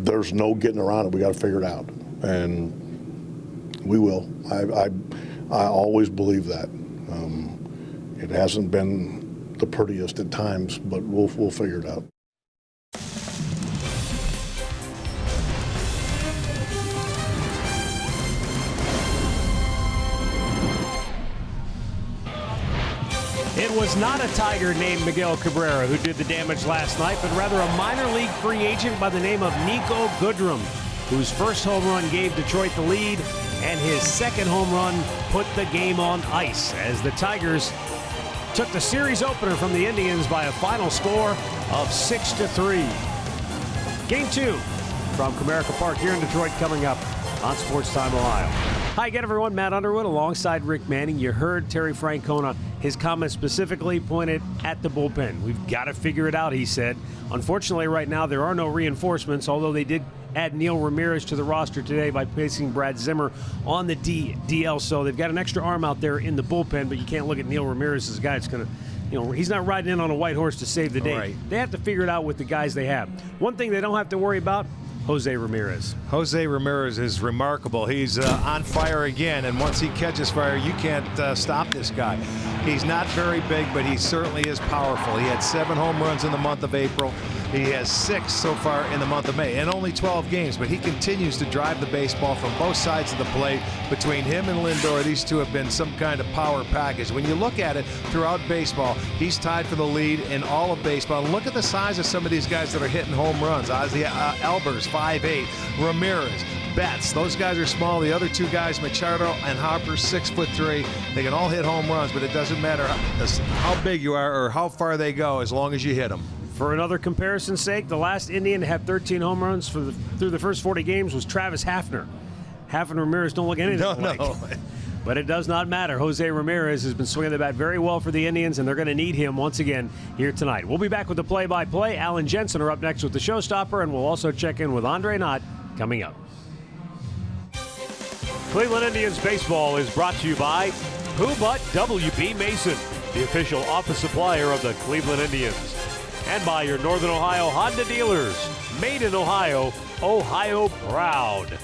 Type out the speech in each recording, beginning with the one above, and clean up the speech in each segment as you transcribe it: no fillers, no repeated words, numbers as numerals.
there's no getting around it. We got to figure it out, and we will. I always believe that. It hasn't been the prettiest at times, but we'll figure it out. It was not a Tiger named Miguel Cabrera who did the damage last night, but rather a minor league free agent by the name of Nico Goodrum, whose first home run gave Detroit the lead, and his second home run put the game on ice as the Tigers took the series opener from the Indians by a final score of 6-3. Game 2 from Comerica Park here in Detroit coming up on Sports Time Ohio. Hi again, everyone. Matt Underwood alongside Rick Manning. You heard Terry Francona. His comments specifically pointed at the bullpen. We've got to figure it out, he said. Unfortunately, right now, there are no reinforcements, although they did add Neil Ramirez to the roster today by placing Brad Zimmer on the DL. So they've got an extra arm out there in the bullpen, but you can't look at Neil Ramirez as a guy that's going to, he's not riding in on a white horse to save the day. Right. They have to figure it out with the guys they have. One thing they don't have to worry about, Jose Ramirez. Jose Ramirez is remarkable. He's on fire again, and once he catches fire, you can't stop this guy. He's not very big, but he certainly is powerful. He had 7 home runs in the month of April. He has 6 so far in the month of May, and only 12 games, but he continues to drive the baseball from both sides of the plate. Between him and Lindor, these two have been some kind of power package. When you look at it throughout baseball, he's tied for the lead in all of baseball. And look at the size of some of these guys that are hitting home runs. Ozzy Albers, 5'8", Ramirez, Betts. Those guys are small. The other 2 guys, Machado and Harper, 6'3". They can all hit home runs, but it doesn't matter how big you are or how far they go as long as you hit them. For another comparison's sake, the last Indian to have 13 home runs through the first 40 games was Travis Hafner. Hafner and Ramirez don't look anything alike. No. But it does not matter. Jose Ramirez has been swinging the bat very well for the Indians, and they're going to need him once again here tonight. We'll be back with the play-by-play. Alan Jensen are up next with the showstopper, and we'll also check in with Andre Knott coming up. Cleveland Indians baseball is brought to you by Who But WB Mason, the official office supplier of the Cleveland Indians. And by your Northern Ohio Honda dealers. Made in Ohio, Ohio proud.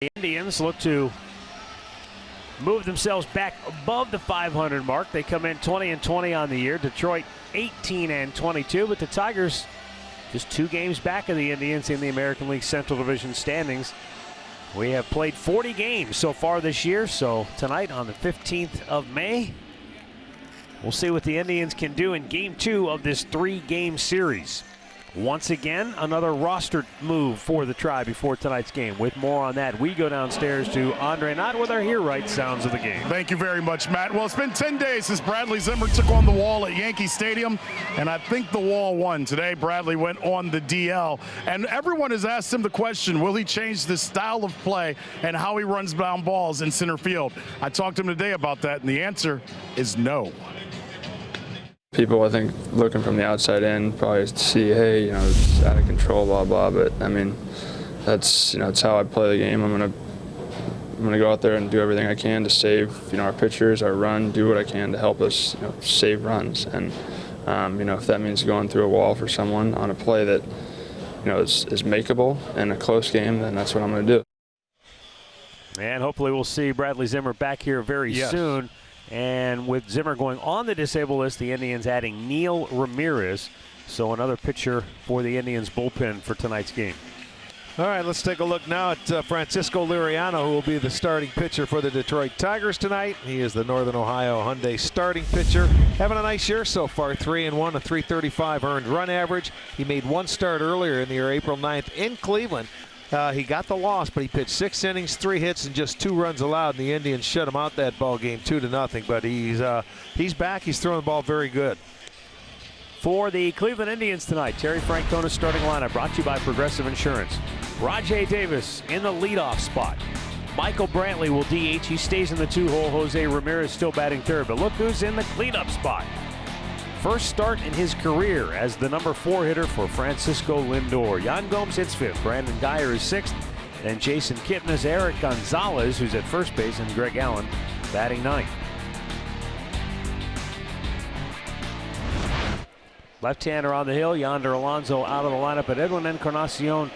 The Indians look to move themselves back above the 500 mark. They come in 20-20 on the year. Detroit 18-22, but the Tigers just 2 games back of the Indians in the American League Central Division standings. We have played 40 games so far this year, so tonight on the 15th of May, we'll see what the Indians can do in Game 2 of this 3-game series. Once again, another roster move for the Tribe before tonight's game. With more on that, we go downstairs to Andre Knott with our Hear Right sounds of the game. Thank you very much, Matt. Well, it's been 10 days since Bradley Zimmer took on the wall at Yankee Stadium, and I think the wall won. Today, Bradley went on the DL, and everyone has asked him the question, will he change the style of play and how he runs down balls in center field? I talked to him today about that, and the answer is no. People, I think, looking from the outside in, probably see, hey, it's out of control, blah blah. But I mean, that's it's how I play the game. I'm gonna go out there and do everything I can to save our pitchers, our run, do what I can to help us save runs. And if that means going through a wall for someone on a play that is makeable in a close game, then that's what I'm gonna do. And hopefully we'll see Bradley Zimmer back here very soon. And with Zimmer going on the disabled list, the Indians adding Neil Ramirez. So another pitcher for the Indians bullpen for tonight's game. All right, let's take a look now at Francisco Liriano, who will be the starting pitcher for the Detroit Tigers tonight. He is the Northern Ohio Hyundai starting pitcher. Having a nice year so far, 3-1, a .335 earned run average. He made 1 start earlier in the year, April 9th, in Cleveland. He got the loss, but he pitched 6 innings, 3 hits, and just 2 runs allowed. And the Indians shut him out that ball game 2-0. But he's back. He's throwing the ball very good. For the Cleveland Indians tonight, Terry Francona's starting lineup brought to you by Progressive Insurance. Rajai Davis in the leadoff spot. Michael Brantley will DH. He stays in the 2-hole. Jose Ramirez still batting third. But look who's in the cleanup spot. First start in his career as the number 4 hitter for Francisco Lindor. Yan Gomes hits 5th. Brandon Dyer is 6th. And Jason Kipnis, Eric Gonzalez, who's at first base, and Greg Allen batting 9th. Left-hander on the hill. Yonder Alonso out of the lineup. But Edwin Encarnacion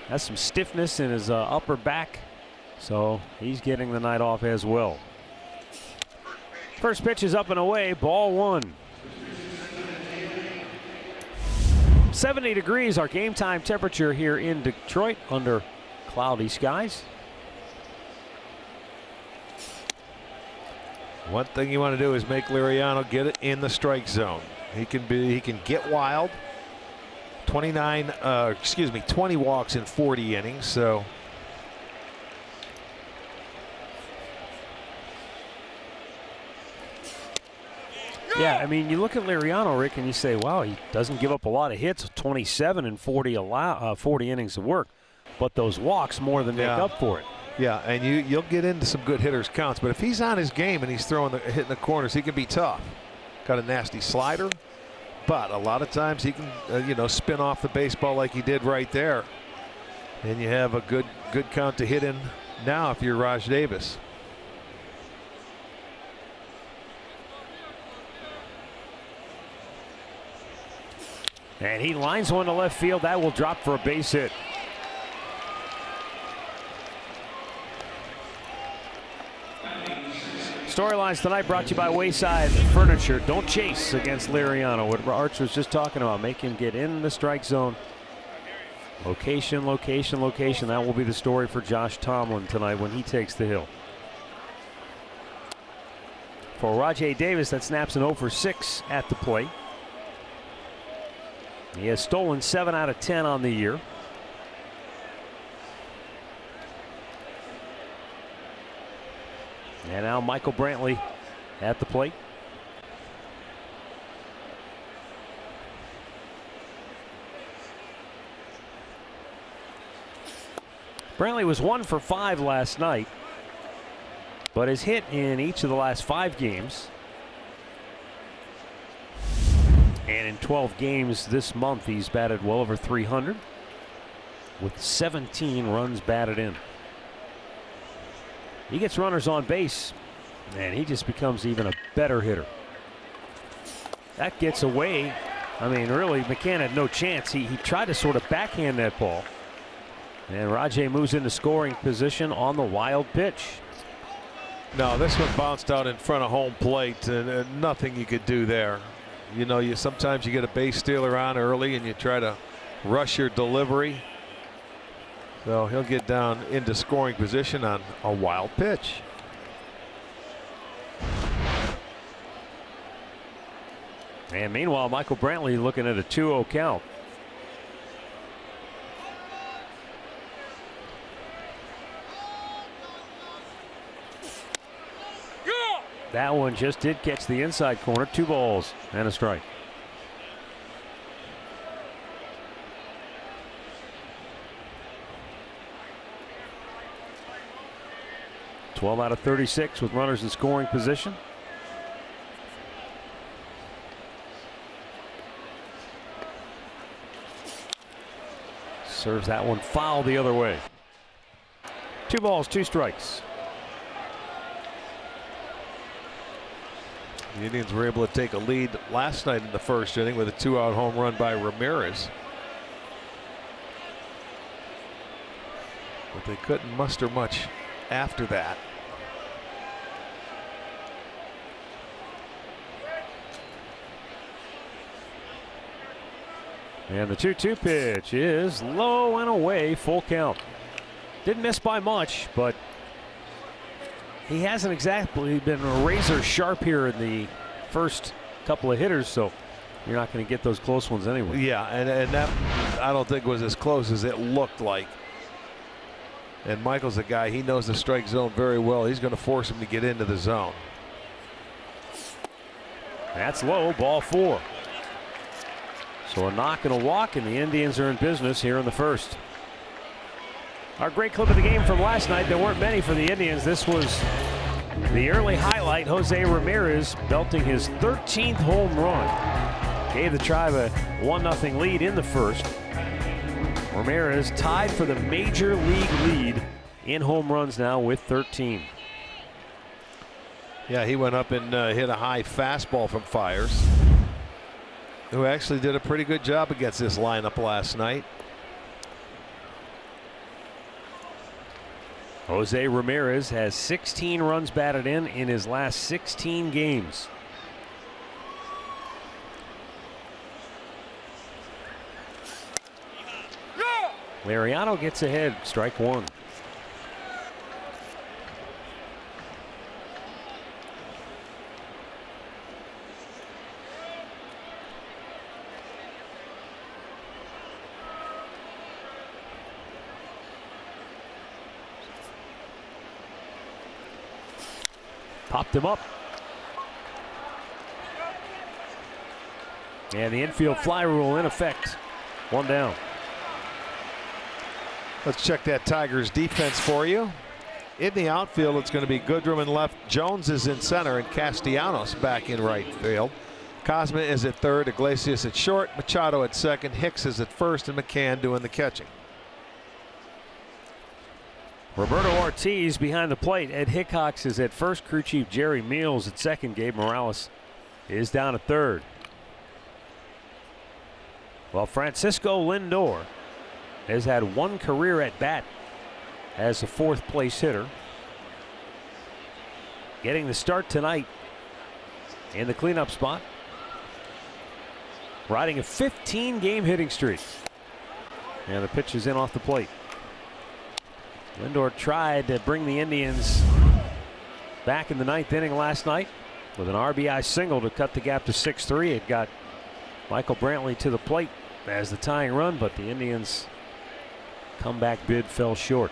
has some stiffness in his upper back. So he's getting the night off as well. First pitch is up and away. Ball 1. 70 degrees, our game time temperature here in Detroit under cloudy skies. One thing you want to do is make Liriano get it in the strike zone. He can get wild. 20 walks in 40 innings. So yeah, I mean, you look at Liriano, Rick, and you say, wow, he doesn't give up a lot of hits, 27 and 40 innings of work, but those walks more than make up for it. Yeah, and you'll get into some good hitters counts, but if he's on his game and he's hitting the corners, he can be tough. Got a nasty slider, but a lot of times he can spin off the baseball like he did right there, and you have a good count to hit in now if you're Raj Davis. And he lines one to left field. That will drop for a base hit. Storylines tonight brought to you by Wayside Furniture. Don't chase against Liriano. What Arch was just talking about. Make him get in the strike zone. Location, location, location. That will be the story for Josh Tomlin tonight when he takes the hill. For Rajai Davis, that snaps an 0 for 6 at the plate. He has stolen 7 out of 10 on the year. And now Michael Brantley at the plate. Brantley was 1 for 5 last night, but has hit in each of the last 5 games. And in 12 games this month, he's batted well over 300 with 17 runs batted in. He gets runners on base, and he just becomes even a better hitter. That gets away. I mean, really, McCann had no chance. He tried to sort of backhand that ball. And Rajay moves into scoring position on the wild pitch. No, this one bounced out in front of home plate, and nothing you could do there. You know, sometimes you get a base stealer on early and you try to rush your delivery. So he'll get down into scoring position on a wild pitch. And meanwhile, Michael Brantley looking at a 2-0 count. That one just did catch the inside corner. 2 balls and a strike. "12 out of 36 with runners in scoring position. Serves that one foul the other way. 2 balls, 2 strikes. The Indians were able to take a lead last night in the first inning with a 2-out home run by Ramirez. But they couldn't muster much after that. And the 2-2 pitch is low and away, full count. Didn't miss by much, but he hasn't exactly been razor sharp here in the first couple of hitters, so you're not going to get those close ones anyway. Yeah, and that I don't think was as close as it looked like. And Michael's a guy, he knows the strike zone very well. He's going to force him to get into the zone. That's low, ball 4. So a knock and a walk, and the Indians are in business here in the first. Our great clip of the game from last night. There weren't many for the Indians. This was the early highlight. Jose Ramirez belting his 13th home run. Gave the Tribe a 1-0 lead in the first. Ramirez tied for the major league lead in home runs now with 13. Yeah, he went up and hit a high fastball from Fiers, who actually did a pretty good job against this lineup last night. Jose Ramirez has 16 runs batted in his last 16 games. Lariano gets ahead, strike 1. Popped him up. And the infield fly rule in effect. 1 down. Let's check that Tigers defense for you. In the outfield, it's going to be Goodrum in left. Jones is in center, and Castellanos back in right field. Cosma is at third, Iglesias at short, Machado at second, Hicks is at first, and McCann doing the catching. Roberto Ortiz behind the plate. Ed Hickox is at first. Crew chief Jerry Meals at second. Gabe Morales is down at third. Well, Francisco Lindor has had 1 career at bat as a 4th place hitter. Getting the start tonight in the cleanup spot. Riding a 15-game hitting streak. And the pitch is in off the plate. Lindor tried to bring the Indians back in the 9th inning last night with an RBI single to cut the gap to 6-3. It got Michael Brantley to the plate as the tying run, but the Indians' comeback bid fell short.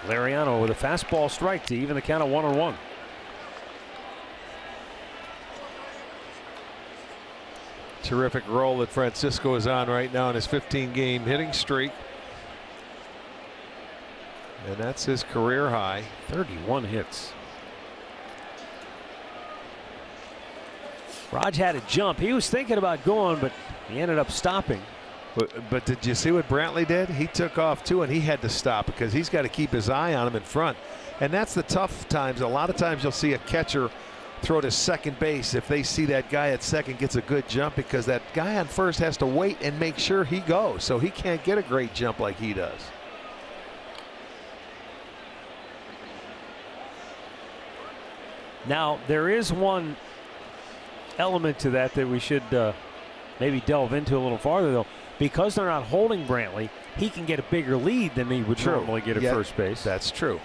Lariano with a fastball strike to even the count of 1-1. Terrific roll that Francisco is on right now in his 15-game hitting streak. And that's his career high. 31 hits. Raj had a jump. He was thinking about going, but he ended up stopping. But did you see what Brantley did? He took off too, and he had to stop because he's got to keep his eye on him in front. And that's the tough times. A lot of times you'll see a catcher throw to second base if they see that guy at second gets a good jump, because that guy on first has to wait and make sure he goes, so he can't get a great jump like he does. Now, there is one element to that we should maybe delve into a little farther, though. Because they're not holding Brantley, he can get a bigger lead than he would normally get at first base. That's true.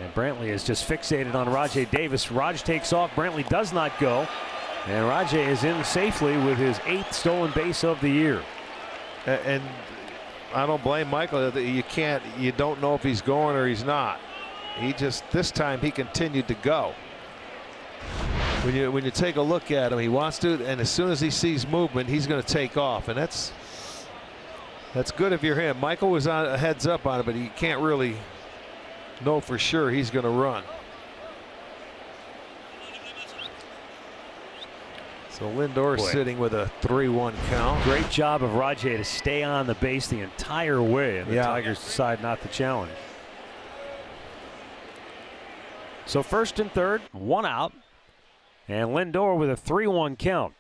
And Brantley is just fixated on Rajai Davis. Raj takes off. Brantley does not go. And Rajai is in safely with his 8th stolen base of the year. And I don't blame Michael. You don't know if he's going or he's not. This time he continued to go. When you take a look at him, he wants to, and as soon as he sees movement, he's going to take off, and that's good if you're him. Michael was on a heads up on it, but he can't really know for sure he's going to run. So Lindor sitting with a 3-1 count. Great job of Rajai to stay on the base the entire way, and the Tigers decide not to challenge. So first and third, 1 out. And Lindor with a 3-1 count.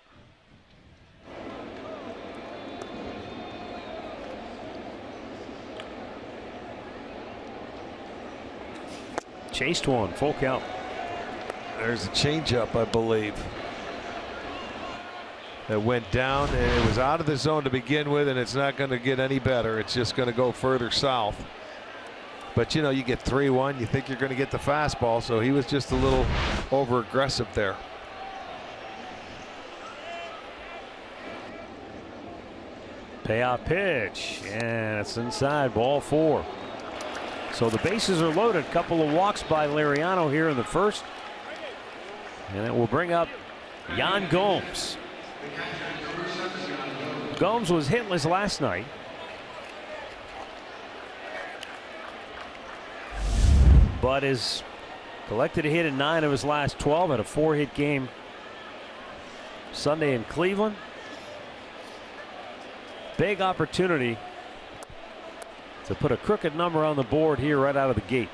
Chased one, full count. There's a changeup, I believe, that went down, and it was out of the zone to begin with, and it's not going to get any better. It's just going to go further south. But you know, you get 3-1, you think you're going to get the fastball, so he was just a little over aggressive there. Payoff pitch, and it's inside, ball 4. So the bases are loaded. A couple of walks by Liriano here in the first, and it will bring up Yan Gomes. Gomes was hitless last night. But has collected a hit in 9 of his last 12, had a 4-hit game Sunday in Cleveland. Big opportunity to put a crooked number on the board here right out of the gate.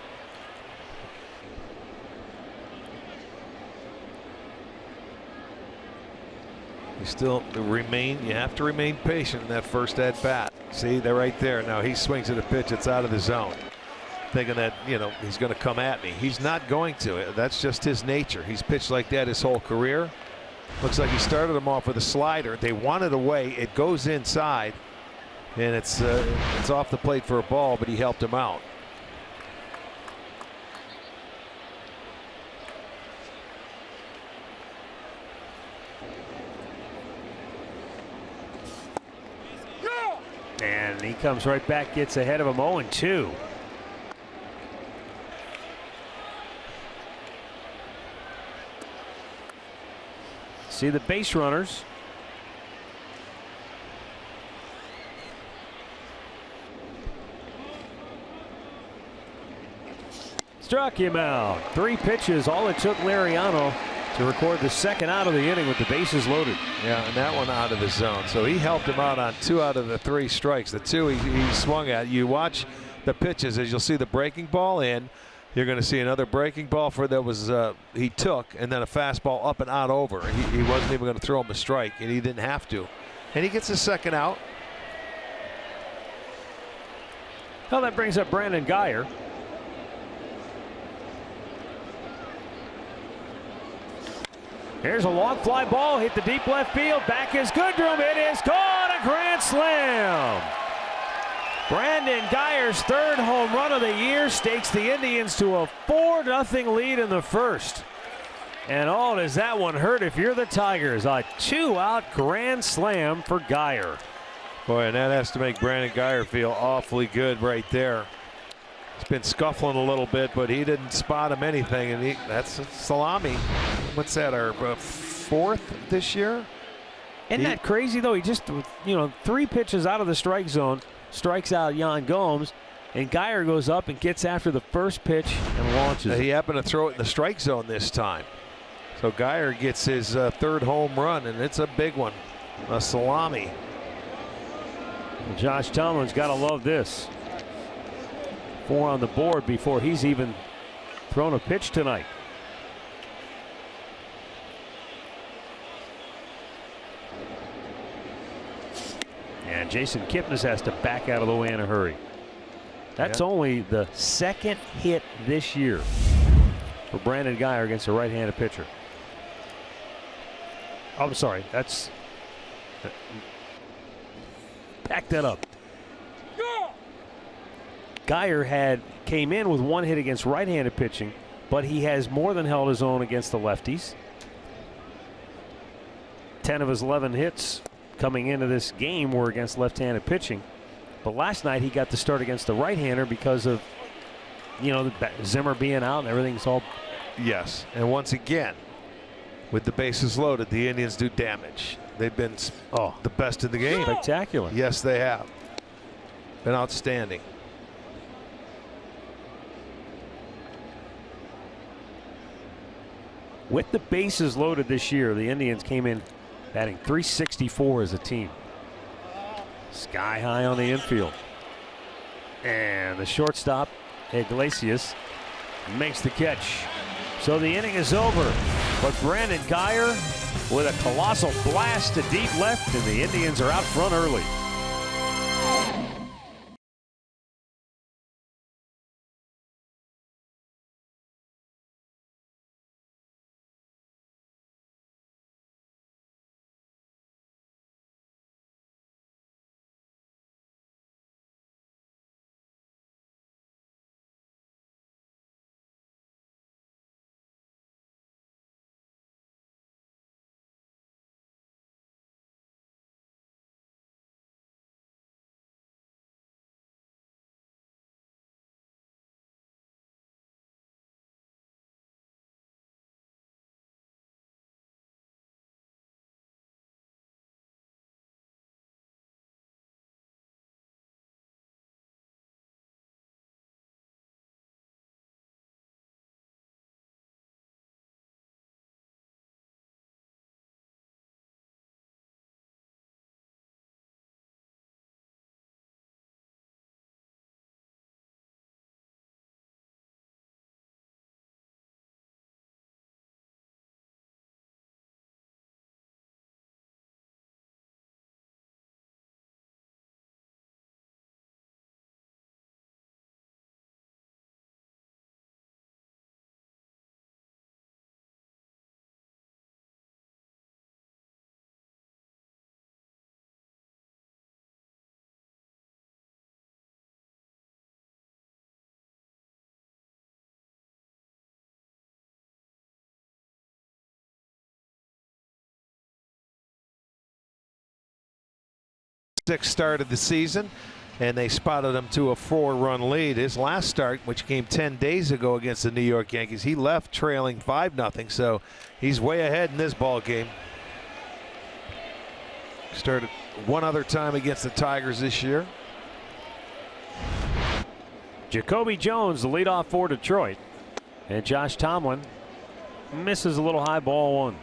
You have to remain patient in that first at bat. See, they're right there. Now he swings at a pitch, it's out of the zone. Thinking that, you know, he's going to come at me. He's not going to. That's just his nature. He's pitched like that his whole career. Looks like he started him off with a slider. They want it away. It goes inside, and it's off the plate for a ball, but he helped him out. And he comes right back, gets ahead of him, 0-2. See the base runners. Struck him out. 3 pitches, all it took Liriano to record the second out of the inning with the bases loaded. Yeah, and that one out of the zone. So he helped him out on 2 out of the 3 strikes. The 2 he swung at. You watch the pitches as you'll see the breaking ball in. You're going to see another breaking ball he took, and then a fastball up and out over. He wasn't even going to throw him a strike, and he didn't have to. And he gets a second out. Well, that brings up Brandon Guyer. Here's a long fly ball, hit the deep left field. Back is Goodrum. It is caught, a grand slam. Brandon Guyer's 3rd home run of the year stakes the Indians to a 4-0 lead in the first. And oh, does that one hurt if you're the Tigers. A 2-out grand slam for Guyer. Boy, and that has to make Brandon Guyer feel awfully good right there. He's been scuffling a little bit, but he didn't spot him anything, and that's a salami. What's that, our 4th this year? Isn't that crazy, though? He just, 3 pitches out of the strike zone, strikes out Yan Gomes, and Guyer goes up and gets after the first pitch and launches. He happened to throw it in the strike zone this time. So Guyer gets his 3rd home run, and it's a big one. A salami. Josh Tomlin's got to love this. 4 on the board before he's even thrown a pitch tonight. And Jason Kipnis has to back out of the way in a hurry. That's only the second hit this year for Brandon Guyer against a right-handed pitcher. Oh, I'm sorry. That's back that up. Guyer came in with one hit against right-handed pitching, but he has more than held his own against the lefties. 10 of his 11 hits coming into this game were against left-handed pitching. But last night he got the start against the right-hander because of, Zimmer being out and everything's all. Yes, and once again, with the bases loaded, the Indians do damage. They've been the best in the game. Spectacular. Yes, they have. Been outstanding. With the bases loaded this year, the Indians came in batting .364 as a team. Sky high on the infield. And the shortstop, Iglesias, makes the catch. So the inning is over. But Brandon Guyer with a colossal blast to deep left, and the Indians are out front early. Sixth start of the season, and they spotted him to a 4-run lead. His last start, which came 10 days ago against the New York Yankees, he left trailing 5-0, so he's way ahead in this ball game. Started one other time against the Tigers this year. Jacoby Jones, the leadoff for Detroit, and Josh Tomlin misses a little high ball one.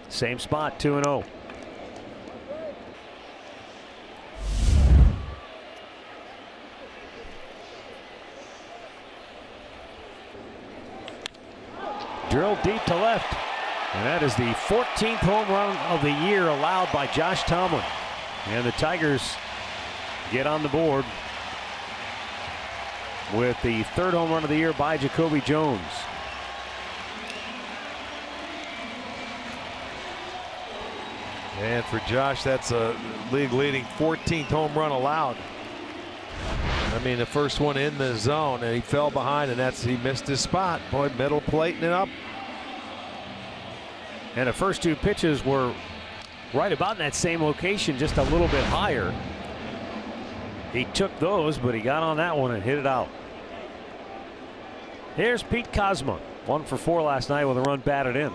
Same spot, 2-0. Drilled deep to left. And that is the 14th home run of the year allowed by Josh Tomlin. And the Tigers get on the board with the third home run of the year by Jacoby Jones. And for Josh, that's a league-leading 14th home run allowed. I mean, the first one in the zone, and he fell behind, and he missed his spot. Boy, middle plating it up. And the first two pitches were right about in that same location, just a little bit higher. He took those, but he got on that one and hit it out. Here's Pete Kozma, 1 for 4 last night with a run batted in.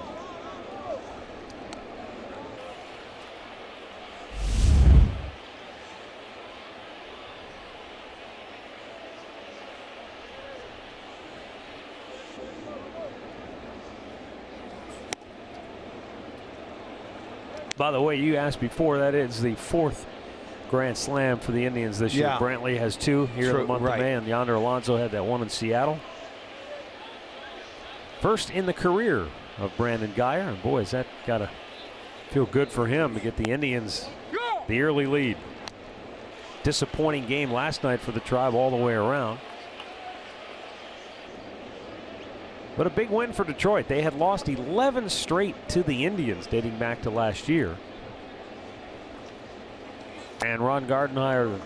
By the way, you asked before, that is the 4th Grand Slam for the Indians this year. Yeah. Brantley has 2 here in the month of May, and Yonder Alonso had that 1 in Seattle. First in the career of Brandon Geyer, and boy, has that got to feel good for him to get the Indians the early lead. Disappointing game last night for the Tribe all the way around. But a big win for Detroit. They had lost 11 straight to the Indians dating back to last year. And Ron Gardenhire, the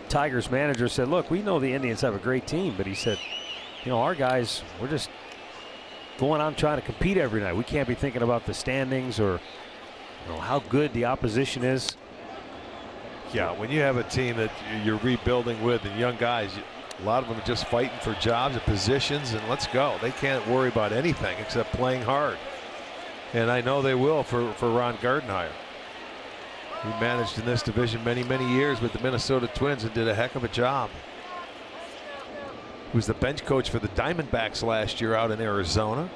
Tigers manager, said, look, we know the Indians have a great team, but he said, you know, our guys, we're just going on trying to compete every night. We can't be thinking about the standings or, you know, how good the opposition is. Yeah, when you have a team that you're rebuilding with and young guys, a lot of them are just fighting for jobs and positions, and let's go. They can't worry about anything except playing hard. And I know they will for Ron Gardenhire. He managed in this division many, many years with the Minnesota Twins and did a heck of a job. He was the bench coach for the Diamondbacks last year out in Arizona.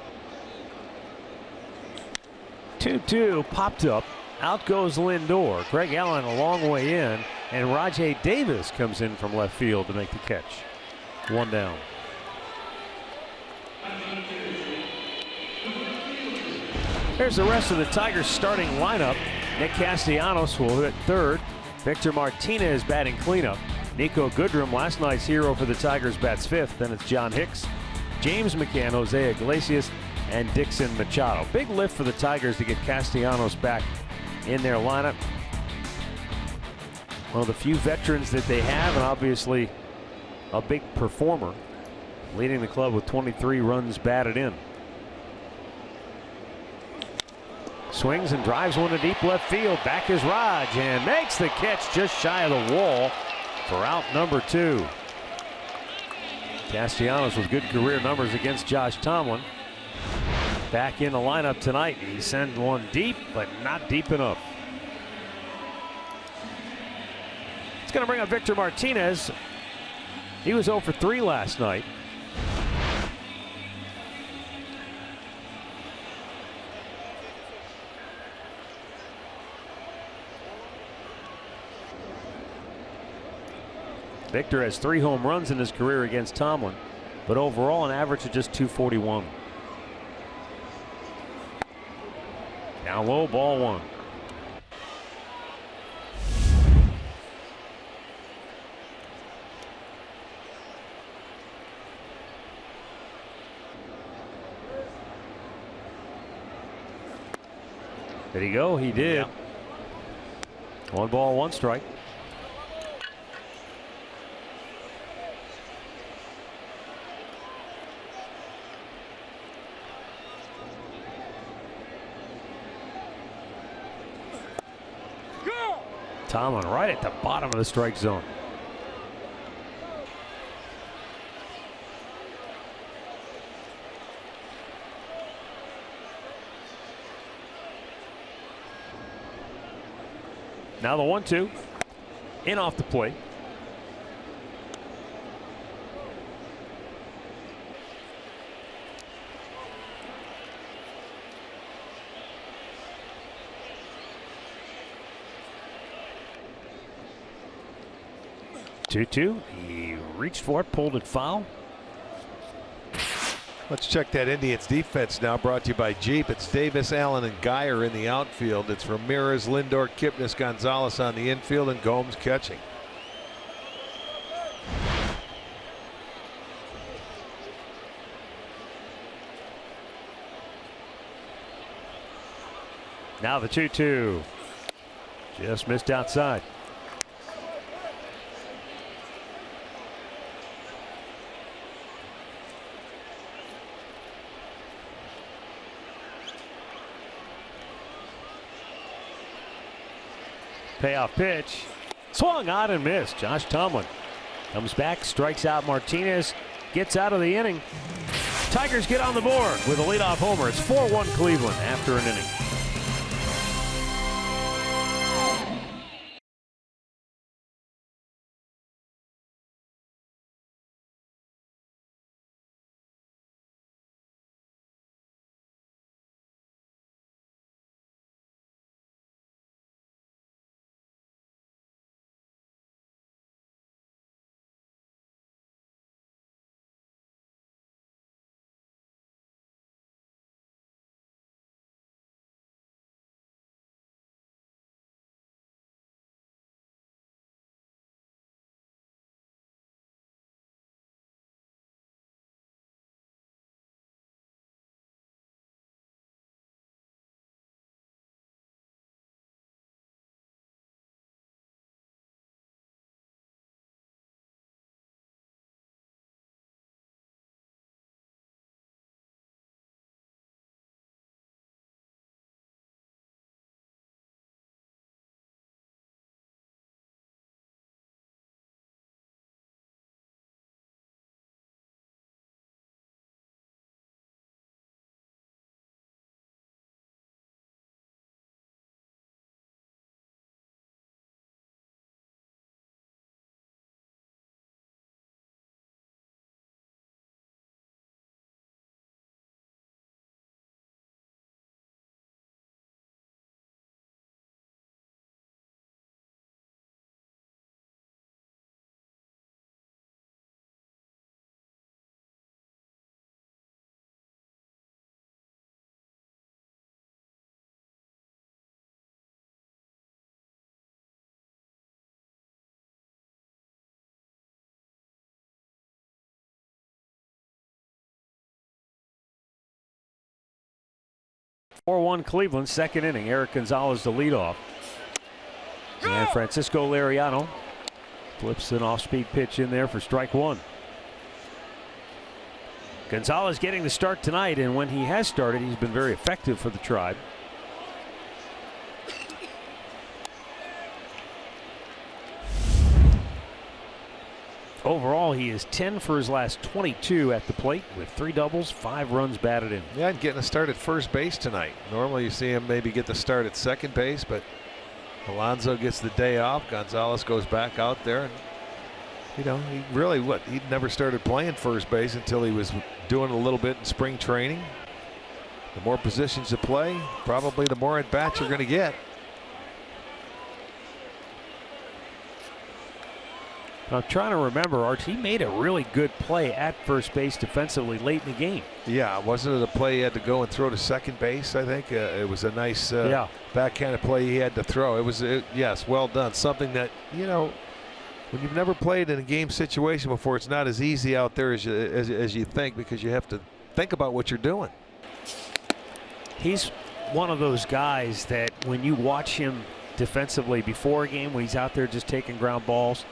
2-2 popped up. Out goes Lindor. Greg Allen a long way in, and Rajay Davis comes in from left field to make the catch. 1 down. Here's the rest of the Tigers starting lineup. Nick Castellanos will hit third. Victor Martinez batting cleanup. Nico Goodrum, last night's hero for the Tigers, bats fifth. Then it's John Hicks, James McCann, Jose Iglesias, and Dixon Machado. Big lift for the Tigers to get Castellanos back in their lineup. One of the few veterans that they have, and obviously a big performer, leading the club with 23 runs batted in. Swings and drives one to deep left field. Back is Raj and makes the catch just shy of the wall for out number 2. Castellanos with good career numbers against Josh Tomlin. Back in the lineup tonight. He sends one deep, but not deep enough. It's going to bring up Victor Martinez. He was 0 for 3 last night. Victor has 3 home runs in his career against Tomlin, but overall an average of just 241. Down low, ball 1. Did he go? He did. Yeah. 1 ball, 1 strike. Tomlin right at the bottom of the strike zone. Now the 1-2 in off the plate. Two. He reached for it, pulled it foul. Let's check that Indians defense now, brought to you by Jeep. It's Davis, Allen, and Geyer in the outfield. It's Ramirez, Lindor, Kipnis, Gonzalez on the infield, and Gomes catching. Now the 2-2. Just missed outside. Payoff pitch. Swung out and missed. Josh Tomlin comes back, strikes out Martinez, gets out of the inning. Tigers get on the board with a leadoff homer. It's 4-1 Cleveland after an inning. 4-1 Cleveland, second inning. Eric Gonzalez to lead off. And Francisco Liriano flips an off-speed pitch in there for strike one. Gonzalez getting the start tonight, and when he has started, he's been very effective for the Tribe. Overall, he is 10 for his last 22 at the plate with 3 doubles, 5 runs batted in. Yeah, and getting a start at first base tonight. Normally you see him maybe get the start at second base, but Alonso gets the day off. Gonzalez goes back out there. And, you know, he really, he'd never started playing first base until he was doing a little bit in spring training. The more positions you play, probably the more at-bats you're going to get. I'm trying to remember, Arch, he made a really good play at first base defensively late in the game. Yeah, wasn't it a play he had to go and throw to second base? I think it was a nice backhanded play he had to throw. It was, yes, well done. Something that, you know, when you've never played in a game situation before, it's not as easy out there as you think, because you have to think about what you're doing. He's one of those guys that when you watch him defensively before a game, when he's out there just taking ground balls,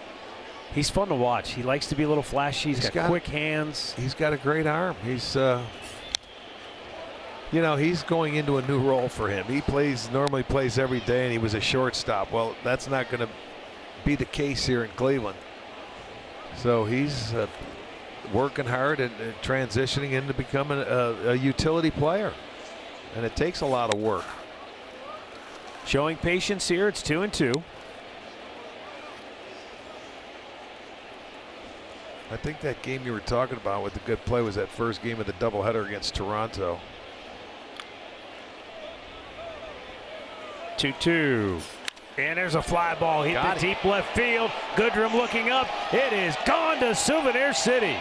he's fun to watch. He likes to be a little flashy. He's got quick hands. He's got a great arm. He's, you know, he's going into a new role for him. He normally plays every day, and he was a shortstop. Well, that's not going to be the case here in Cleveland. So he's working hard and transitioning into becoming a utility player, and it takes a lot of work. Showing patience here. It's 2-2. I think that game you were talking about with the good play was that first game of the doubleheader against Toronto. 2-2. And there's a fly ball hit to deep left field. Goodrum looking up. It is gone to Souvenir City.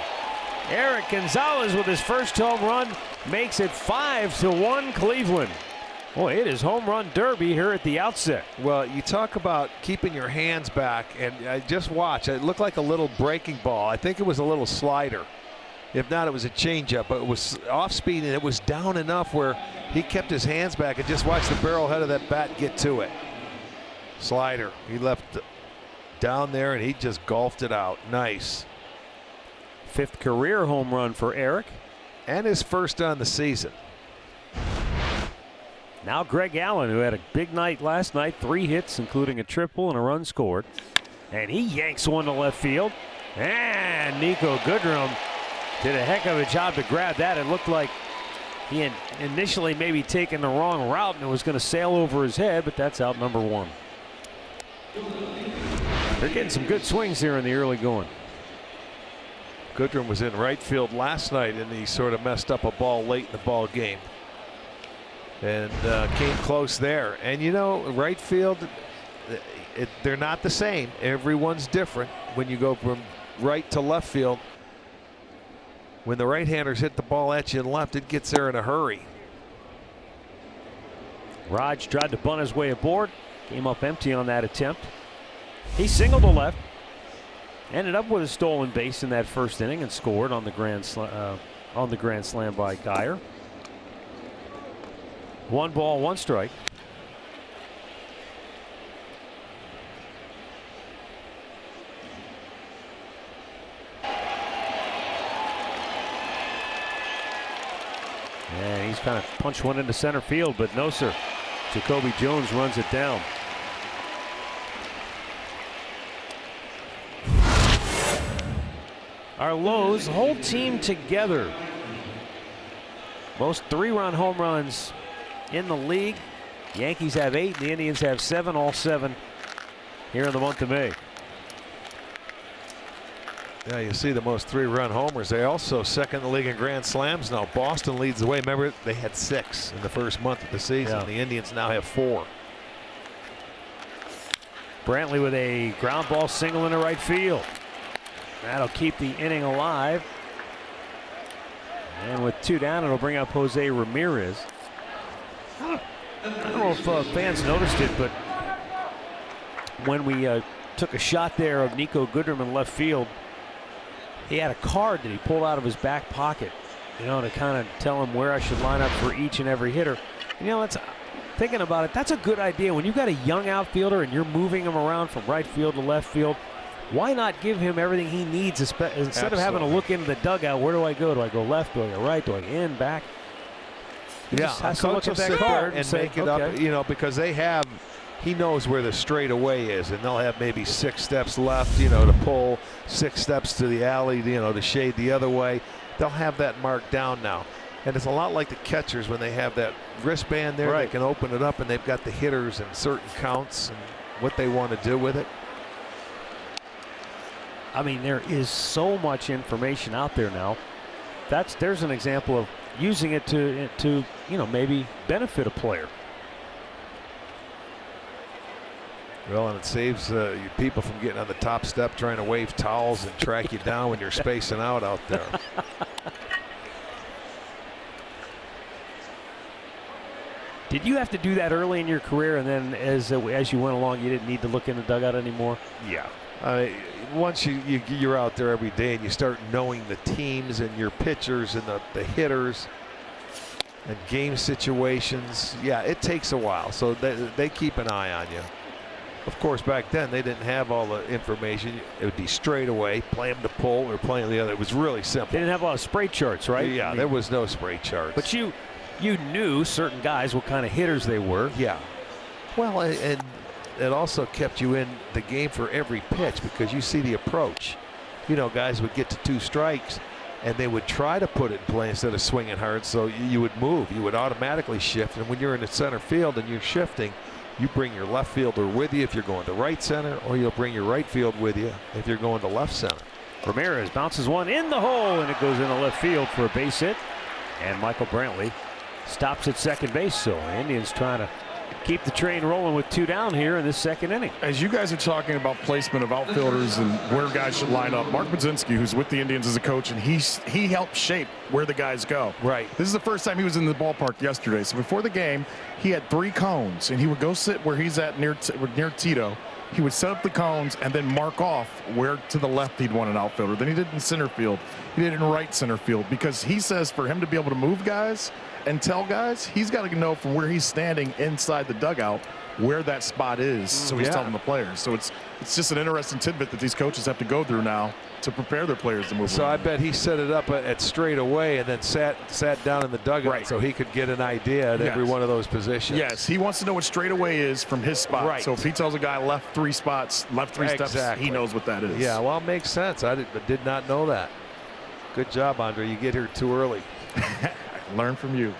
Eric Gonzalez with his first home run makes it 5-1 Cleveland. Boy, it is home run derby here at the outset. Well, you talk about keeping your hands back, and just watch. It looked like a little breaking ball. I think it was a little slider. If not, it was a changeup, but it was off speed, and it was down enough where he kept his hands back and just watched the barrel head of that bat get to it. Slider. He left down there, and he just golfed it out. Nice. 5th career home run for Eric. And his first on the season. Now Greg Allen, who had a big night last night, 3 hits, including a triple and a run scored. And he yanks one to left field. And Nico Goodrum did a heck of a job to grab that. It looked like he had initially maybe taken the wrong route and it was going to sail over his head, but that's out number 1. They're getting some good swings here in the early going. Goodrum was in right field last night, and he sort of messed up a ball late in the ball game. And came close there. And you know, right field, they're not the same. Everyone's different when you go from right to left field. When the right-handers hit the ball at you in left, it gets there in a hurry. Raj tried to bunt his way aboard, came up empty on that attempt. He singled to left, ended up with a stolen base in that first inning and scored on the grand slam by Geyer. 1 ball, 1 strike. And he's kind of punched one into center field, but no, sir. Jacoby Jones runs it down. Our Lows whole team together. Most 3-run home runs in the league. Yankees have 8, the Indians have 7, all 7 here in the month of May. Yeah, you see the most 3-run homers. They also second in the league in grand slams now. Boston leads the way. Remember, they had 6 in the first month of the season. Yeah. The Indians now have 4. Brantley with a ground ball single into right field. That'll keep the inning alive. And with 2 down, it'll bring up Jose Ramirez. I don't know if fans noticed it, but when we took a shot there of Nico Goodrum in left field, he had a card that he pulled out of his back pocket. You know, to kind of tell him where I should line up for each and every hitter. You know, that's thinking about it. That's a good idea. When you've got a young outfielder and you're moving him around from right field to left field, why not give him everything he needs instead of having to look into the dugout? Where do I go? Do I go left? Do I go right? Do I in, back? He just has to look at that card and make it up, you know, because he knows where the straightaway is, and they'll have maybe 6 steps left, you know, to pull, 6 steps to the alley, you know, to shade the other way. They'll have that marked down now. And it's a lot like the catchers when they have that wristband there. They can open it up, and they've got the hitters and certain counts and what they want to do with it. I mean, there is so much information out there now. There's an example of using it to you know, maybe benefit a player. Well, and it saves you people from getting on the top step trying to wave towels and track you down when you're spacing out there. Did you have to do that early in your career, and then as you went along, you didn't need to look in the dugout anymore? Yeah. Once you're out there every day and you start knowing the teams and your pitchers and the hitters and game situations, yeah, it takes a while. So they keep an eye on you. Of course, back then they didn't have all the information. It would be straight away, play them to pull or play the other. It was really simple. They didn't have a lot of spray charts, right? Yeah, I mean, there was no spray charts. But you knew certain guys what kind of hitters they were. Yeah. Well, and it also kept you in the game for every pitch because you see the approach. You know, guys would get to 2 strikes and they would try to put it in play instead of swinging hard, so you would move. You would automatically shift, and when you're in the center field and you're shifting, you bring your left fielder with you if you're going to right center, or you'll bring your right field with you if you're going to left center. Ramirez bounces one in the hole, and it goes into left field for a base hit. And Michael Brantley stops at second base, so the Indians trying to keep the train rolling with 2 down here in this second inning. As you guys are talking about placement of outfielders and where guys should line up, Mark Budzinski, who's with the Indians as a coach, and he helped shape where the guys go. Right. This is the first time he was in the ballpark yesterday. So before the game, he had 3 cones, and he would go sit where he's at near Tito. He would set up the cones and then mark off where to the left he'd want an outfielder. Then he did it in center field. He did it in right center field, because he says for him to be able to move guys and tell guys, he's got to know from where he's standing inside the dugout where that spot is, so he's telling the players. So it's just an interesting tidbit that these coaches have to go through now to prepare their players to move. So I bet he set it up at straightaway and then sat down in the dugout so he could get an idea at every one of those positions. Yes, he wants to know what straightaway is from his spot. Right. So if he tells a guy left 3 spots, left 3 steps, he knows what that is. Yeah, well, it makes sense. I did not know that. Good job, Andre. You get here too early. Learn from you.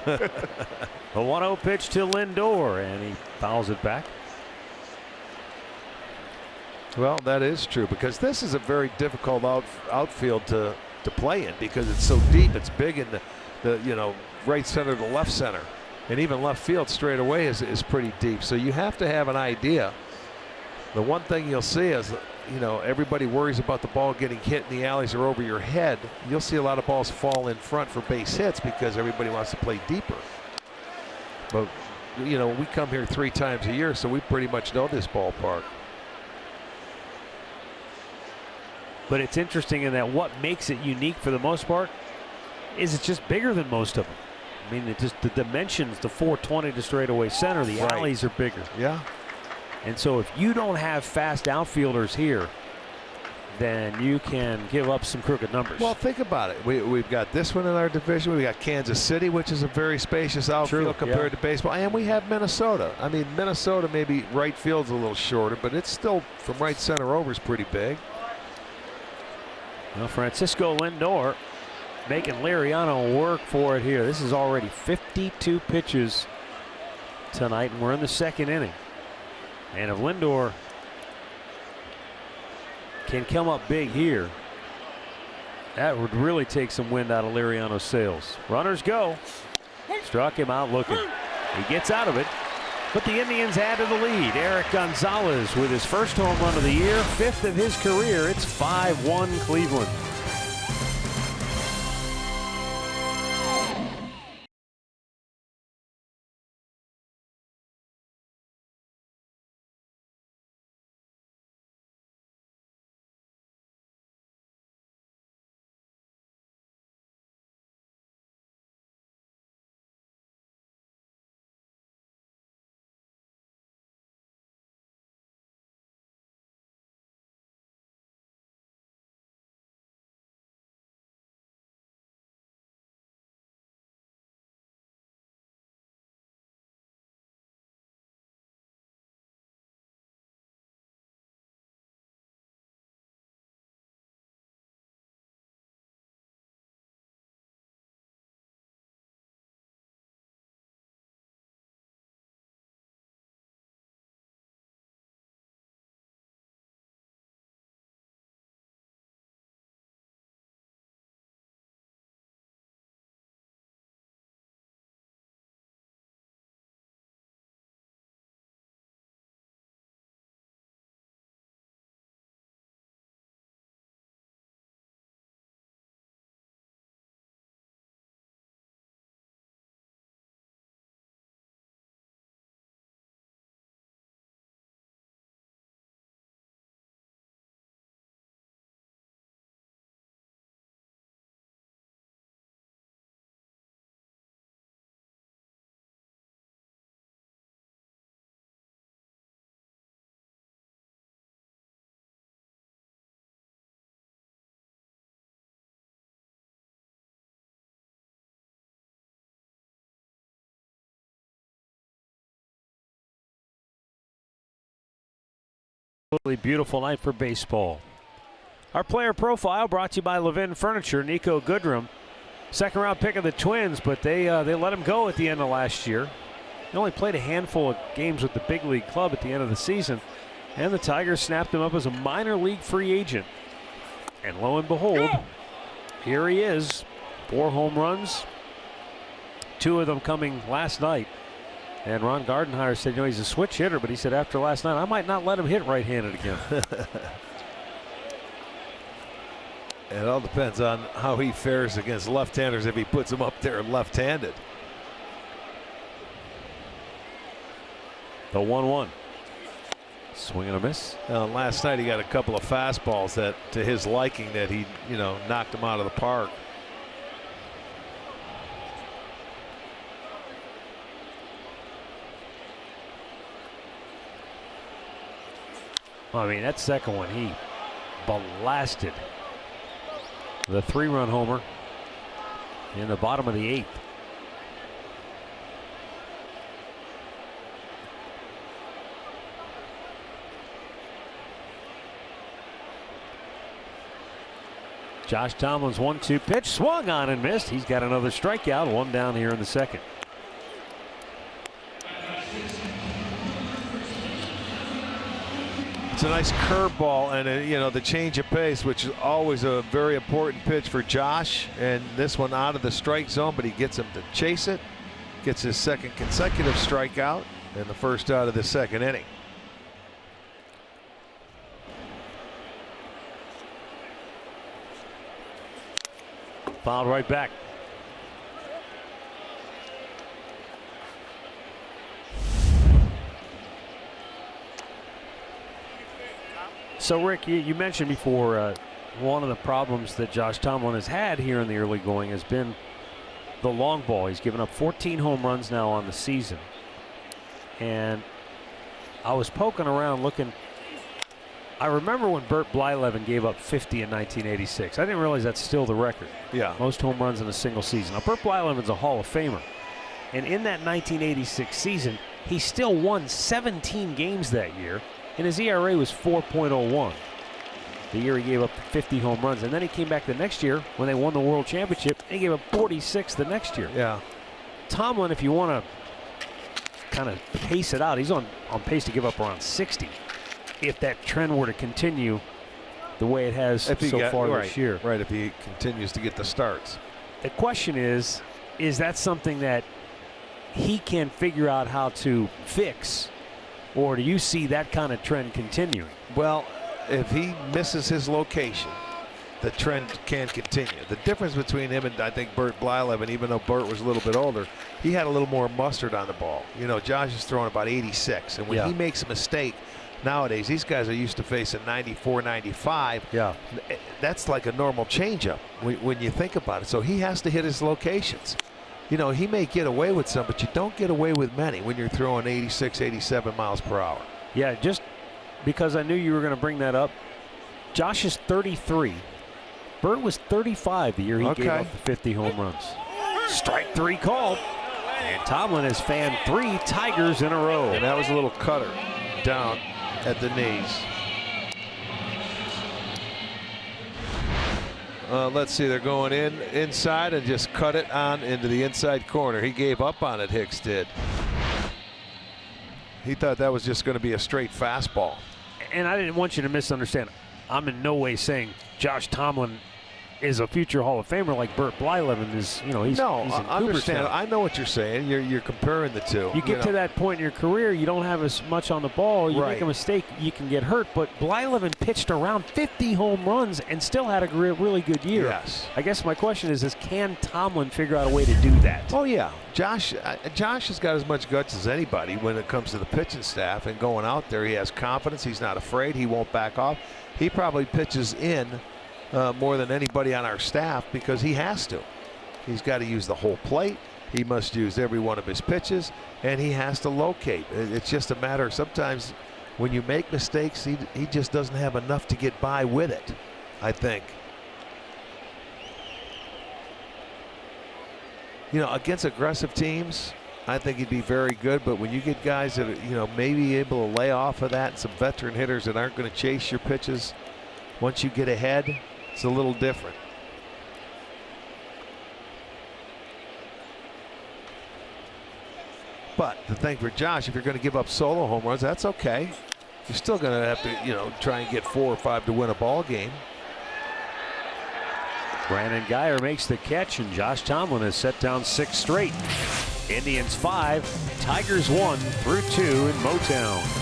A 1-0 pitch to Lindor, and he fouls it back. Well, that is true, because this is a very difficult outfield to play in, because it's so deep. It's big in the you know, right center to left center, and even left field straight away is pretty deep. So you have to have an idea. The one thing you'll see is, you know, everybody worries about the ball getting hit in the alleys or over your head. You'll see a lot of balls fall in front for base hits because everybody wants to play deeper. But, you know, we come here 3 times a year, so we pretty much know this ballpark. But it's interesting in that what makes it unique for the most part is it's just bigger than most of them. I mean, it just the dimensions, the 420 to straightaway center, the alleys are bigger. Yeah. And so if you don't have fast outfielders here, then you can give up some crooked numbers. Well, think about it. We've got this one in our division. We've got Kansas City, which is a very spacious outfield compared to baseball. And we have Minnesota. I mean, Minnesota, maybe right field's a little shorter, but it's still from right center over is pretty big. Well, Francisco Lindor making Liriano work for it here. This is already 52 pitches tonight, and we're in the second inning. And if Lindor can come up big here, that would really take some wind out of Liriano's sails. Runners go. Struck him out looking. He gets out of it. But the Indians add to the lead. Eric Gonzalez with his first home run of the year, 5th of his career. It's 5-1 Cleveland. Absolutely beautiful night for baseball. Our player profile brought to you by Levin Furniture. Nico Goodrum, second-round pick of the Twins, but they let him go at the end of last year. He only played a handful of games with the big league club at the end of the season, and the Tigers snapped him up as a minor league free agent. And lo and behold, here he is. 4 home runs, 2 of them coming last night. And Ron Gardenhire said, he's a switch hitter, but he said after last night, I might not let him hit right-handed again. It all depends on how he fares against left-handers if he puts them up there left-handed. The 1-1. Swing and a miss. Last night he got a couple of fastballs that, to his liking, that he, knocked him out of the park. I mean, that second one, he blasted. The 3-run homer in the bottom of the 8th. Josh Tomlin's 1-2 pitch, swung on and missed. He's got another strikeout, 1 down here in the second. It's a nice curveball, and the change of pace, which is always a very important pitch for Josh. And this one out of the strike zone, but he gets him to chase it. Gets his second consecutive strikeout and the first out of the second inning. Fouled right back. So, Rick, you mentioned before one of the problems that Josh Tomlin has had here in the early going has been the long ball. He's given up 14 home runs now on the season. And I was poking around looking. I remember when Bert Blyleven gave up 50 in 1986. I didn't realize that's still the record. Yeah. Most home runs in a single season. Now, Bert Blyleven's a Hall of Famer. And in that 1986 season, he still won 17 games that year. And his ERA was 4.01. The year he gave up 50 home runs. And then he came back the next year when they won the World Championship, and he gave up 46 the next year. Yeah. Tomlin, if you want to kind of pace it out, he's on pace to give up around 60 if that trend were to continue the way it has so far this year. Right, if he continues to get the starts. The question is that something that he can figure out how to fix? Or do you see that kind of trend continuing? Well, if he misses his location, the trend can continue. The difference between him and I think Bert Blyleven, even though Bert was a little bit older, he had a little more mustard on the ball. Josh is throwing about 86, and when he makes a mistake, nowadays these guys are used to facing 94, 95. Yeah, that's like a normal changeup when you think about it. So he has to hit his locations. He may get away with some, but you don't get away with many when you're throwing 86, 87 miles per hour. Yeah, just because I knew you were going to bring that up. Josh is 33. Bert was 35 the year he gave up the 50 home runs. Strike 3 called. And Tomlin has fanned 3 Tigers in a row. And that was a little cutter down at the knees. Let's see, they're going inside and just cut it on into the inside corner. He gave up on it, Hicks did. He thought that was just going to be a straight fastball. And I didn't want you to misunderstand. I'm in no way saying Josh Tomlin is a future Hall of Famer like Bert Blyleven is. He's in I understand. I know what you're saying. You're comparing the two. You get to that point in your career, you don't have as much on the ball. You make a mistake, you can get hurt. But Blyleven pitched around 50 home runs and still had a really good year. Yes. I guess my question is can Tomlin figure out a way to do that? Oh, yeah. Josh has got as much guts as anybody when it comes to the pitching staff and going out there. He has confidence. He's not afraid. He won't back off. He probably pitches in more than anybody on our staff because he has to. He's got to use the whole plate. He must use every one of his pitches, and he has to locate. It's just a matter of sometimes when you make mistakes, he just doesn't have enough to get by with it, I think. Against aggressive teams, I think he'd be very good, but when you get guys that are, you know, maybe able to lay off of that, and some veteran hitters that aren't going to chase your pitches once you get ahead, it's a little different. But the thing for Josh, if you're going to give up solo home runs, that's okay. You're still going to have to, you know, try and get 4 or 5 to win a ball game. Brandon Guyer makes the catch, and Josh Tomlin has set down 6 straight. Indians 5, Tigers 1 through 2 in Motown.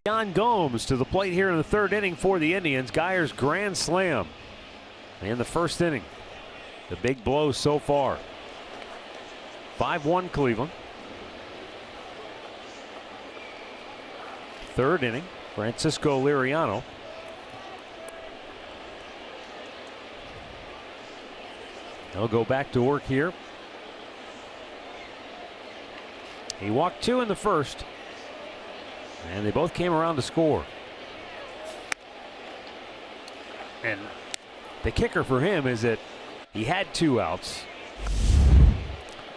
Yan Gomes to the plate here in the 3rd inning for the Indians. Guyer's grand slam in the 1st inning. The big blow so far. 5-1 Cleveland. 3rd inning, Francisco Liriano. They'll go back to work here. He walked 2 in the 1st. And they both came around to score. And the kicker for him is that he had 2 outs.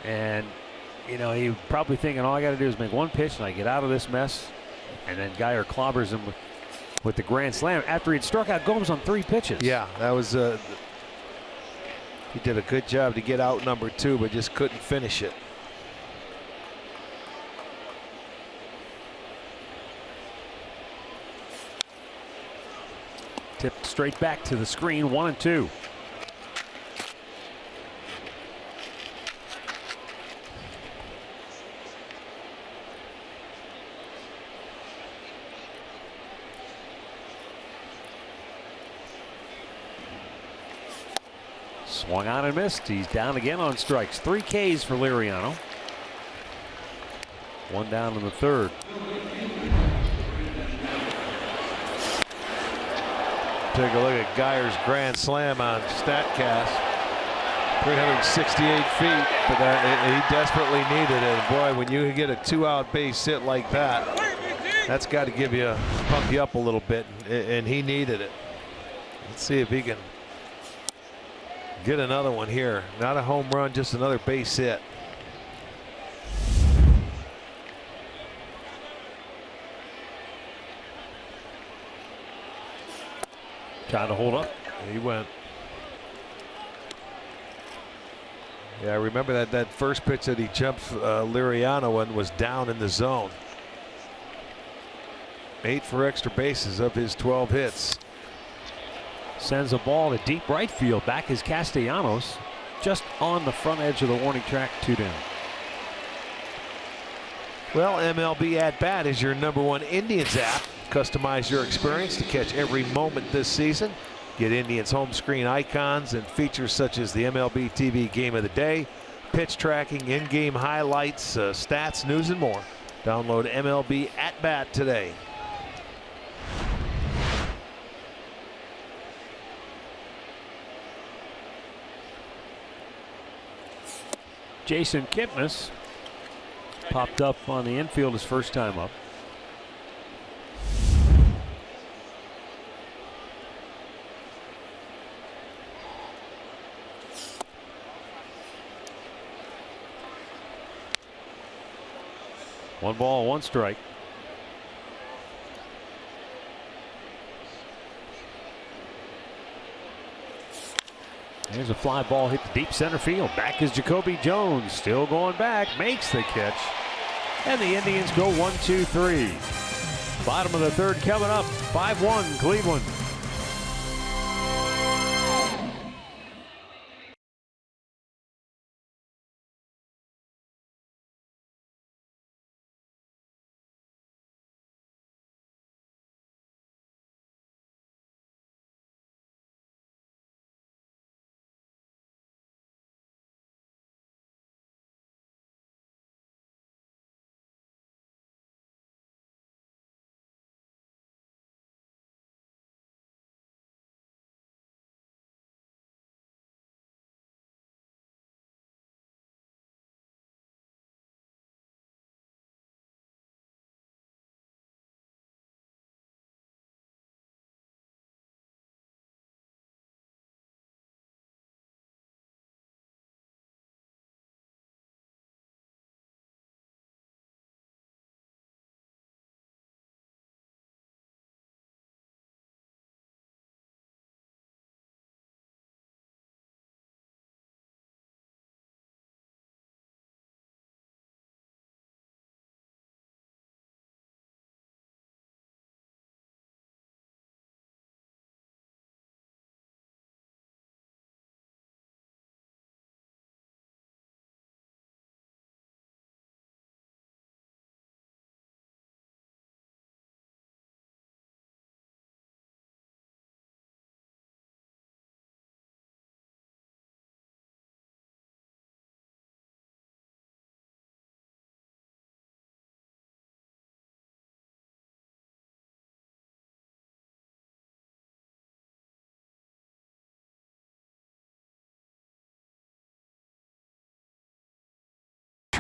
And, you know, he probably thinking all I got to do is make 1 pitch and I get out of this mess. And then Guyer clobbers him with the grand slam after he'd struck out Gomes on 3 pitches. Yeah, that was he did a good job to get out number 2, but just couldn't finish it. Tipped straight back to the screen, 1-2. Swung on and missed. He's down again on strikes. 3 Ks for Liriano. 1 down in the 3rd. Take a look at Guyer's grand slam on StatCast. 368 feet, but he desperately needed it. And boy, when you get a 2-out base hit like that, that's got to pump you up a little bit, and he needed it. Let's see if he can get another one here. Not a home run, just another base hit. Trying to hold up. He went. Yeah, I remember that first pitch that he jumped Liriano in was down in the zone. 8 for extra bases of his 12 hits. Sends a ball to deep right field. Back is Castellanos, just on the front edge of the warning track, 2 down. Well, MLB At Bat is your #1 Indians app. Customize your experience to catch every moment this season. Get Indians home screen icons and features such as the MLB TV Game of the Day, pitch tracking, in-game highlights, stats, news, and more. Download MLB At Bat today. Jason Kipnis popped up on the infield his first time up. One ball, one strike. There's a fly ball hit the deep center field. Back is Jacoby Jones, still going back, makes the catch. And the Indians go 1-2-3. Bottom of the third coming up, 5-1 Cleveland.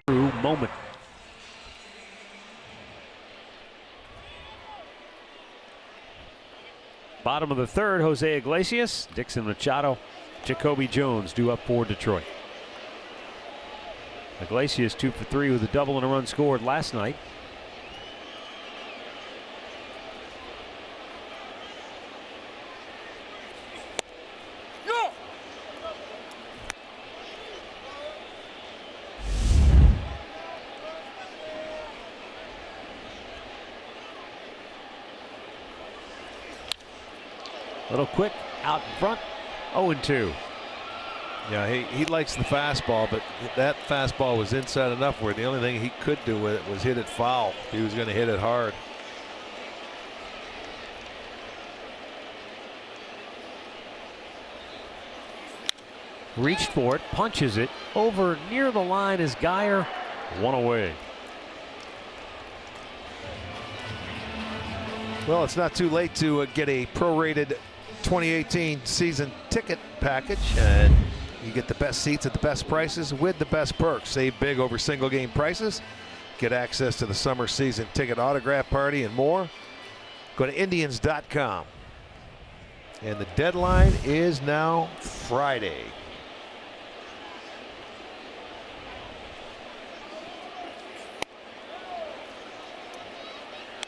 True moment. Bottom of the third, Jose Iglesias, Dixon Machado, Jacoby Jones due up for Detroit. Iglesias 2 for 3 with a double and a run scored last night. Little quick out in front, 0-2. Yeah, he likes the fastball, but that fastball was inside enough where the only thing he could do with it was hit it foul. He was going to hit it hard. Reached for it, punches it over near the line is Geyer, one away. Well, it's not too late to get a prorated 2018 season ticket package, and you get the best seats at the best prices with the best perks. Save big over single game prices. Get access to the summer season ticket autograph party and more. Go to Indians.com. And the deadline is now Friday.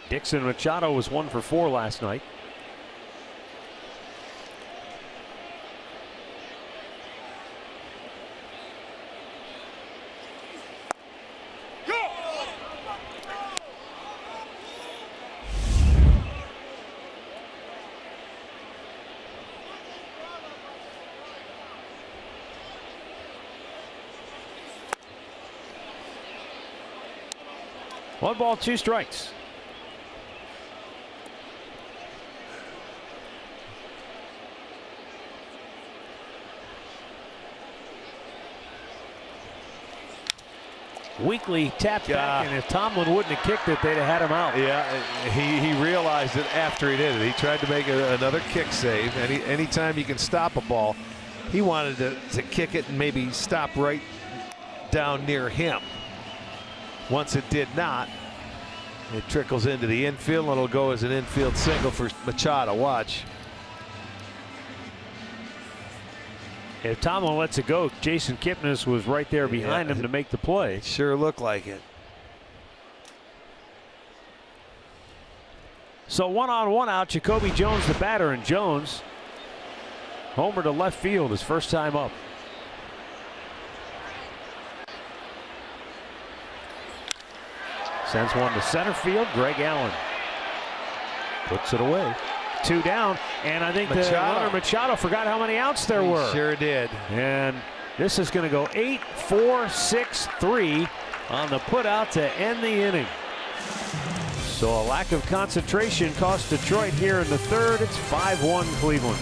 Dixon Machado was 1 for 4 last night. 1 ball, 2 strikes. Weekly tapped back, and if Tomlin wouldn't have kicked it, they'd have had him out. Yeah, he realized it after he did it. He tried to make another kick save. Anytime you can stop a ball, he wanted to kick it and maybe stop right down near him. Once it did not, it trickles into the infield, and it'll go as an infield single for Machado. Watch. If Tomlin lets it go, Jason Kipnis was right there behind him to make the play. It sure looked like it. So 1-on-1 out, Jacoby Jones the batter, and Jones homer to left field his first time up. Sends one to center field. Greg Allen puts it away. 2 down, and I think the runner Machado forgot how many outs there were. Sure did. And this is going to go 8-4-6-3 on the put out to end the inning. So a lack of concentration cost Detroit here in the third. It's 5-1 Cleveland.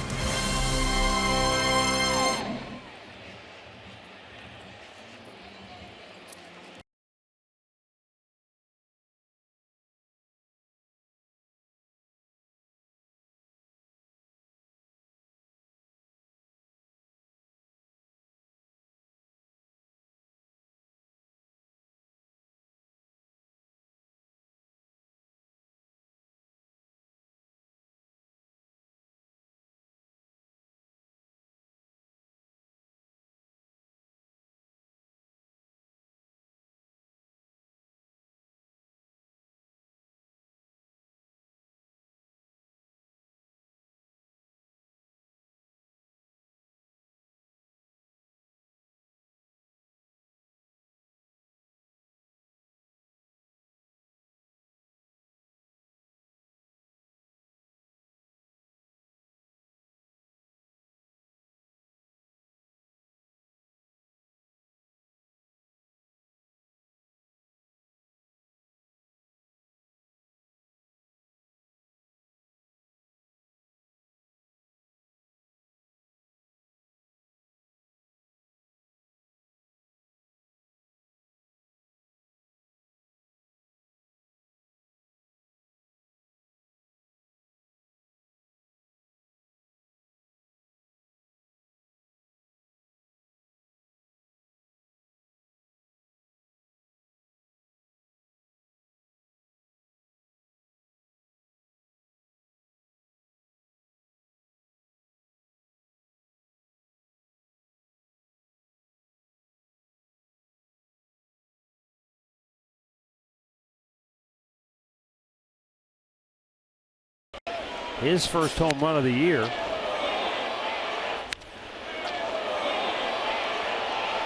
His first home run of the year.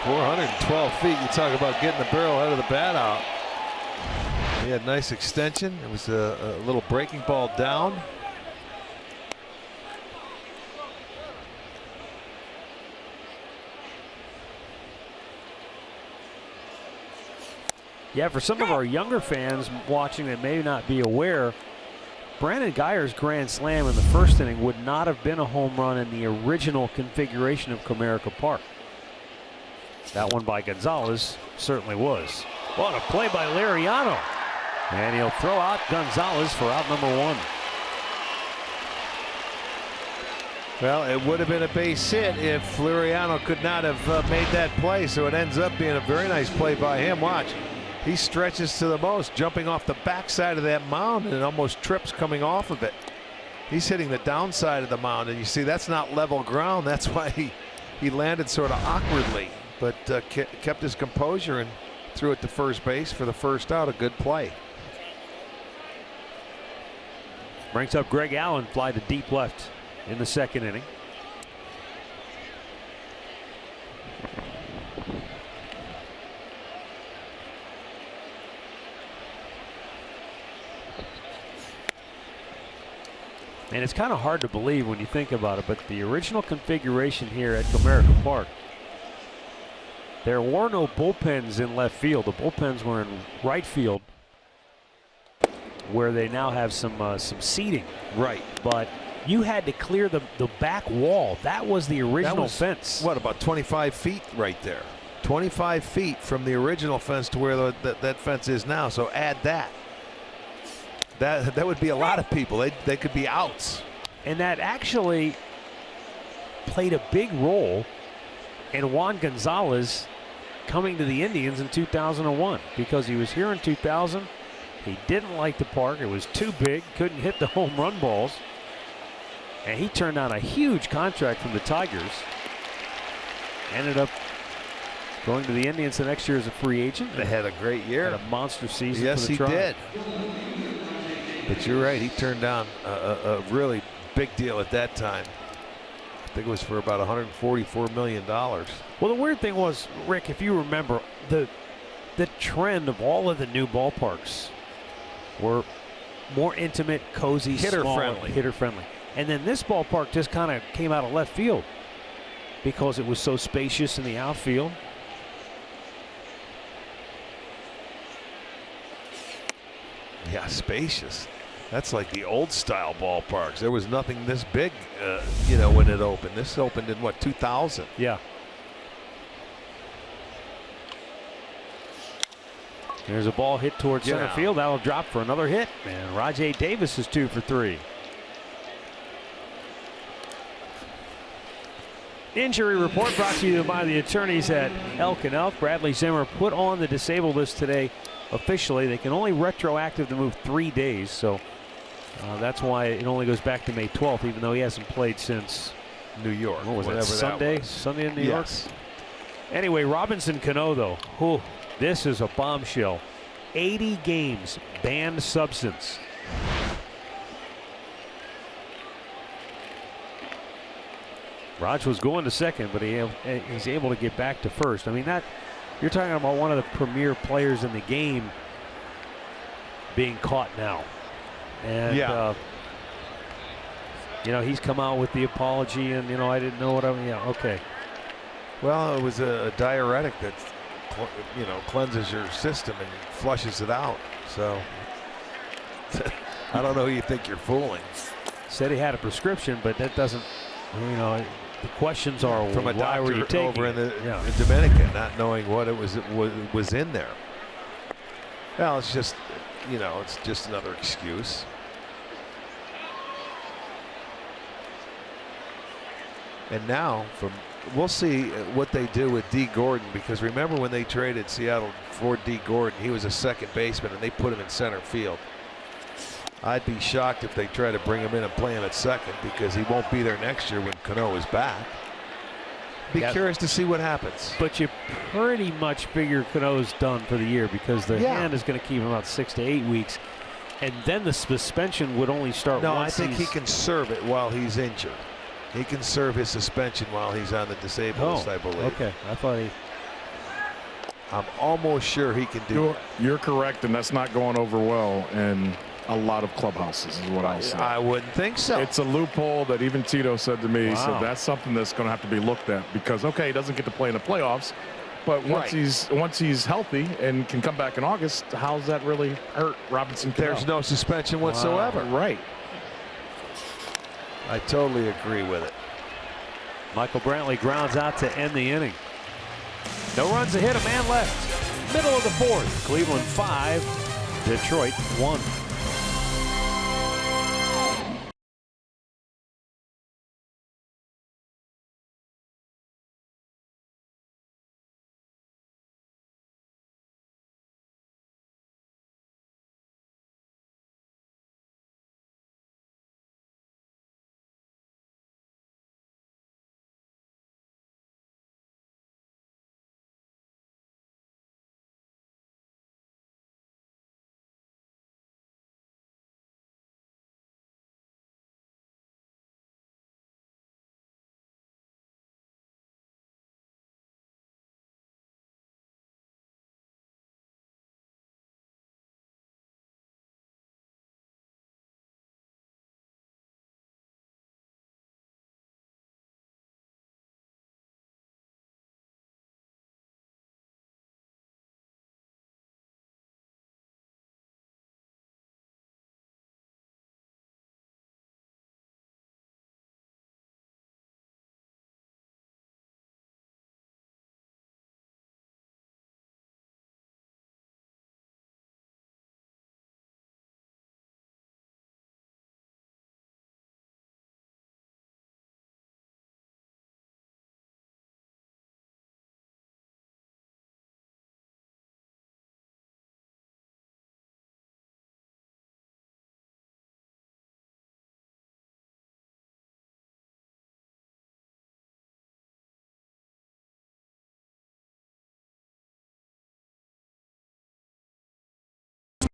412 feet. You talk about getting the barrel out of the bat out. He had nice extension. It was a little breaking ball down. Yeah, for some of our younger fans watching that may not be aware, Brandon Guyer's grand slam in the first inning would not have been a home run in the original configuration of Comerica Park. That one by Gonzalez certainly was. What a play by Liriano. And he'll throw out Gonzalez for out number 1. Well, it would have been a base hit if Liriano could not have made that play, so it ends up being a very nice play by him. Watch. He stretches to the most, jumping off the backside of that mound, and almost trips coming off of it. He's hitting the downside of the mound, and you see that's not level ground. That's why he landed sort of awkwardly, but kept his composure and threw it to first base for the first out. A good play. Brings up Greg Allen, fly to deep left in the second inning. And it's kind of hard to believe when you think about it, but the original configuration here at Comerica Park, there were no bullpens in left field. The bullpens were in right field where they now have some seating. Right. But you had to clear the back wall. That was the original fence. What, about 25 feet right there? 25 feet from the original fence to where that fence is now. So add that. That would be a lot of people. They could be outs. And that actually played a big role in Juan Gonzalez coming to the Indians in 2001, because he was here in 2000. He didn't like the park. It was too big, couldn't hit the home run balls. And he turned down a huge contract from the Tigers. Ended up going to the Indians the next year as a free agent. They had a great year. Had a monster season. Yes, for the he did. But you're right. He turned down a really big deal at that time. I think it was for about $144 million. Well, the weird thing was, Rick, if you remember, the trend of all of the new ballparks were more intimate, cozy, hitter-friendly. Hitter-friendly. And then this ballpark just kind of came out of left field because it was so spacious in the outfield. Yeah, spacious. That's like the old style ballparks. There was nothing this big, when it opened. This opened in what, 2000? Yeah. There's a ball hit towards center field. That'll drop for another hit. And Rajay Davis is 2 for 3. Injury report brought to you by the attorneys at Elk and Elk. Bradley Zimmer put on the disabled list today officially. They can only retroactively move 3 days, so that's why it only goes back to May 12th, even though he hasn't played since New York. What was that, Sunday? Sunday in New York? Yes. Anyway, Robinson Cano, though, this is a bombshell. 80 games, banned substance. Raj was going to second, but he's able to get back to first. I mean, you're talking about one of the premier players in the game being caught now. And, he's come out with the apology and, I didn't know what okay. Well, it was a diuretic that, cleanses your system and flushes it out. So, I don't know who you think you're fooling. Said he had a prescription, but that doesn't, the questions are, from a why were you doctor taking over in the it? Dominican, not knowing what it was in there. Well, it's just, it's just another excuse. And now, we'll see what they do with D. Gordon, because remember when they traded Seattle for D. Gordon, he was a second baseman, and they put him in center field. I'd be shocked if they try to bring him in and play him at second, because he won't be there next year when Cano is back. Be curious to see what happens. But you pretty much figure Cano's done for the year, because the hand is going to keep him about 6 to 8 weeks, and then the suspension would only start No, once I think he can serve it while he's injured. He can serve his suspension while he's on the disabled list, I believe. Okay, I thought I'm almost sure he can do it. You're correct, and that's not going over well in a lot of clubhouses, is what I'll say. I wouldn't think so. It's a loophole that even Tito said to me. Wow. So that's something that's going to have to be looked at, because he doesn't get to play in the playoffs, but once he's healthy and can come back in August, how's that really hurt Robinson Cano? There's no suspension whatsoever. Right. I totally agree with it. Michael Brantley grounds out to end the inning. No runs, a hit, a man left. Middle of the fourth. Cleveland 5, Detroit 1.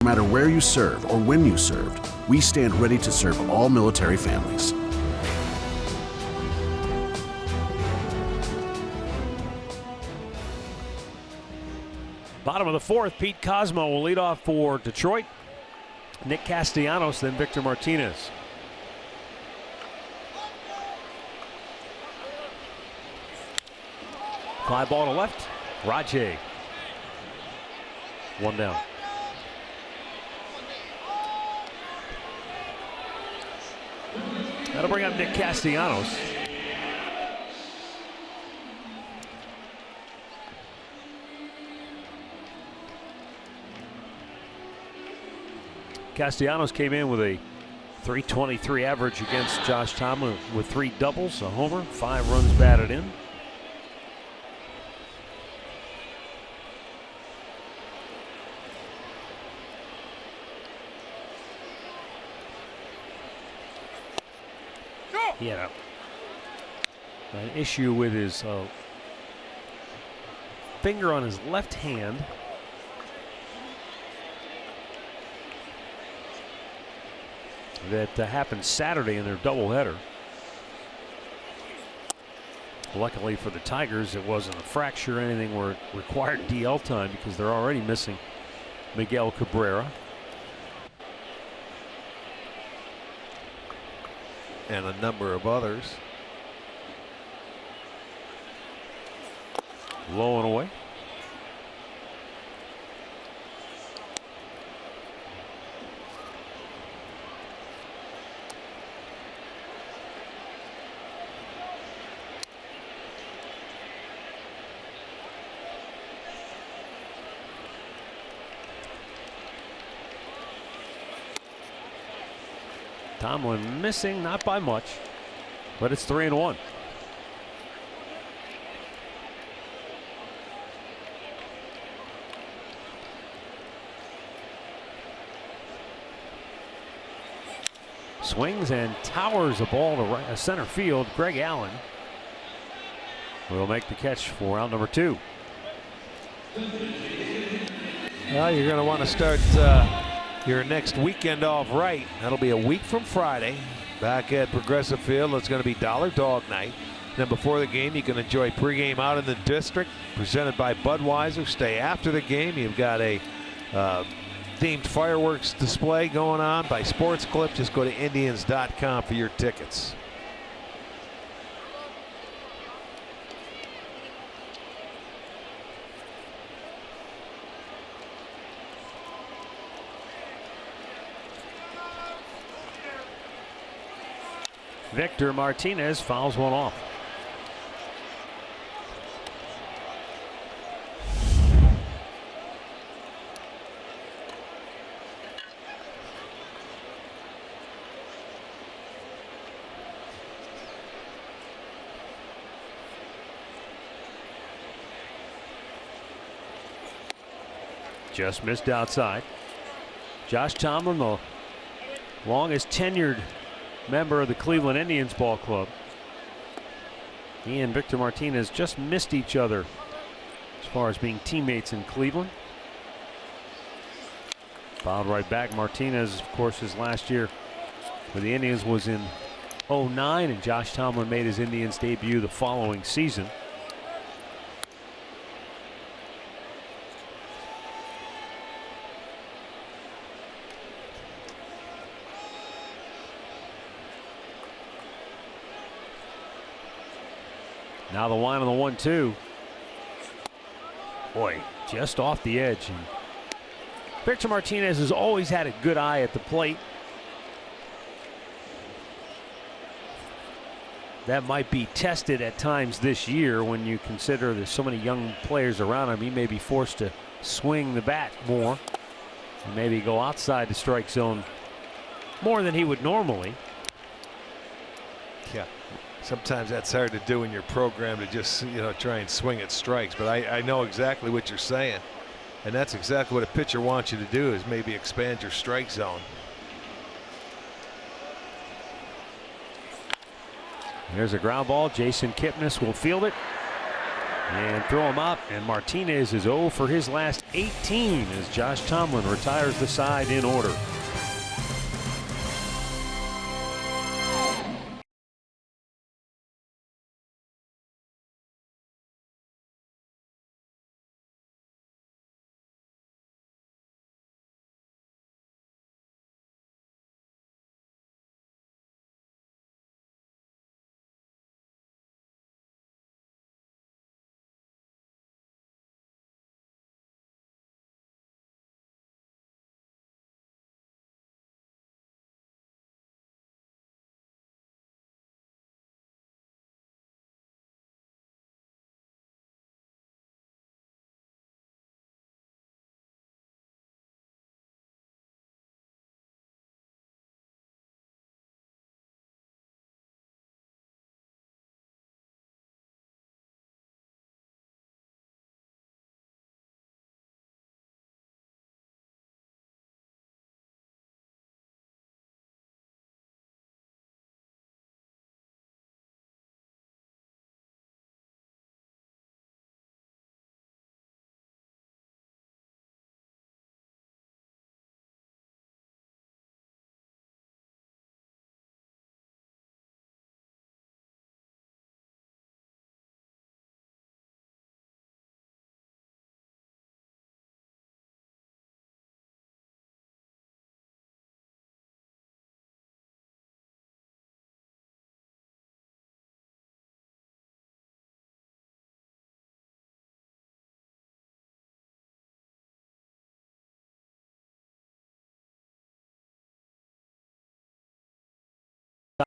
No matter where you serve or when you served, we stand ready to serve all military families. Bottom of the fourth, Pete Cosmo will lead off for Detroit. Nick Castellanos, then Victor Martinez. Fly ball to left, Rajay. One down. That'll bring up Nick Castellanos. Castellanos came in with a .323 average against Josh Tomlin with 3 doubles, a homer, 5 runs batted in. He had an issue with his finger on his left hand. That happened Saturday in their doubleheader. Luckily for the Tigers, it wasn't a fracture or anything where it required DL time because they're already missing Miguel Cabrera. And a number of others. Low and away. Tomlin missing, not by much, but it's 3-1. Swings and towers a ball to right, center field. Greg Allen will make the catch for round number 2. Well, you're going to want to start your next weekend off right. That'll be a week from Friday back at Progressive Field. It's going to be Dollar Dog Night. Then before the game, you can enjoy pregame out in the district presented by Budweiser. Stay after the game. You've got a themed fireworks display going on by Sports Clip. Just go to Indians.com for your tickets. Victor Martinez fouls one off. Just missed outside. Josh Tomlin, the longest tenured member of the Cleveland Indians ball club. He and Victor Martinez just missed each other as far as being teammates in Cleveland. Fouled right back. Martinez, of course, his last year with the Indians was in '09, and Josh Tomlin made his Indians debut the following season. Now the line on the 1-2. Boy, just off the edge. And Victor Martinez has always had a good eye at the plate. That might be tested at times this year when you consider there's so many young players around him. He may be forced to swing the bat more and maybe go outside the strike zone more than he would normally. Yeah. Sometimes that's hard to do in your program, to just, try and swing at strikes. But I know exactly what you're saying. And that's exactly what a pitcher wants you to do, is maybe expand your strike zone. There's a ground ball. Jason Kipnis will field it. And throw him up, and Martinez is 0 for his last 18 as Josh Tomlin retires the side in order.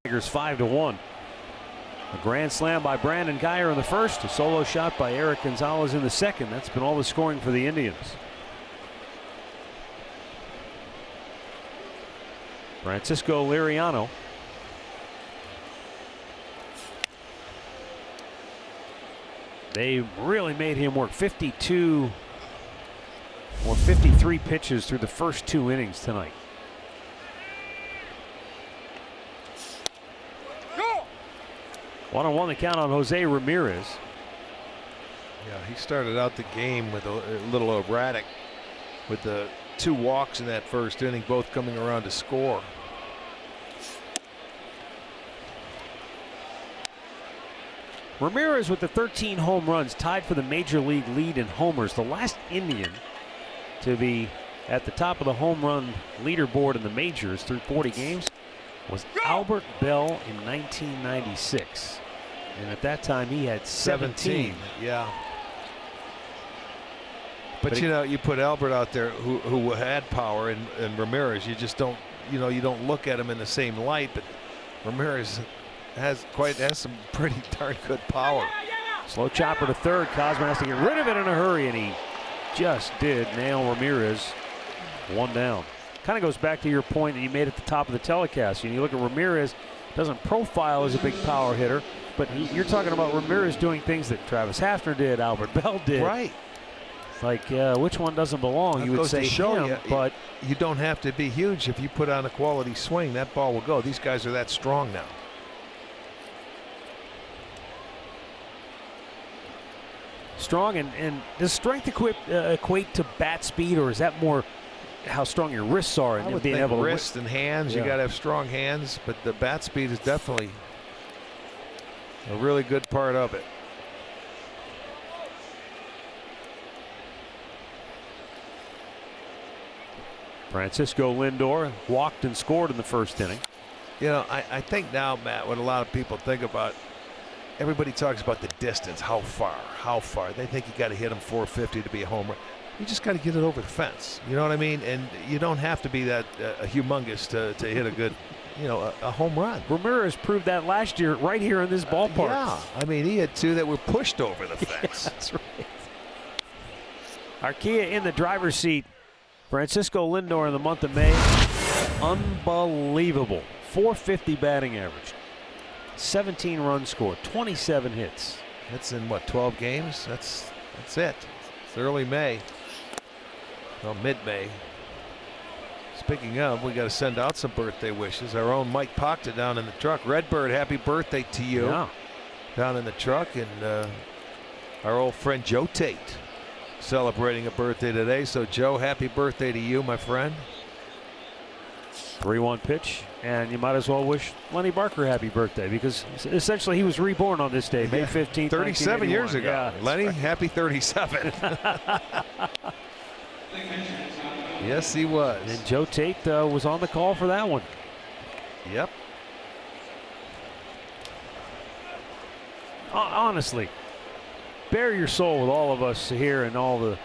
Tigers 5-1. A grand slam by Brandon Guyer in the first, a solo shot by Eric Gonzalez in the second. That's been all the scoring for the Indians. Francisco Liriano. They really made him work 52 or 53 pitches through the first 2 innings tonight. 1-1 the count on Jose Ramirez. Yeah, he started out the game with a little erratic with the 2 walks in that first inning, both coming around to score. Ramirez with the 13 home runs, tied for the major league lead in homers. The last Indian to be at the top of the home run leaderboard in the majors through 40 games was Albert Bell in 1996. And at that time he had 17. Yeah. But you know, you put Albert out there who had power, and Ramirez, you just don't, you don't look at him in the same light, but Ramirez has some pretty darn good power. Slow chopper to third. Cosman has to get rid of it in a hurry, and he just did nail Ramirez. 1 down. Kind of goes back to your point that you made at the top of the telecast. You look at Ramirez, doesn't profile as a big power hitter, but you're talking about Ramirez doing things that Travis Hafner did, Albert Bell did. Right. It's like, which one doesn't belong? You would say him, but you don't have to be huge. If you put on a quality swing, that ball will go. These guys are that strong now. Strong, and does strength equate to bat speed, or is that more how strong your wrists are? I would think wrists and hands. You got to have strong hands, but the bat speed is definitely a really good part of it. Francisco Lindor walked and scored in the first inning. I think now, Matt, what a lot of people think about, everybody talks about the distance, how far. They think you got to hit them 450 to be a home run. You just got to get it over the fence. You know what I mean? And you don't have to be that humongous to hit a good, a home run. Ramirez proved that last year right here in this ballpark. Yeah, I mean, he had 2 that were pushed over the fence. Yeah, that's right. Arcia in the driver's seat. Francisco Lindor in the month of May. Unbelievable. 450 batting average. 17 runs scored. 27 hits. That's in what, 12 games? That's it. It's early May. Well, mid-May. Speaking of, we got to send out some birthday wishes. Our own Mike Pocta down in the truck. Redbird, happy birthday to you. Yeah. Down in the truck, and our old friend Joe Tate celebrating a birthday today. So, Joe, happy birthday to you, my friend. 3-1 pitch, and you might as well wish Lenny Barker happy birthday, because essentially he was reborn on this day, May 15th, 37 years ago. Yeah, Lenny, right. happy 37. Yes, he was. And Joe Tate was on the call for that one. Yep. Honestly, bare your soul with all of us here and all the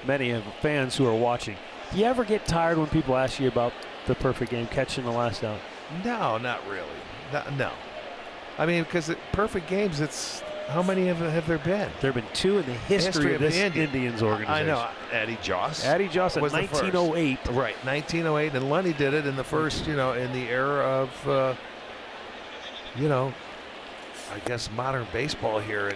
many of the fans who are watching. Do you ever get tired when people ask you about the perfect game, catching the last out? No, not really. No. I mean, because perfect games, it's how many have there been? There have been 2 in the history of this Indians organization. I know. Addie Joss. Addie Joss in was 1908. Right, 1908, and Lenny did it in the first, in the era of, I guess modern baseball here.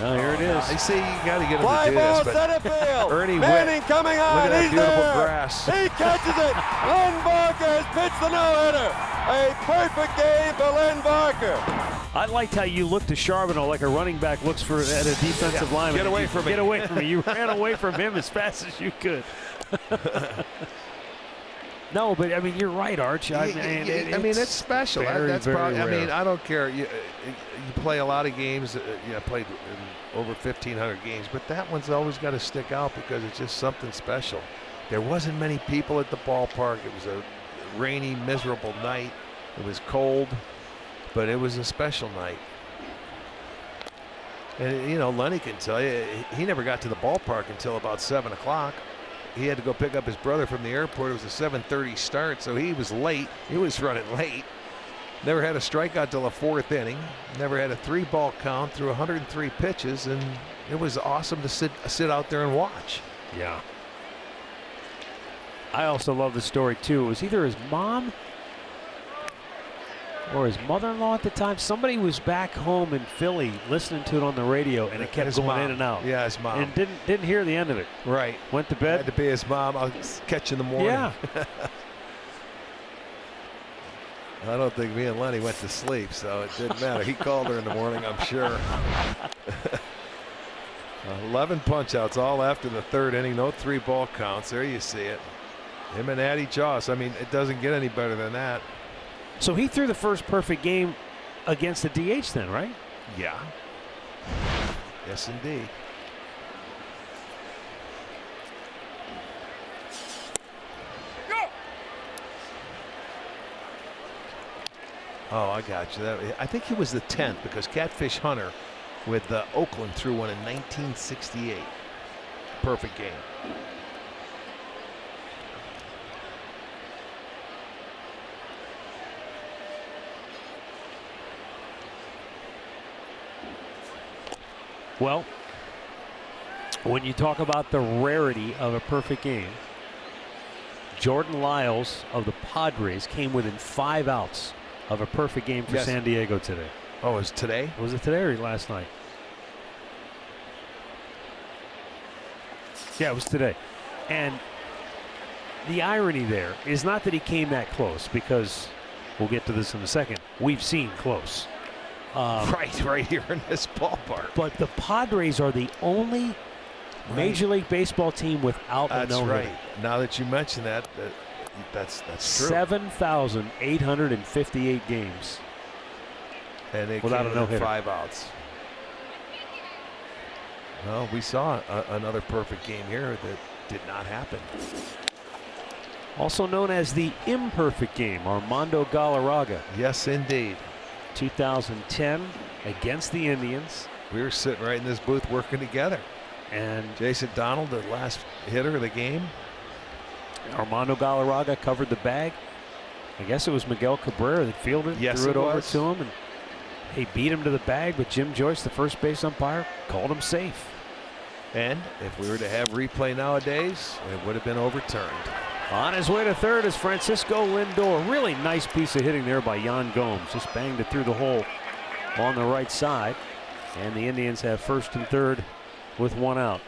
Now here it is. I see you got to get him Fly to do ball, this, center but field. Ernie Manning Witt, coming look on. at that He's beautiful there. grass. He catches it. Len Barker has pitched the no-hitter. A perfect game for Len Barker. I liked how you looked to Charbonneau like a running back looks at a defensive lineman. Get away from me. Get away from me. You ran away from him as fast as you could. No, but I mean, you're right, Arch. I mean, it's special. That's probably. I mean, I don't care. You play a lot of games. I played over 1,500 games, but that one's always got to stick out because it's just something special. There wasn't many people at the ballpark. It was a rainy, miserable night. It was cold, but it was a special night. And Lenny can tell you, he never got to the ballpark until about 7 o'clock. He had to go pick up his brother from the airport. It was a 7:30 start, so he was late. He was running late. Never had a strikeout till the 4th inning. Never had a 3-ball count through 103 pitches, and it was awesome to sit out there and watch. Yeah. I also love the story too. It was either his mom or his mother-in-law at the time. Somebody was back home in Philly listening to it on the radio, and it kept going in and out. Yeah, his mom. And didn't hear the end of it. Right. Went to bed. Had to be his mom. I'll catch you in the morning. Yeah. I don't think me and Lenny went to sleep, so it didn't matter. He called her in the morning, I'm sure. 11 punch-outs all after the 3rd inning. No 3-ball counts. There you see it. Him and Addie Joss. I mean, it doesn't get any better than that. So he threw the first perfect game against the DH then, right? Yeah. Yes, indeed. Oh, I got you. I think he was the 10th because Catfish Hunter with Oakland threw one in 1968. Perfect game. Well, when you talk about the rarity of a perfect game, Jordan Lyles of the Padres came within 5 outs of a perfect game for San Diego today. Oh, it was today? Was it today or last night? Yeah, it was today. And the irony there is not that he came that close, because we'll get to this in a second. We've seen close. Right here in this ballpark. But the Padres are the only Major League Baseball team without a no-hitter. That's right. Now that you mention that, that's true. 7,858 games. And they without came a no-hitter. 5 outs. Well, we saw another perfect game here that did not happen. Also known as the imperfect game, Armando Galarraga. Yes, indeed. 2010 against the Indians. We were sitting right in this booth working together. And Jason Donald, the last hitter of the game. Armando Galarraga covered the bag. I guess it was Miguel Cabrera that fielded, threw it over to him, and he beat him to the bag, but Jim Joyce, the first base umpire, called him safe. And if we were to have replay nowadays, it would have been overturned. On his way to third is Francisco Lindor. Really nice piece of hitting there by Yan Gomes. Just banged it through the hole on the right side. And the Indians have first and third with 1 out.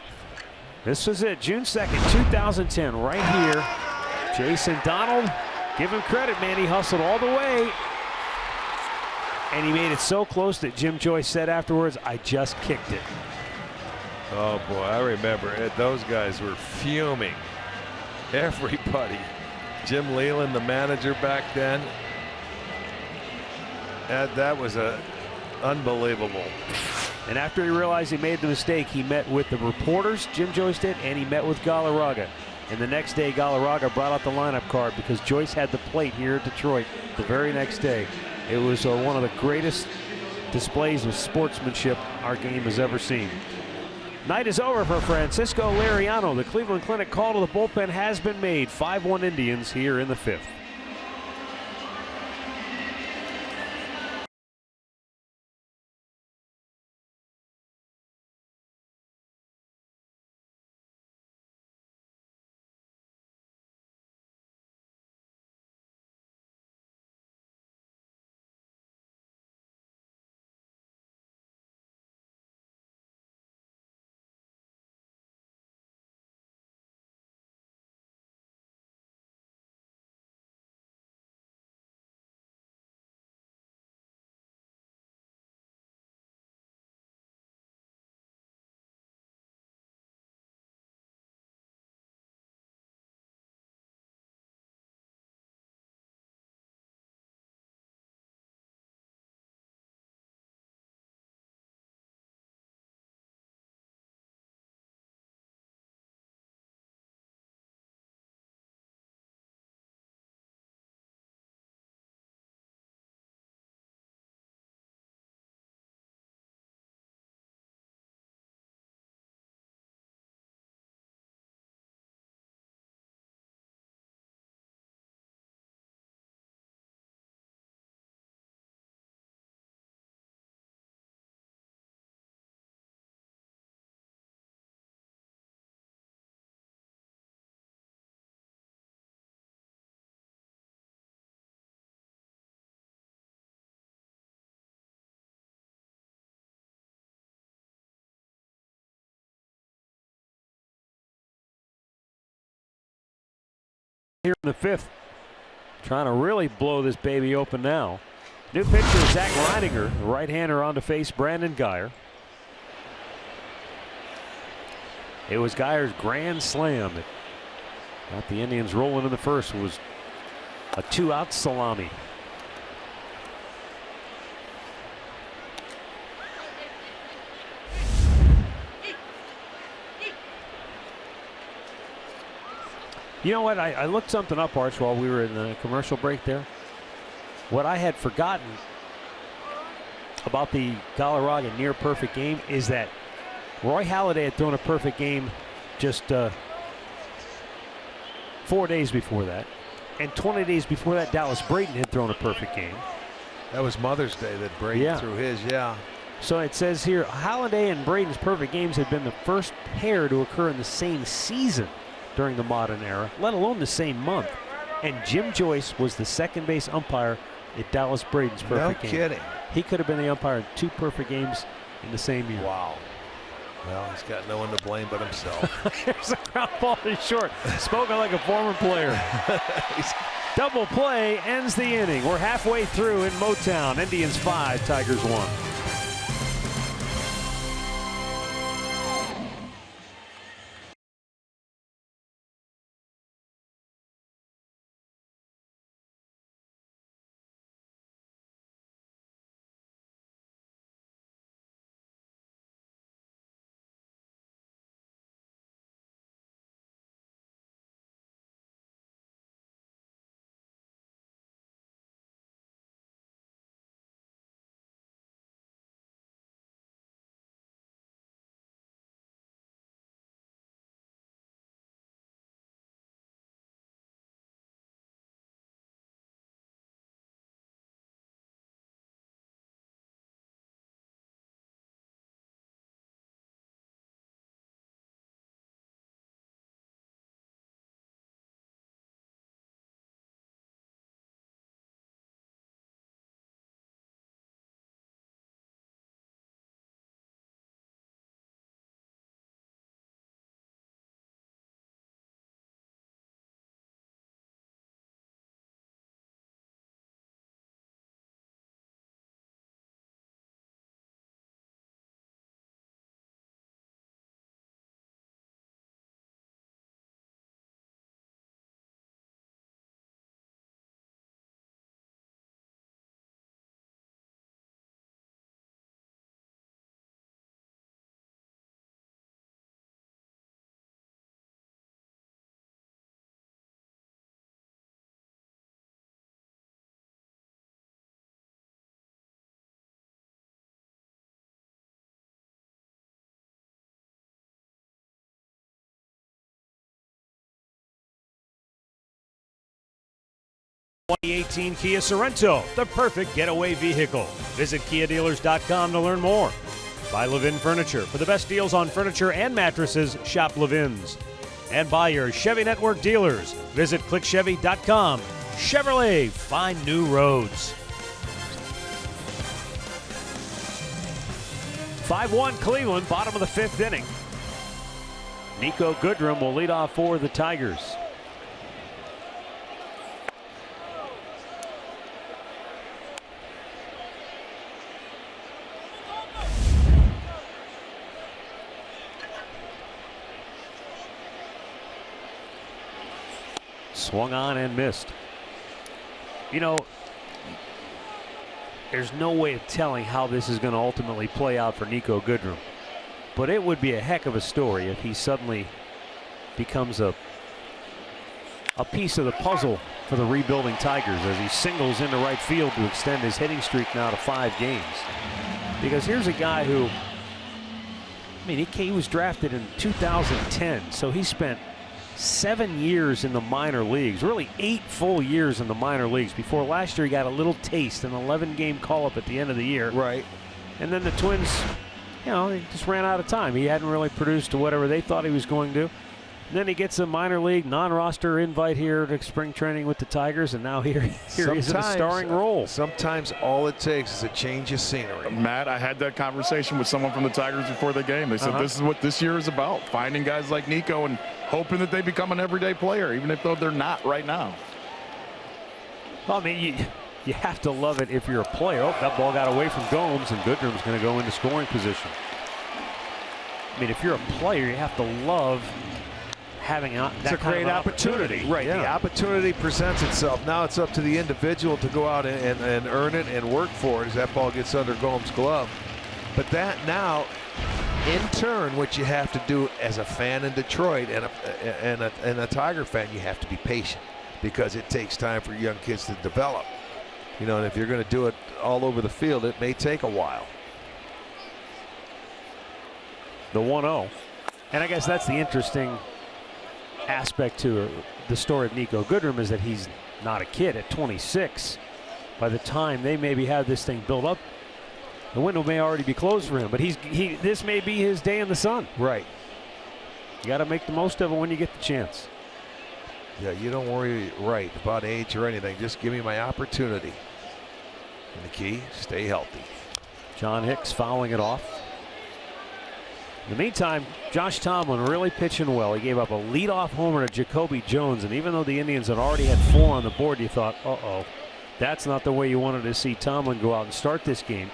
This was it, June 2nd, 2010, right here. Jason Donald, give him credit, man. He hustled all the way. And he made it so close that Jim Joyce said afterwards, "I just kicked it." Oh boy, I remember it. Those guys were fuming. Everybody. Jim Leland, the manager back then. That was unbelievable. And after he realized he made the mistake, he met with the reporters, Jim Joyce did, and he met with Galarraga. And the next day, Galarraga brought out the lineup card because Joyce had the plate here at Detroit the very next day. It was one of the greatest displays of sportsmanship our game has ever seen. Night is over for Francisco Liriano. The Cleveland Clinic call to the bullpen has been made. 5-1 Indians here in the 5th. Here in the 5th, trying to really blow this baby open now. New pitcher, Zach Reininger, the right-hander on to face Brandon Geyer. It was Geyer's grand slam that got the Indians rolling in the first. It was a 2-out salami. You know what? I looked something up, Arch, while we were in the commercial break there. What I had forgotten about the Galarraga near perfect game is that Roy Halladay had thrown a perfect game just 4 days before that. And 20 days before that, Dallas Braden had thrown a perfect game. That was Mother's Day that Braden threw his, So it says here, Halladay and Braden's perfect games had been the first pair to occur in the same season during the modern era, let alone the same month. And Jim Joyce was the second base umpire at Dallas Braden's perfect game. No kidding. He could have been the umpire in 2 perfect games in the same year. Wow. Well, he's got no one to blame but himself. There's a ground ball to short. Spoken like a former player. Double play ends the inning. We're halfway through in Motown. Indians 5, Tigers 1. 2018 Kia Sorrento, the perfect getaway vehicle. Visit KiaDealers.com to learn more. Buy Levin Furniture. For the best deals on furniture and mattresses, shop Levin's. And buy your Chevy Network dealers. Visit ClickChevy.com. Chevrolet, find new roads. 5-1 Cleveland, bottom of the 5th inning. Niko Goodrum will lead off for the Tigers. Swung on and missed. You know, there's no way of telling how this is going to ultimately play out for Niko Goodrum. But it would be a heck of a story if he suddenly becomes a piece of the puzzle for the rebuilding Tigers as he singles into right field to extend his hitting streak now to 5 games. Because here's a guy who, I mean, he was drafted in 2010, so he spent 7 years in the minor leagues, really 8 full years in the minor leagues before last year he got a little taste, an 11-game call-up at the end of the year. Right. And then the Twins, you know, they just ran out of time. He hadn't really produced to whatever they thought he was going to. And then he gets a minor league non-roster invite here to spring training with the Tigers, and now here he's in a starring role. Sometimes all it takes is a change of scenery. Matt, I had that conversation with someone from the Tigers before the game. They said this is what this year is about, finding guys like Niko and hoping that they become an everyday player, even if they're not right now. Well, I mean, you have to love it if you're a player. Oh, that ball got away from Gomes, and Goodrum's going to go into scoring position. I mean, if you're a player, you have to love having that it's a great opportunity. Right. Yeah. The opportunity presents itself. Now it's up to the individual to go out and earn it and work for it as that ball gets under Gomes' glove. But that now, in turn, what you have to do as a fan in Detroit and a Tiger fan, you have to be patient because it takes time for young kids to develop. You know, and if you're going to do it all over the field, it may take a while. The 1-0. And I guess that's the interesting aspect to the story of Niko Goodrum is that he's not a kid at 26. By the time they maybe have this thing built up, the window may already be closed for him, but this may be his day in the sun. Right. You got to make the most of it when you get the chance. Yeah, you don't worry about age or anything. Just give me my opportunity. And the key, stay healthy. John Hicks fouling it off. In the meantime, Josh Tomlin really pitching well. He gave up a leadoff homer to Jacoby Jones, and even though the Indians had already had 4 on the board, you thought, uh-oh, that's not the way you wanted to see Tomlin go out and start this game.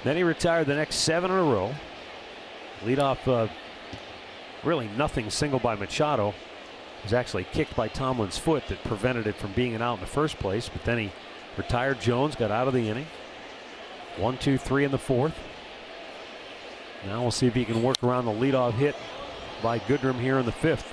Then he retired the next 7 in a row. Leadoff, really nothing single by Machado. It was actually kicked by Tomlin's foot that prevented it from being an out in the first place, but then he retired Jones, got out of the inning. 1, 2, 3 in the 4th. Now we'll see if he can work around the leadoff hit by Goodrum here in the 5th.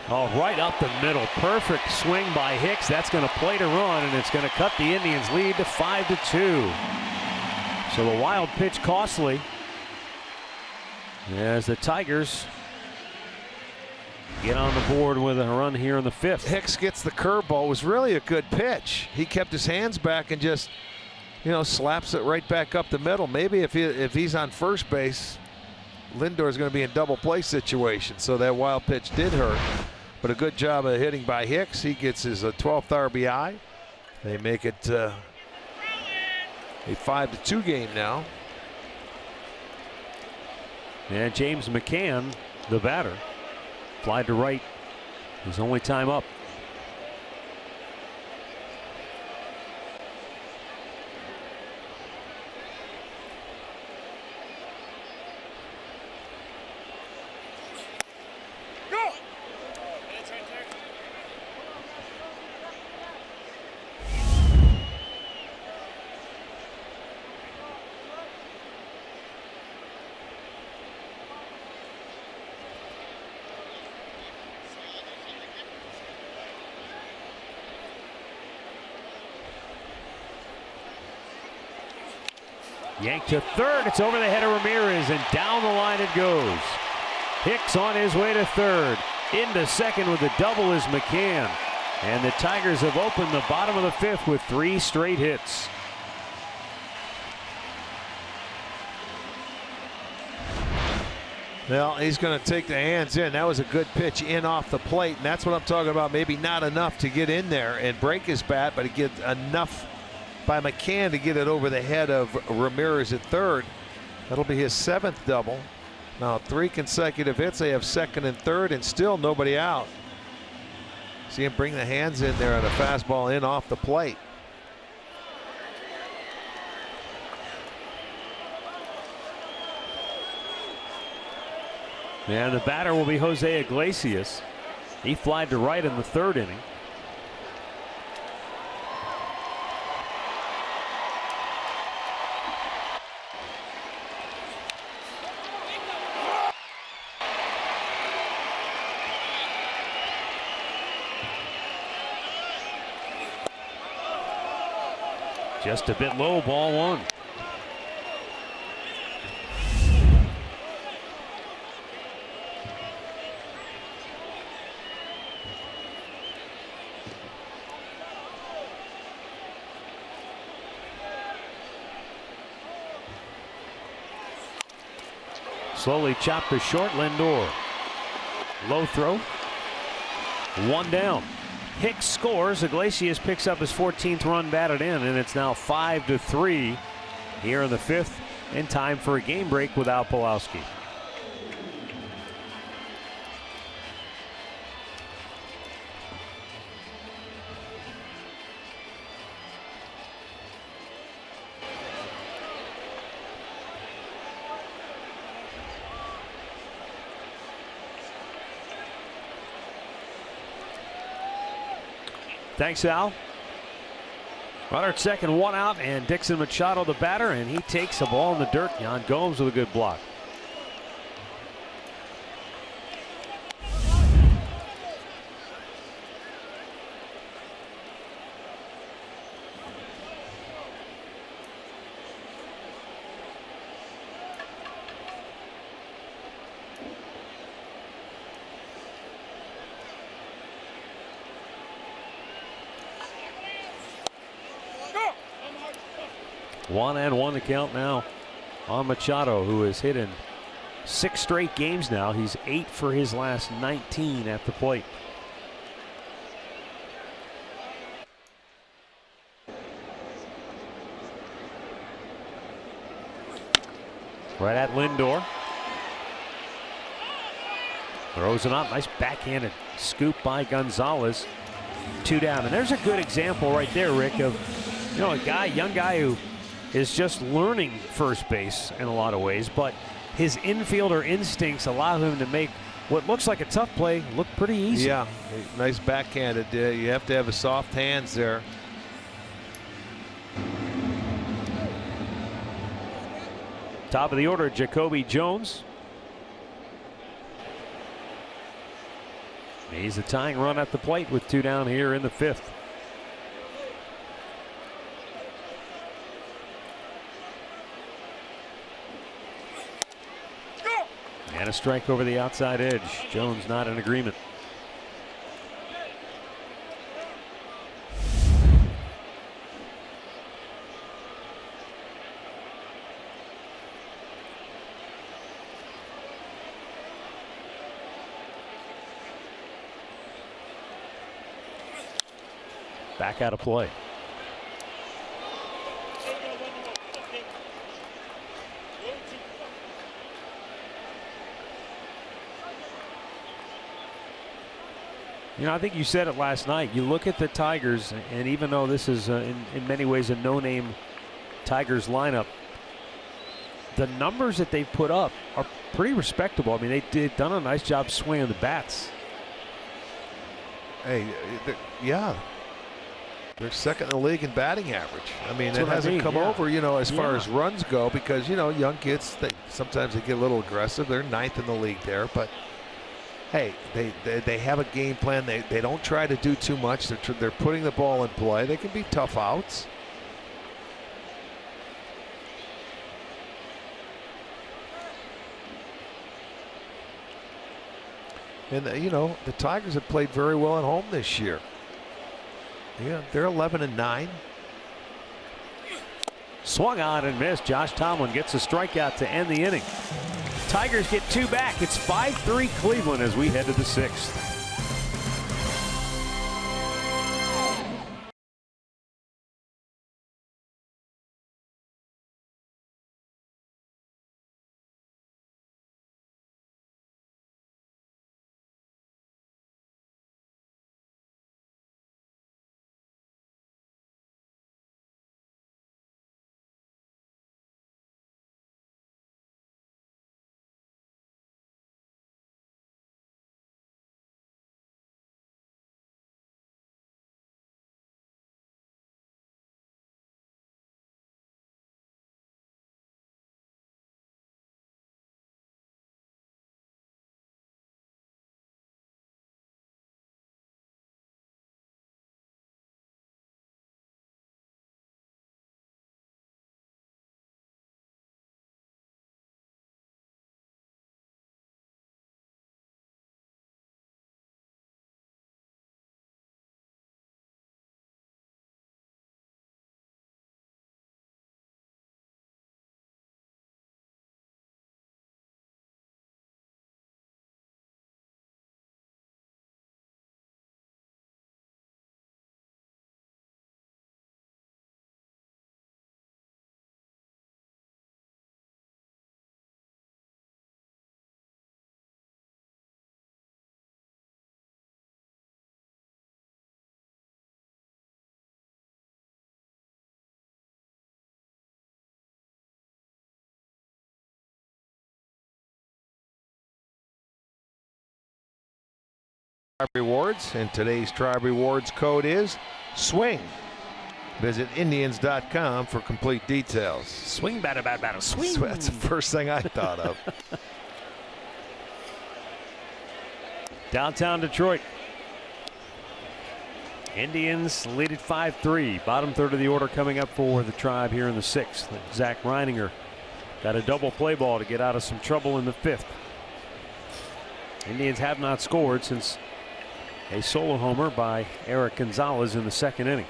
Oh, right up the middle. Perfect swing by Hicks. That's going to play to run, and it's going to cut the Indians' lead to 5-2. So the wild pitch costly as the Tigers get on the board with a run here in the 5th. Hicks gets the curveball. It was really a good pitch. He kept his hands back and just, you know, slaps it right back up the middle. Maybe if he's on first base, Lindor's going to be in double play situation. So that wild pitch did hurt. But a good job of hitting by Hicks. He gets his 12th RBI. They make it a 5-2 game now. And James McCann, the batter, fly to right. His only time up. Yanked to third. It's over the head of Ramirez, and down the line it goes. Hicks on his way to third. Into second with the double is McCann. And the Tigers have opened the bottom of the fifth with 3 straight hits. Well, he's going to take the hands in. That was a good pitch in off the plate, and that's what I'm talking about. Maybe not enough to get in there and break his bat, but to get enough by McCann to get it over the head of Ramirez at third. That'll be his 7th double. Now 3 consecutive hits. They have second and third, and still nobody out. See him bring the hands in there on a fastball in off the plate. And the batter will be Jose Iglesias. He flied to right in the 3rd inning. Just a bit low, ball 1. Slowly chopped to short. Lindor. Low throw. 1 down. Hicks scores. Iglesias picks up his 14th run batted in, and it's now 5-3 here in the 5th, in time for a game break without Pulowski. Thanks, Al. Runner at second, 1 out, and Dixon Machado the batter, and he takes a ball in the dirt. Yan Gomes with a good block. One and 1 to count now on Machado, who has hit in 6 straight games now. He's 8 for his last 19 at the plate. Right at Lindor. Throws it up. Nice backhanded scoop by Gonzalez. 2 down. And there's a good example right there, Rick, of, you know, a young guy who is just learning first base in a lot of ways, but his infielder instincts allow him to make what looks like a tough play look pretty easy. Yeah, nice backhanded. You have to have a soft hands there. Top of the order, Jacoby Jones. He's a tying run at the plate with 2 down here in the 5th. And a strike over the outside edge. Jones not in agreement. Back out of play. You know, I think you said it last night. You look at the Tigers, and even though this is in many ways a no-name Tigers lineup, the numbers that they've put up are pretty respectable. I mean, they've done a nice job swinging the bats. Hey, yeah. They're second in the league in batting average. I mean, it hasn't come over, you know, as far as runs go, because, you know, young kids, sometimes they get a little aggressive. They're 9th in the league there, but hey, they have a game plan. They don't try to do too much. They're putting the ball in play. They can be tough outs. And, you know, the Tigers have played very well at home this year. Yeah, they're 11-9. Swung on and missed. Josh Tomlin gets a strikeout to end the inning. Tigers get 2 back. It's 5-3 Cleveland as we head to the 6th. Rewards, and today's Tribe Rewards code is SWING. Visit Indians.com for complete details. Swing, batter, batter, batter, swing. That's the first thing I thought of. Downtown Detroit. Indians lead at 5-3. Bottom third of the order coming up for the Tribe here in the 6th. Zach Reininger got a double play ball to get out of some trouble in the 5th. Indians have not scored since a solo homer by Eric Gonzalez in the 2nd inning.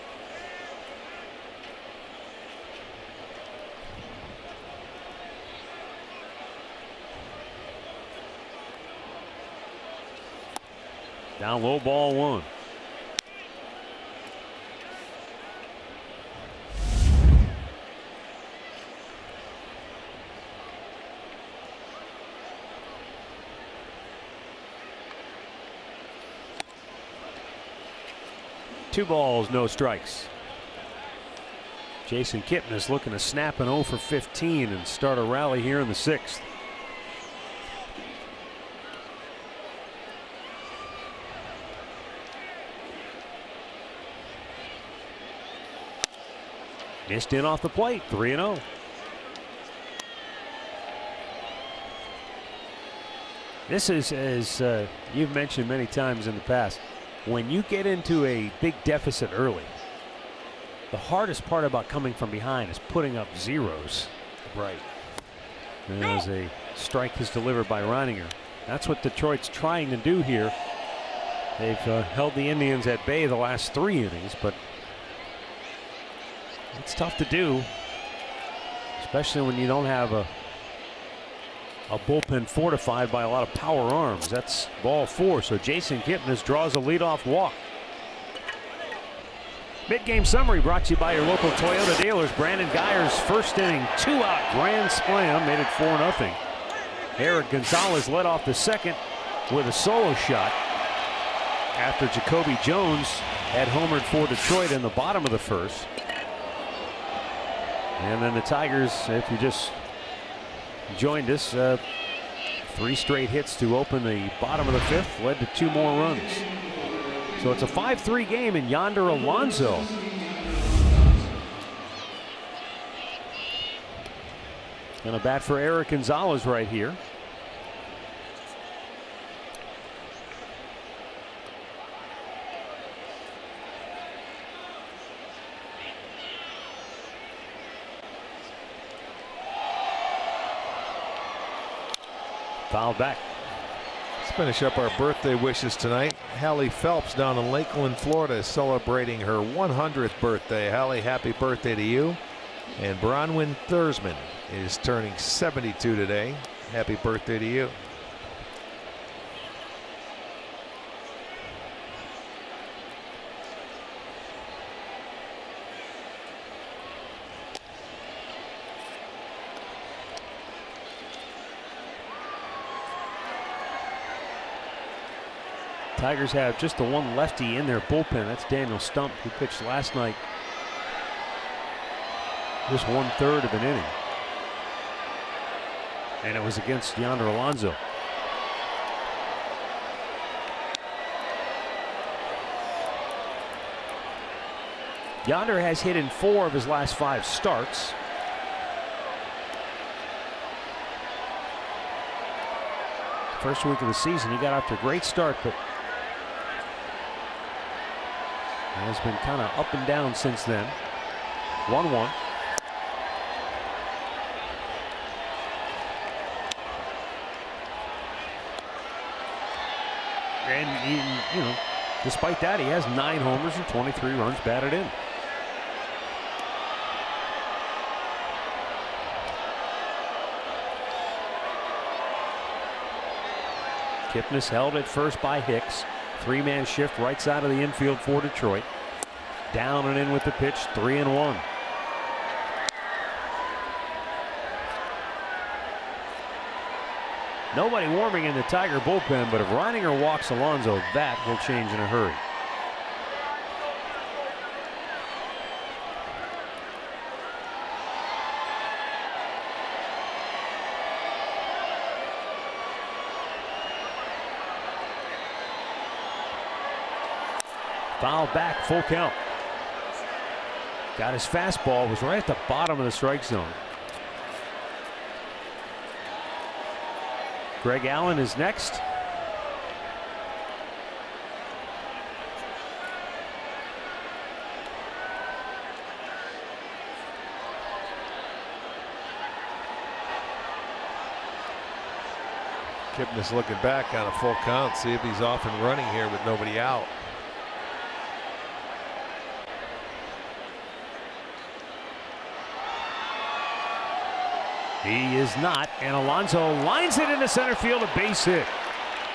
Down low, ball 1. Two balls, no strikes. Jason Kitten is looking to snap an 0 for 15 and start a rally here in the 6th. Missed in off the plate, 3-0. This is, as you've mentioned many times in the past, when you get into a big deficit early, the hardest part about coming from behind is putting up zeros. Right. And there's a strike is delivered by Reininger. That's what Detroit's trying to do here. They've held the Indians at bay the last 3 innings, but it's tough to do, especially when you don't have a bullpen fortified by a lot of power arms. That's ball 4. So Jason Kipnis draws a leadoff walk. Mid-game summary brought to you by your local Toyota dealers. Brandon Geyer's first inning 2-out grand slam made it 4-0. Eric Gonzalez led off the 2nd with a solo shot after Jacoby Jones had homered for Detroit in the bottom of the 1st. And then the Tigers, if you just joined us, 3 straight hits to open the bottom of the 5th led to 2 more runs. So it's a 5-3 game, and Yonder Alonso gonna bat for Eric Gonzalez right here. Fouled back. It's finish up our birthday wishes tonight. Hallie Phelps down in Lakeland, Florida is celebrating her 100th birthday. Hallie, happy birthday to you. And Bronwyn Thursman is turning 72 today. Happy birthday to you. Tigers have just the one lefty in their bullpen. That's Daniel Stump, who pitched last night. Just 1/3 of an inning. And it was against Yonder Alonso. Yonder has hit in 4 of his last 5 starts. First week of the season, he got off to a great start, but has been kind of up and down since then. 1-1. And despite that, he has 9 homers and 23 runs batted in. Kipnis held at first by Hicks. 3-man shift right side of the infield for Detroit. Down and in with the pitch, 3-1. Nobody warming in the Tiger bullpen, but if Reininger walks Alonso, that will change in a hurry. Foul back, full count. Got his fastball, was right at the bottom of the strike zone. Greg Allen is next. Kipnis looking back on a full count, see if he's off and running here with nobody out. He is not, and Alonso lines it into center field, a base hit.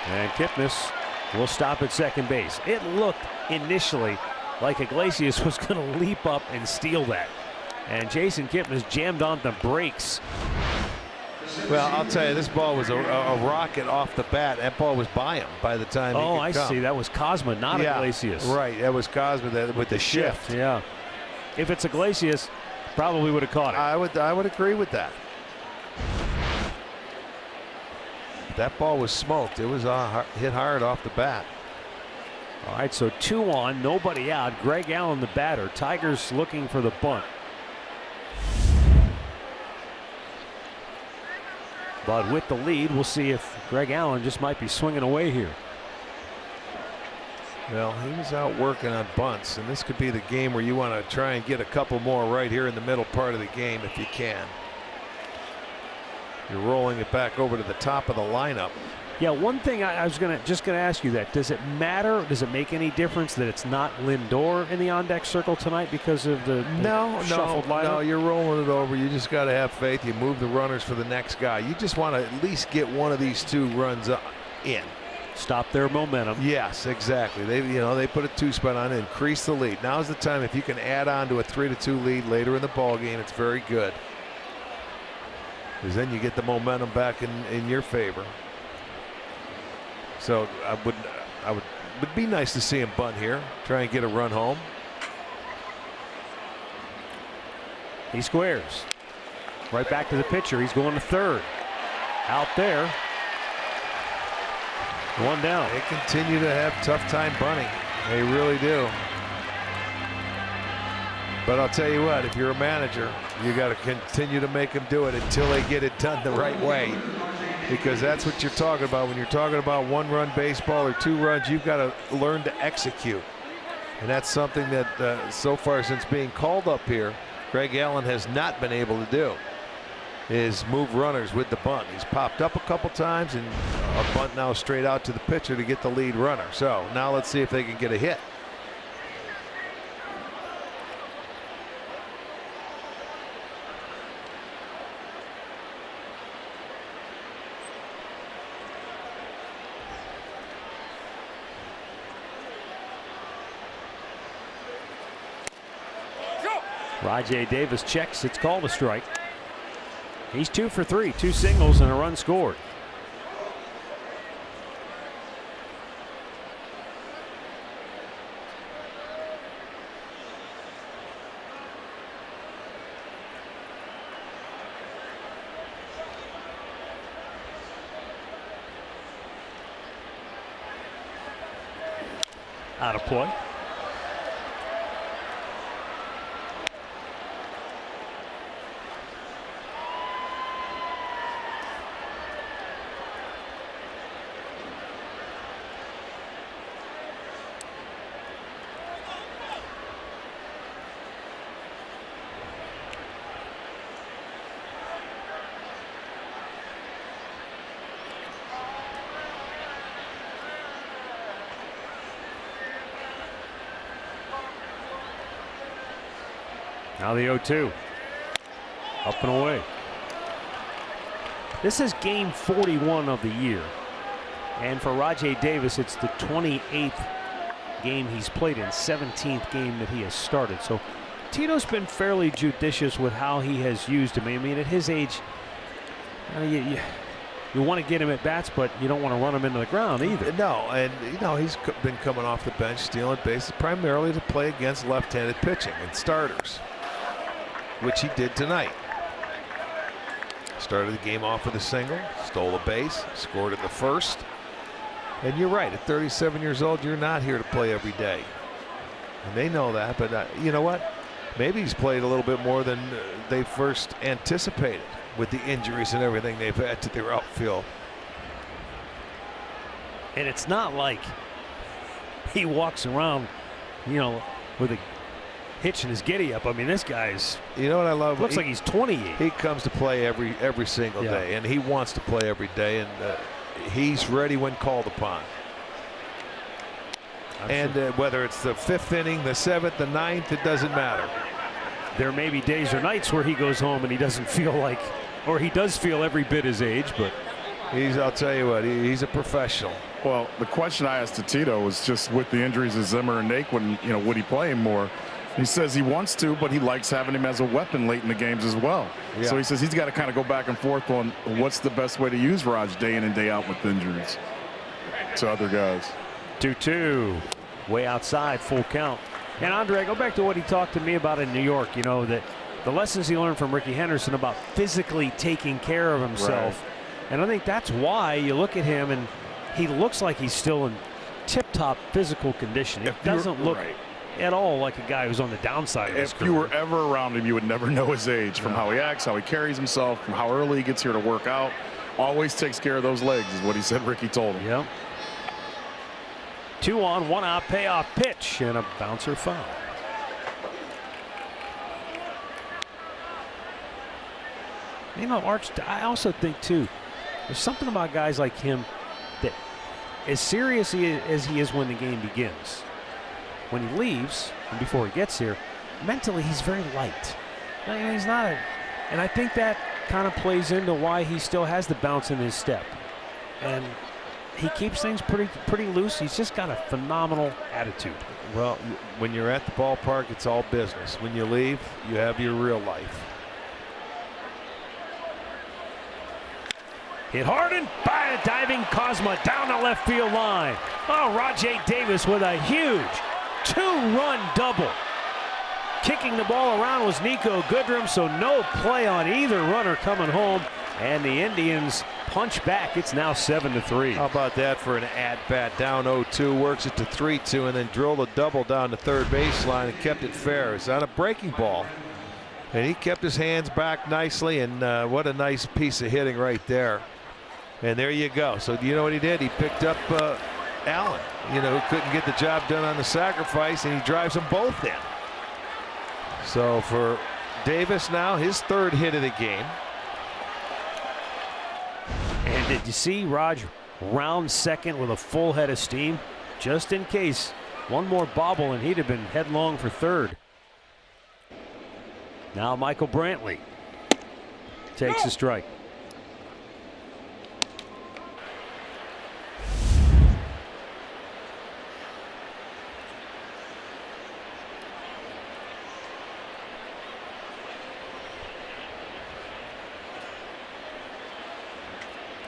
And Kipnis will stop at second base. It looked initially like Iglesias was going to leap up and steal that. And Jason Kipnis jammed on the brakes. Well, I'll tell you, this ball was a rocket off the bat. That ball was by him by the time he could I come. see. That was Cosma, not Iglesias. Right, that was Cosma with the shift. Yeah. If it's Iglesias, probably would have caught it. I would agree with that. That ball was smoked. It was hit hard off the bat. All right, so 2 on, nobody out. Greg Allen, the batter. Tigers looking for the bunt. But with the lead, we'll see if Greg Allen just might be swinging away here. Well, he was out working on bunts, and this could be the game where you want to try and get a couple more right here in the middle part of the game if you can. You're rolling it back over to the top of the lineup. Yeah, one thing I was just gonna ask you that. Does it matter? Does it make any difference that it's not Lindor in the on-deck circle tonight because of the shuffled lineup? No, you're rolling it over. You just got to have faith. You move the runners for the next guy. You just want to at least get one of these 2 runs in. Stop their momentum. Yes, exactly. They put a 2 spot on, increase the lead. Now's the time. If you can add on to a 3-2 lead later in the ball game, it's very good. Because then you get the momentum back in your favor. So would be nice to see him bunt here, try and get a run home. He squares. Right back to the pitcher. He's going to third. Out there. 1 down. They continue to have tough time bunting. They really do. But I'll tell you what, if you're a manager, you got to continue to make them do it until they get it done the right way. Because that's what you're talking about. When you're talking about 1-run baseball or 2 runs, you've got to learn to execute. And that's something that so far since being called up here, Greg Allen has not been able to do. is move runners with the bunt. He's popped up a couple times, and a bunt now straight out to the pitcher to get the lead runner. So now let's see if they can get a hit. Rajai Davis checks. It's called a strike. He's 2 for 3, 2 singles and a run scored. Out of play. Now the 0-2. Up and away. This is game 41 of the year. And for Rajai Davis, it's the 28th game he's played in, 17th game that he has started. So Tito's been fairly judicious with how he has used him. I mean, at his age, you want to get him at bats, but you don't want to run him into the ground either. No, and he's been coming off the bench, stealing bases, primarily to play against left-handed pitching and starters, which he did tonight. Started the game off with a single, stole a base, scored in the first. And you're right, at 37 years old, you're not here to play every day. And they know that, but you know what? Maybe he's played a little bit more than they first anticipated with the injuries and everything they've had to their outfield. And it's not like he walks around, with a hitch in his giddy up. I mean, this guy's, what I love? Looks like he's 28. He comes to play every single day, and he wants to play every day, and he's ready when called upon. And whether it's the 5th inning, the 7th, the 9th, it doesn't matter. There may be days or nights where he goes home and he doesn't feel like, or he does feel every bit his age, but I'll tell you what, he's a professional. Well, the question I asked to Tito was just with the injuries of Zimmer and Naquin, would he play him more? He says he wants to, but he likes having him as a weapon late in the games as well. Yeah. So he says he's got to kind of go back and forth on what's the best way to use Raj day in and day out with injuries to other guys. 2-2, way outside, full count. And Andre, go back to what he talked to me about in New York, that the lessons he learned from Ricky Henderson about physically taking care of himself. Right. And I think that's why you look at him and he looks like he's still in tip-top physical condition. It doesn't look at all like a guy who's on the downside of his career. If you were ever around him, you would never know his age from how he acts, how he carries himself, from how early he gets here to work out. Always takes care of those legs is what he said Ricky told him. Yep. 2 on, 1 out, payoff pitch, and a bouncer foul. Arch, I also think, too, there's something about guys like him that as serious as he is when the game begins, when he leaves and before he gets here, mentally he's very light. He's not and I think that kind of plays into why he still has the bounce in his step. And he keeps things pretty loose. He's just got a phenomenal attitude. Well, when you're at the ballpark, it's all business. When you leave, you have your real life. Hit hard and by a diving Cosma down the left field line. Oh, Rajai Davis with a huge 2-run double. Kicking the ball around was Niko Goodrum, so no play on either runner coming home. And the Indians punch back. It's now 7-3. How about that for an at-bat? Down 0-2, works it to 3-2, and then drilled a double down the third baseline and kept it fair. It's on a breaking ball. And he kept his hands back nicely, and what a nice piece of hitting right there. And there you go. So you know what he did? He picked up Allen, who couldn't get the job done on the sacrifice, and he drives them both in. So for Davis now, his 3rd hit of the game. Did you see Raj round second with a full head of steam? Just in case. One more bobble and he'd have been headlong for third. Now Michael Brantley takes a strike.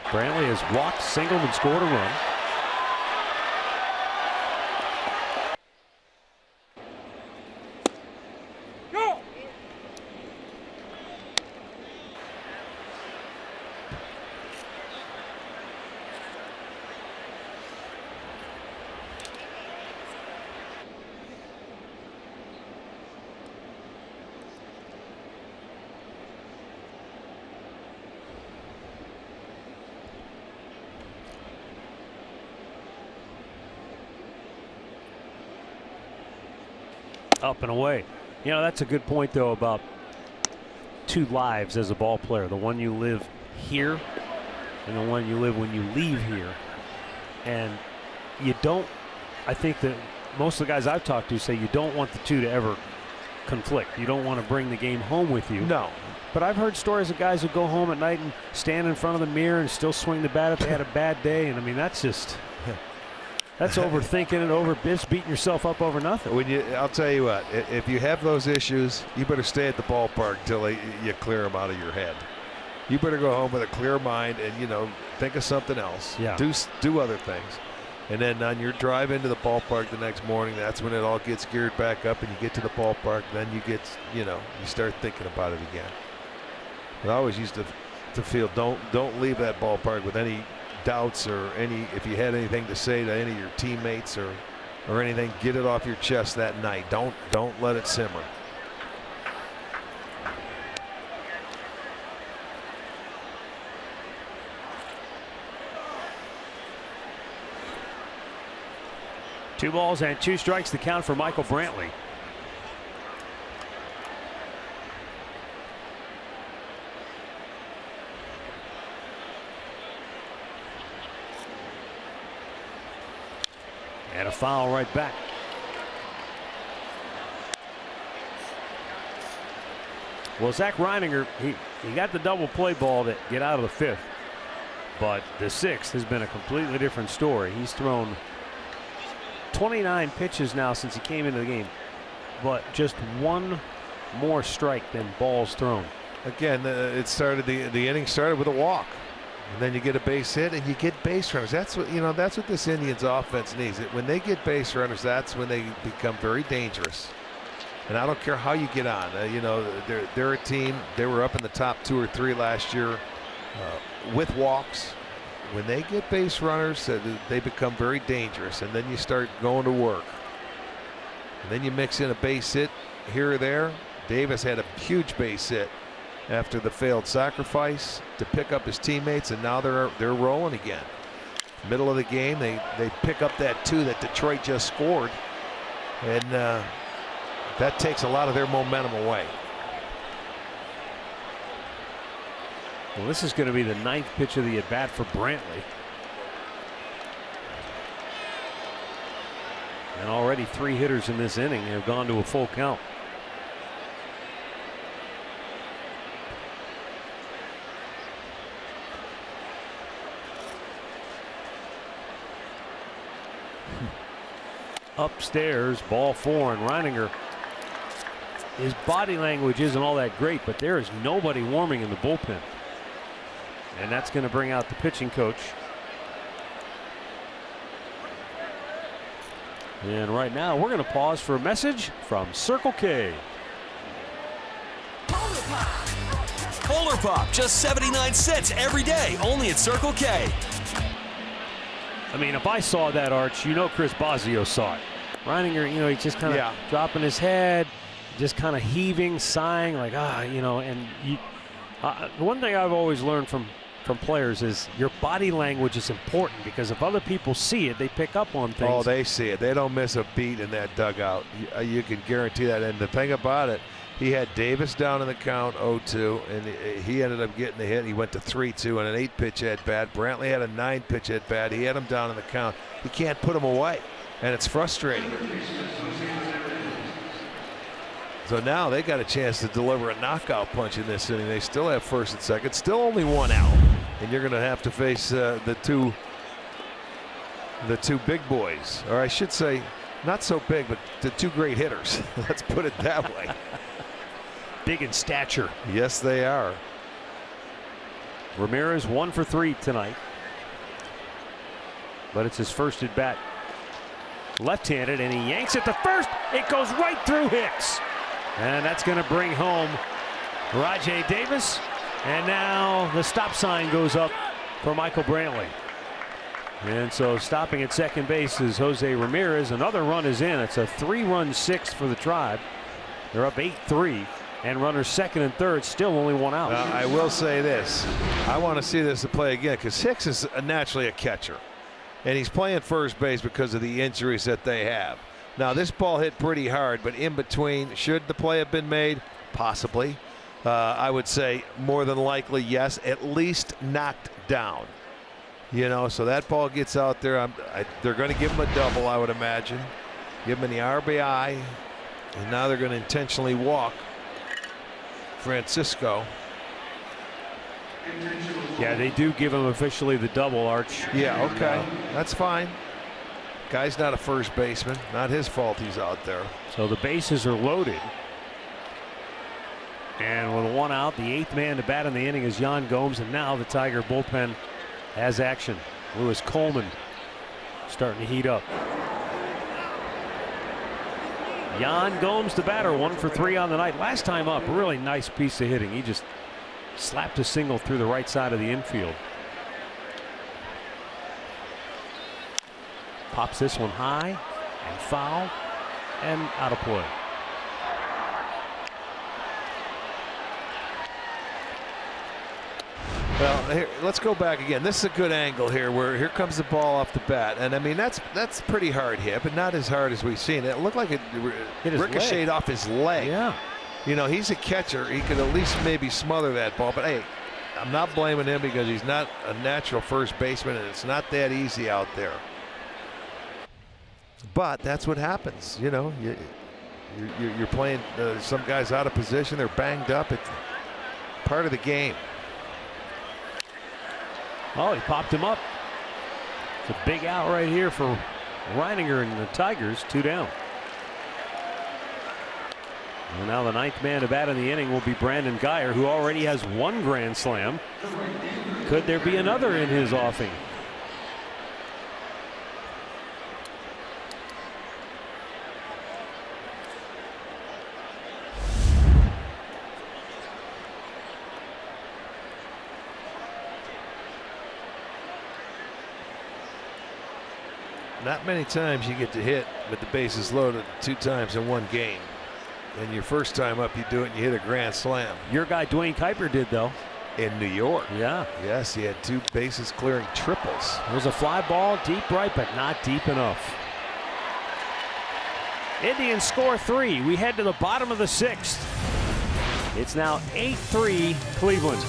Brantley has walked, singled, and scored a run. Up and away. You know, that's a good point, though, about two lives as a ball player. The one you live here and the one you live when you leave here. And you don't, I think that most of the guys I've talked to say you don't want the two to ever conflict. You don't want to bring the game home with you. No. But I've heard stories of guys who go home at night and stand in front of the mirror and still swing the bat if they had a bad day. And I mean, that's just... That's overthinking it, beating yourself up over nothing. I'll tell you what, if you have those issues, you better stay at the ballpark until you clear them out of your head. You better go home with a clear mind and, you know, think of something else. Yeah. Do other things. And then on your drive into the ballpark the next morning, that's when it all gets geared back up and you get to the ballpark. Then you get, you know, you start thinking about it again. I always used to feel don't leave that ballpark with any doubts or if you had anything to say to any of your teammates or anything, get it off your chest that night. Don't let it simmer. Two balls and two strikes to count for Michael Brantley. And a foul right back. Well, Zach Reininger, he got the double play ball to get out of the fifth. But the sixth has been a completely different story. He's thrown 29 pitches now since he came into the game. But just one more strike than balls thrown. Again, the inning started with a walk. And then you get a base hit and you get base runners. That's what this Indians offense needs. When they get base runners, that's when they become very dangerous. And I don't care how you get on. They're a team. They were up in the top 2 or 3 last year with walks. When they get base runners, they become very dangerous. And then you start going to work. And then you mix in a base hit here or there. Davis had a huge base hit after the failed sacrifice to pick up his teammates, and now they're rolling again. Middle of the game, they pick up that 2 that Detroit just scored, and that takes a lot of their momentum away. Well, this is going to be the 9th pitch of the at bat for Brantley, and already 3 hitters in this inning have gone to a full count. Upstairs, ball 4, and Reininger, his body language isn't all that great, but there is nobody warming in the bullpen. And that's going to bring out the pitching coach. And right now, we're going to pause for a message from Circle K. Polar Pop, just 79 cents every day, only at Circle K. I mean, if I saw that, Arch, you know Chris Bosio saw it. Reininger, he's just kind of dropping his head, just kind of heaving, sighing, like, and the one thing I've always learned from players is your body language is important, because if other people see it, they pick up on things. Oh, they see it. They don't miss a beat in that dugout. You can guarantee that. And the thing about it, He had Davis down in the count 0-2, and he ended up getting the hit. He went to 3-2 on an 8-pitch at bat. Brantley had a 9-pitch at bat. He had him down in the count. He can't put him away, and it's frustrating. So now they got a chance to deliver a knockout punch in this inning. They still have first and second, still only 1 out, and you're going to have to face the two big boys, or I should say, not so big, but the 2 great hitters. Let's put it that way. Big in stature. Yes, they are. Ramirez 1 for 3 tonight, but it's his first at bat. Left-handed, and he yanks it to first. It goes right through Hicks, and that's going to bring home Rajai Davis. And now the stop sign goes up for Michael Brantley. And so stopping at second base is Jose Ramirez. Another run is in. It's a 3-run sixth for the Tribe. They're up 8-3. And runners second and third, still only 1 out. I will say this. I want to see this to play again, because Hicks is naturally a catcher. And he's playing first base because of the injuries that they have. Now, this ball hit pretty hard, but in between, should the play have been made? Possibly. I would say more than likely, yes, at least knocked down. You know, so that ball gets out there. They're going to give him a double, I would imagine. Give him the RBI. And now they're going to intentionally walk Francisco. Yeah, they do give him officially the double, Arch. Yeah, okay. That's fine. Guy's not a first baseman. Not his fault he's out there. So the bases are loaded. And with 1 out, the 8th man to bat in the inning is Yan Gomes. And now the Tiger bullpen has action. Lewis Coleman starting to heat up. Yan Gomes, the batter, 1 for 3 on the night. Last time up, really nice piece of hitting. He just slapped a single through the right side of the infield. Pops this one high and foul and out of play. Well, here, let's go back again. This is a good angle here, where here comes the ball off the bat, and I mean that's pretty hard hit, but not as hard as we've seen. It looked like it ricocheted off his leg. Yeah. You know, he's a catcher. He could at least maybe smother that ball. But hey, I'm not blaming him, because he's not a natural first baseman, and it's not that easy out there. But that's what happens. You know, you're playing some guys out of position. They're banged up. It's part of the game. Oh, he popped him up. It's a big out right here for Reininger and the Tigers. 2 down. And now the 9th man to bat in the inning will be Brandon Guyer, who already has 1 grand slam. Could there be another in his offing? Not many times you get to hit with the bases loaded 2 times in 1 game. And your first time up, you do it and you hit a grand slam. Your guy Dwayne Kuiper did, though. In New York. Yeah. Yes, he had 2 bases clearing triples. There's a fly ball deep right, but not deep enough. Indians score 3. We head to the bottom of the 6th. It's now 8-3 Cleveland.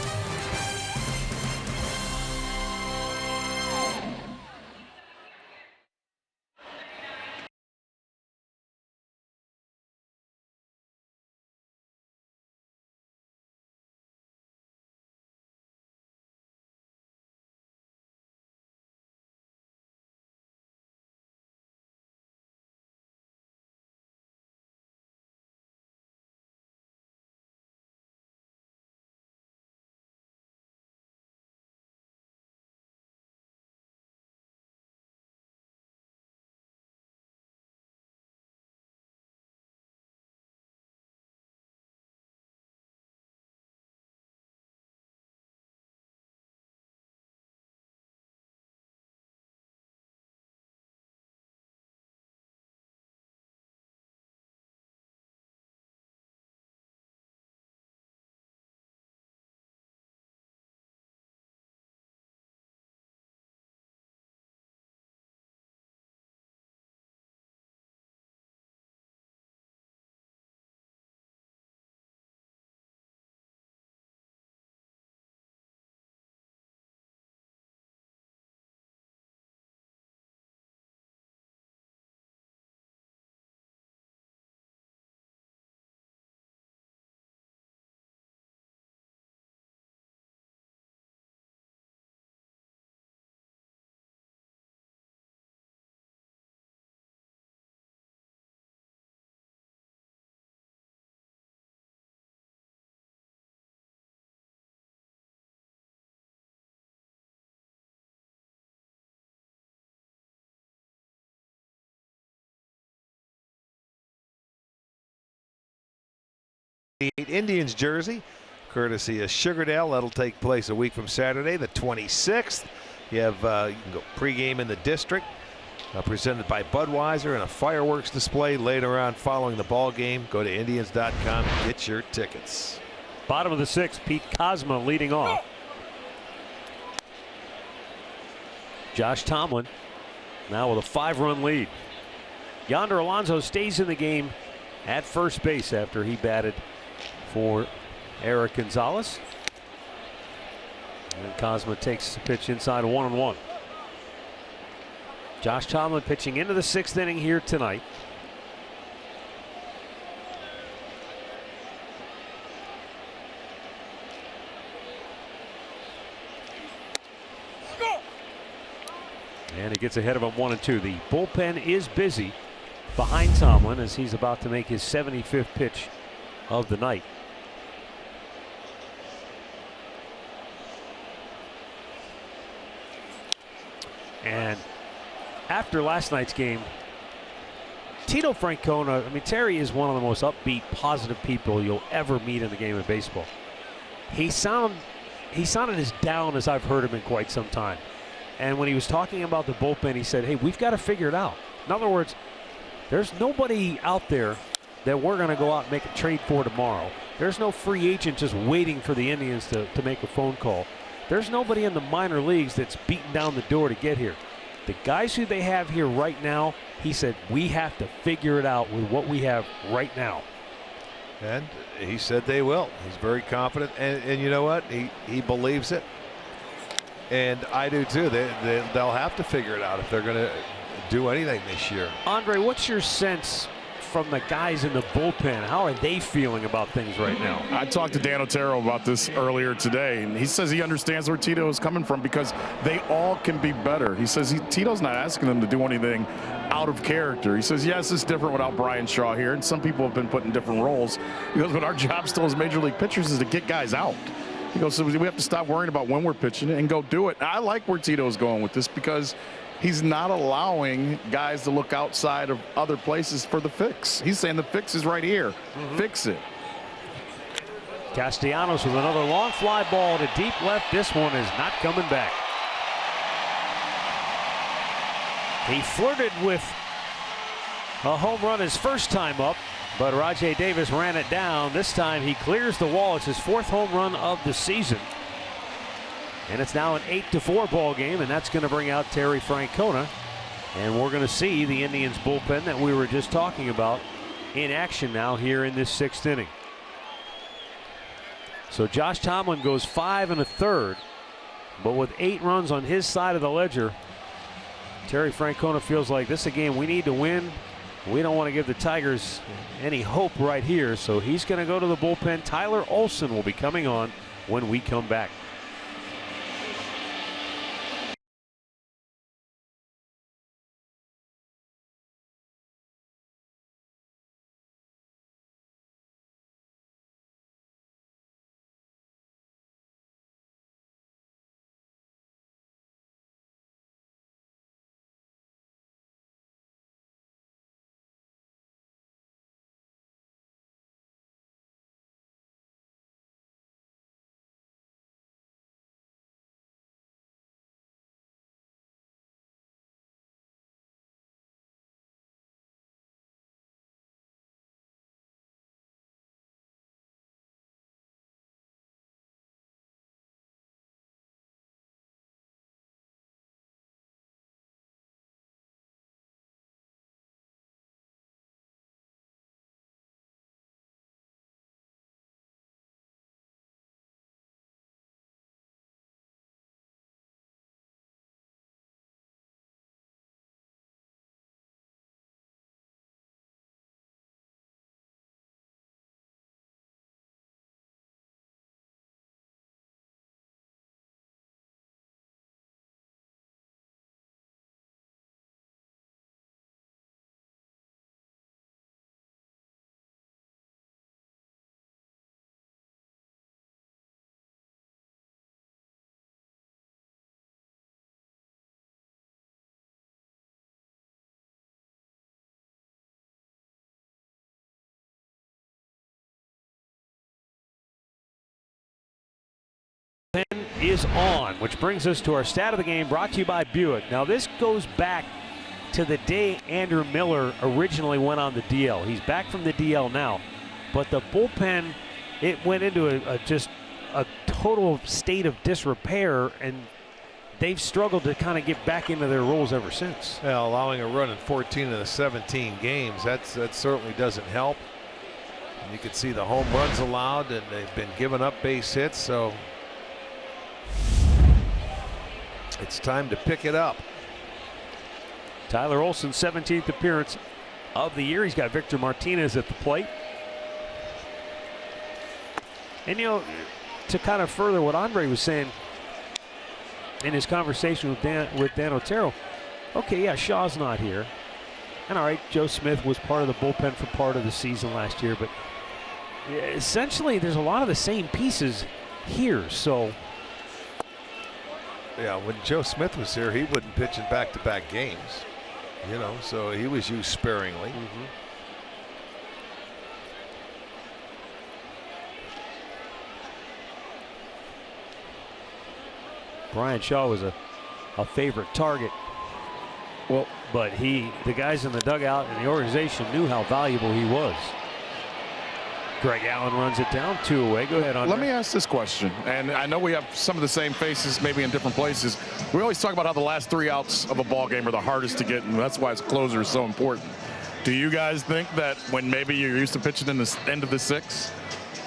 Indians jersey, courtesy of Sugardale. That'll take place a week from Saturday, the 26th. You have you can go pregame in the district, presented by Budweiser, and a fireworks display later on following the ball game. Go to Indians.com and get your tickets. Bottom of the 6th, Pete Kozma leading off. Josh Tomlin now with a 5-run lead. Yonder Alonso stays in the game at first base after he batted for Eric Gonzalez. And Kozma takes the pitch inside 1-1. Josh Tomlin pitching into the 6th inning here tonight. And he gets ahead of him 1-2. The bullpen is busy behind Tomlin as he's about to make his 75th pitch of the night. And after last night's game, Tito Francona, I mean, Terry is one of the most upbeat, positive people you'll ever meet in the game of baseball. He sounded as down as I've heard him in quite some time. And when he was talking about the bullpen, he said, hey, we've got to figure it out. In other words, there's nobody out there that we're going to go out and make a trade for tomorrow. There's no free agent just waiting for the Indians to make a phone call. There's nobody in the minor leagues that's beating down the door to get here. The guys who they have here right now, he said, we have to figure it out with what we have right now. And he said they will. He's very confident. And you know what? He believes it. And I do too. They'll have to figure it out if they're going to do anything this year. Andre, what's your sense from the guys in the bullpen? How are they feeling about things right now? I talked to Dan Otero about this earlier today, and he says he understands where Tito is coming from because they all can be better. He says Tito's not asking them to do anything out of character. He says, yes, it's different without Brian Shaw here, and some people have been put in different roles. He goes, but our job still as major league pitchers is to get guys out. He goes, so we have to stop worrying about when we're pitching and go do it. I like where Tito's going with this because he's not allowing guys to look outside of other places for the fix. He's saying the fix is right here. Fix it. Castellanos with another long fly ball to deep left. This one is not coming back. He flirted with a home run his first time up, but Rajai Davis ran it down. This time he clears the wall. It's his 4th home run of the season. And it's now an 8-4 ball game, and that's going to bring out Terry Francona. And we're going to see the Indians bullpen that we were just talking about in action now here in this 6th inning. So Josh Tomlin goes 5 1/3, but with 8 runs on his side of the ledger, Terry Francona feels like this is a game we need to win. We don't want to give the Tigers any hope right here, so he's going to go to the bullpen. Tyler Olson will be coming on when we come back. is on, which brings us to our stat of the game, brought to you by Buick. Now this goes back to the day Andrew Miller originally went on the DL. He's back from the DL now, but the bullpen, it went into just a total state of disrepair, and they've struggled to kind of get back into their roles ever since. Well, allowing a run in 14 of the 17 games, that certainly doesn't help. And you can see the home runs allowed, and they've been giving up base hits, so it's time to pick it up. Tyler Olson's 17th appearance of the year. He's got Victor Martinez at the plate. And, you know, to kind of further what Andre was saying in his conversation with Dan Otero, okay, yeah, Shaw's not here. And all right, Joe Smith was part of the bullpen for part of the season last year, but essentially there's a lot of the same pieces here, so. Yeah, when Joe Smith was here, he wasn't pitching back-to-back games, you know, so he was used sparingly. Brian Shaw was a favorite target. Well, but the guys in the dugout and the organization knew how valuable he was. Greg Allen runs it down, 2 away. Go ahead, Andre. Let me ask this question, and I know we have some of the same faces maybe in different places. We always talk about how the last 3 outs of a ball game are the hardest to get, and that's why its closer is so important. Do you guys think that when maybe you're used to pitching in the end of the 6th,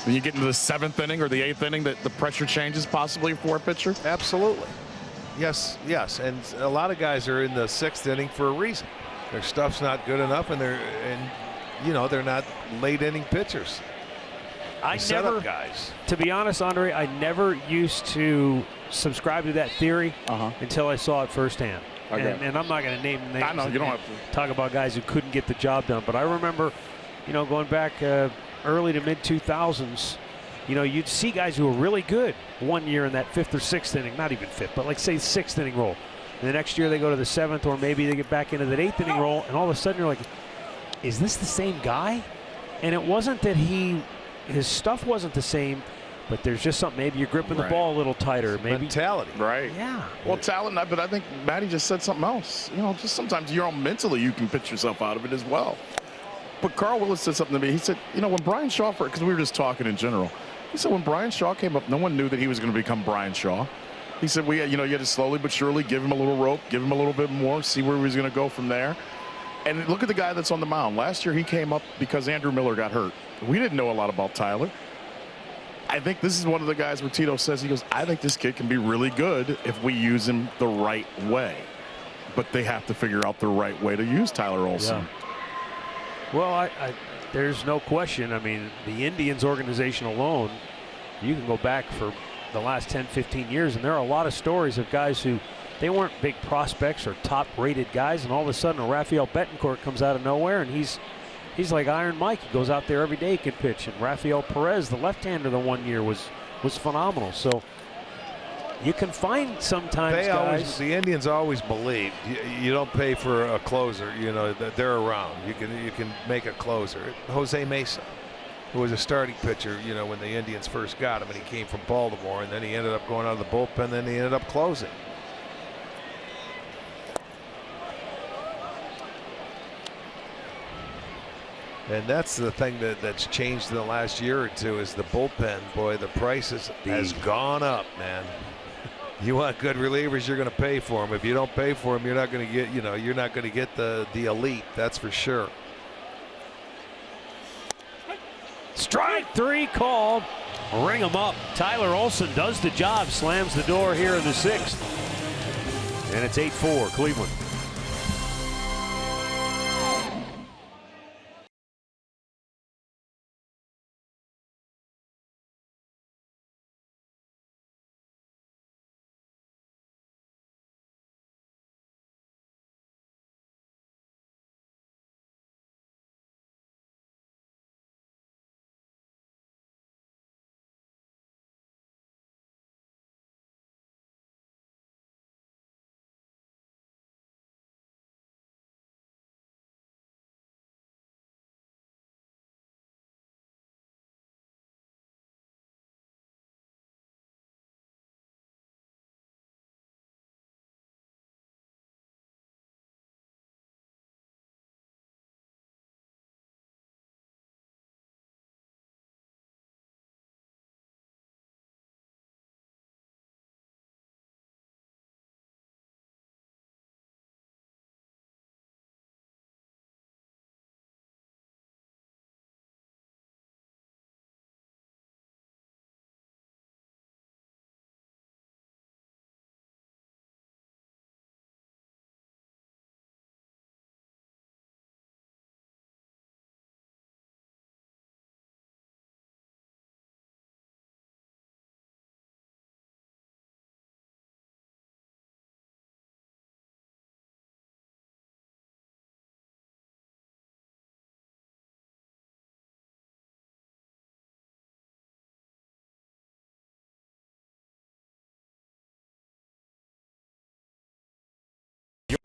when you get into the 7th inning or the 8th inning, that the pressure changes possibly for a pitcher? Absolutely. Yes, yes, and a lot of guys are in the 6th inning for a reason. Their stuff's not good enough, and they're not late inning pitchers. I never, guys. To be honest, Andre, I never used to subscribe to that theory until I saw it firsthand. Okay. And I'm not going to name names. I know, you don't have to talk about guys who couldn't get the job done. But I remember, you know, going back early to mid 2000s, you know, you'd see guys who were really good one year in that 5th or 6th inning, not even 5th, but like say 6th inning role. And the next year they go to the 7th, or maybe they get back into that 8th inning role, and all of a sudden you're like, is this the same guy? And it wasn't that his stuff wasn't the same, but there's just something. Maybe you're gripping the ball a little tighter. Maybe mentality. Right. Yeah. Well, talent, but I think Matty just said something else. You know, just sometimes your own mentally you can pitch yourself out of it as well. But Carl Willis said something to me. He said, you know, when Brian Shaw, because we were just talking in general, he said when Brian Shaw came up, no one knew that he was going to become Brian Shaw. He said, you had to slowly but surely give him a little rope, give him a little bit more, see where he was going to go from there. And look at the guy that's on the mound. Last year he came up because Andrew Miller got hurt. We didn't know a lot about Tyler. I think this is one of the guys where Tito says, he goes, I think this kid can be really good if we use him the right way. But they have to figure out the right way to use Tyler Olson. Yeah. Well, there's no question. I mean, the Indians organization alone, you can go back for the last 10, 15 years, and there are a lot of stories of guys who, they weren't big prospects or top-rated guys, and all of a sudden a Rafael Betancourt comes out of nowhere, and he's like Iron Mike. He goes out there every day, he can pitch. And Rafael Perez, the left-hander, the one year was phenomenal. So you can find sometimes guys. The Indians always believed you don't pay for a closer. You know that they're around. You can make a closer. Jose Mesa, who was a starting pitcher, you know, when the Indians first got him, and he came from Baltimore, and then he ended up going out of the bullpen, then he ended up closing. And that's the thing that's changed in the last year or two is the bullpen. Boy, the price has gone up, man. You want good relievers, you're going to pay for them. If you don't pay for them, you're not going to get, you know, you're not going to get the elite. That's for sure. Strike 3 called. Ring him up. Tyler Olson does the job, slams the door here in the 6th. And it's 8-4 Cleveland.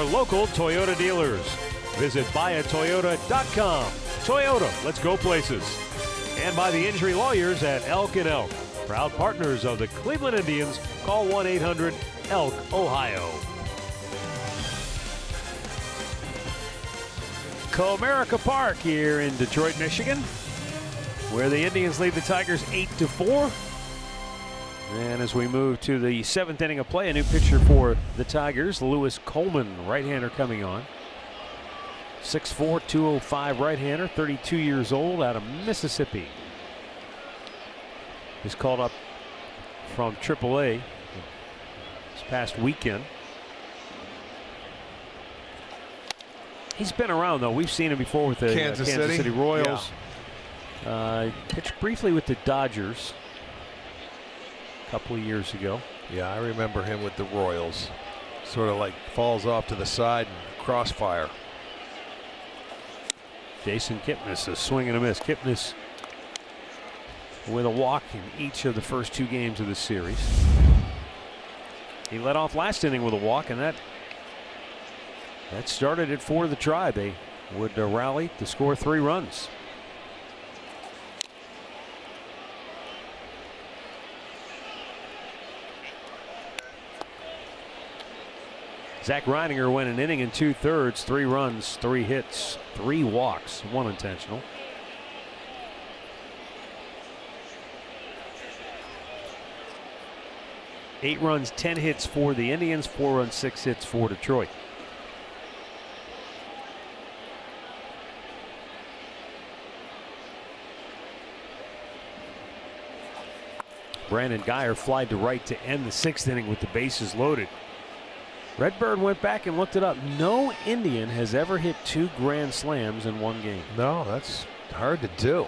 Local Toyota dealers. Visit buyatoyota.com. Toyota, let's go places. And by the injury lawyers at Elk & Elk. Proud partners of the Cleveland Indians. Call 1-800-ELK, Ohio. Comerica Park here in Detroit, Michigan, where the Indians lead the Tigers 8-4. And as we move to the 7th inning of play, a new pitcher for the Tigers, Lewis Coleman, right-hander coming on. 6'4", 205 right-hander, 32 years old, out of Mississippi. He's called up from AAA this past weekend. He's been around, though. We've seen him before with the Kansas City Royals. Yeah. Pitched briefly with the Dodgers a couple of years ago. Yeah, I remember him with the Royals. Sort of like falls off to the side and crossfire. Jason Kipnis, a swing and a miss. Kipnis with a walk in each of the first 2 games of the series. He led off last inning with a walk, and that started it for the Tribe. They would rally to score 3 runs. Zach Reininger went an inning and 2/3, 3 runs, 3 hits, 3 walks, 1 intentional. Eight runs, 10 hits for the Indians, 4 runs, 6 hits for Detroit. Brandon Guyer flied to right to end the 6th inning with the bases loaded. Redbird went back and looked it up. No Indian has ever hit 2 grand slams in 1 game. No, that's hard to do.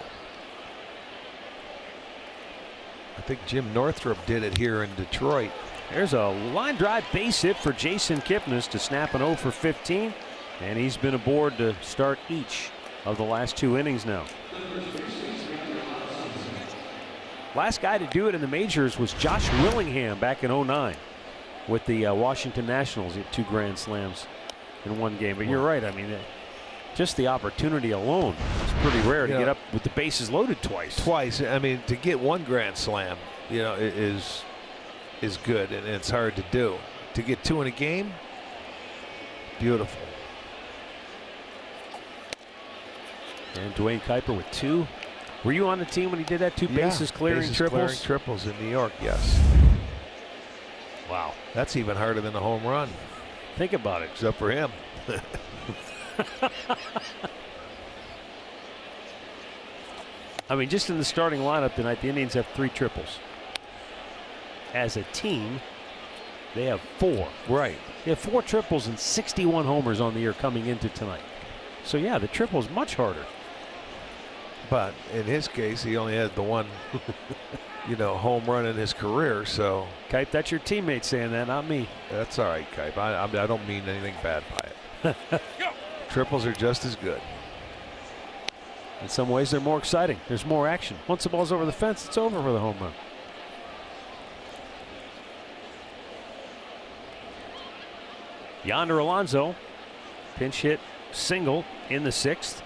I think Jim Northrup did it here in Detroit. There's a line drive base hit for Jason Kipnis to snap an 0 for 15, and he's been aboard to start each of the last 2 innings now. Last guy to do it in the majors was Josh Willingham back in 09 with the Washington Nationals. He had 2 grand slams in 1 game. But you're right. I mean, just the opportunity alone is pretty rare to get up with the bases loaded twice. I mean, to get 1 grand slam, is good, and it's hard to do. To get 2 in a game, beautiful. And Dwayne Kuiper with 2. Were you on the team when he did that? 2 bases clearing triples? Clearing triples in New York, yes. Wow. That's even harder than a home run. Think about it. Except for him. I mean, just in the starting lineup tonight, the Indians have 3 triples. As a team, they have 4. Right. They have 4 triples and 61 homers on the year coming into tonight. So, yeah, the triple is much harder. But in his case, he only had the 1 home run in his career. So, Kipe, that's your teammate saying that, not me. That's all right, Kipe. I don't mean anything bad by it. Triples are just as good. In some ways, they're more exciting. There's more action. Once the ball's over the fence, it's over for the home run. Yonder Alonso, pinch hit single in the 6th.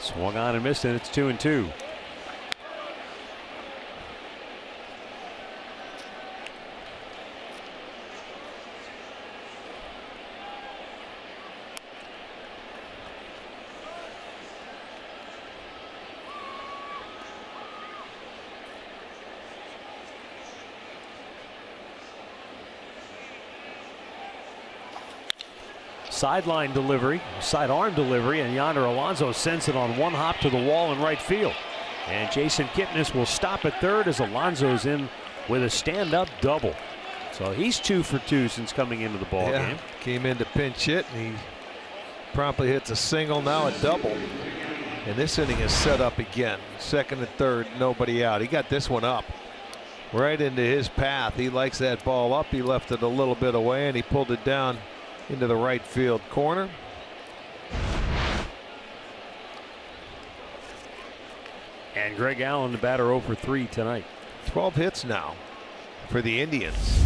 Swung on and missed, and it's 2-2. Sideline delivery, sidearm delivery, and Yonder Alonso sends it on 1 hop to the wall in right field. And Jason Kipnis will stop at 3rd as Alonso's in with a stand-up double. So he's 2 for 2 since coming into the ball game. Came in to pinch hit, and he promptly hits a single, now a double. And this inning is set up again. 2nd and 3rd, nobody out. He got this one up right into his path. He likes that ball up. He left it a little bit away, and he pulled it down into the right field corner. And Greg Allen, the batter, 0 for 3 tonight. 12 hits now for the Indians.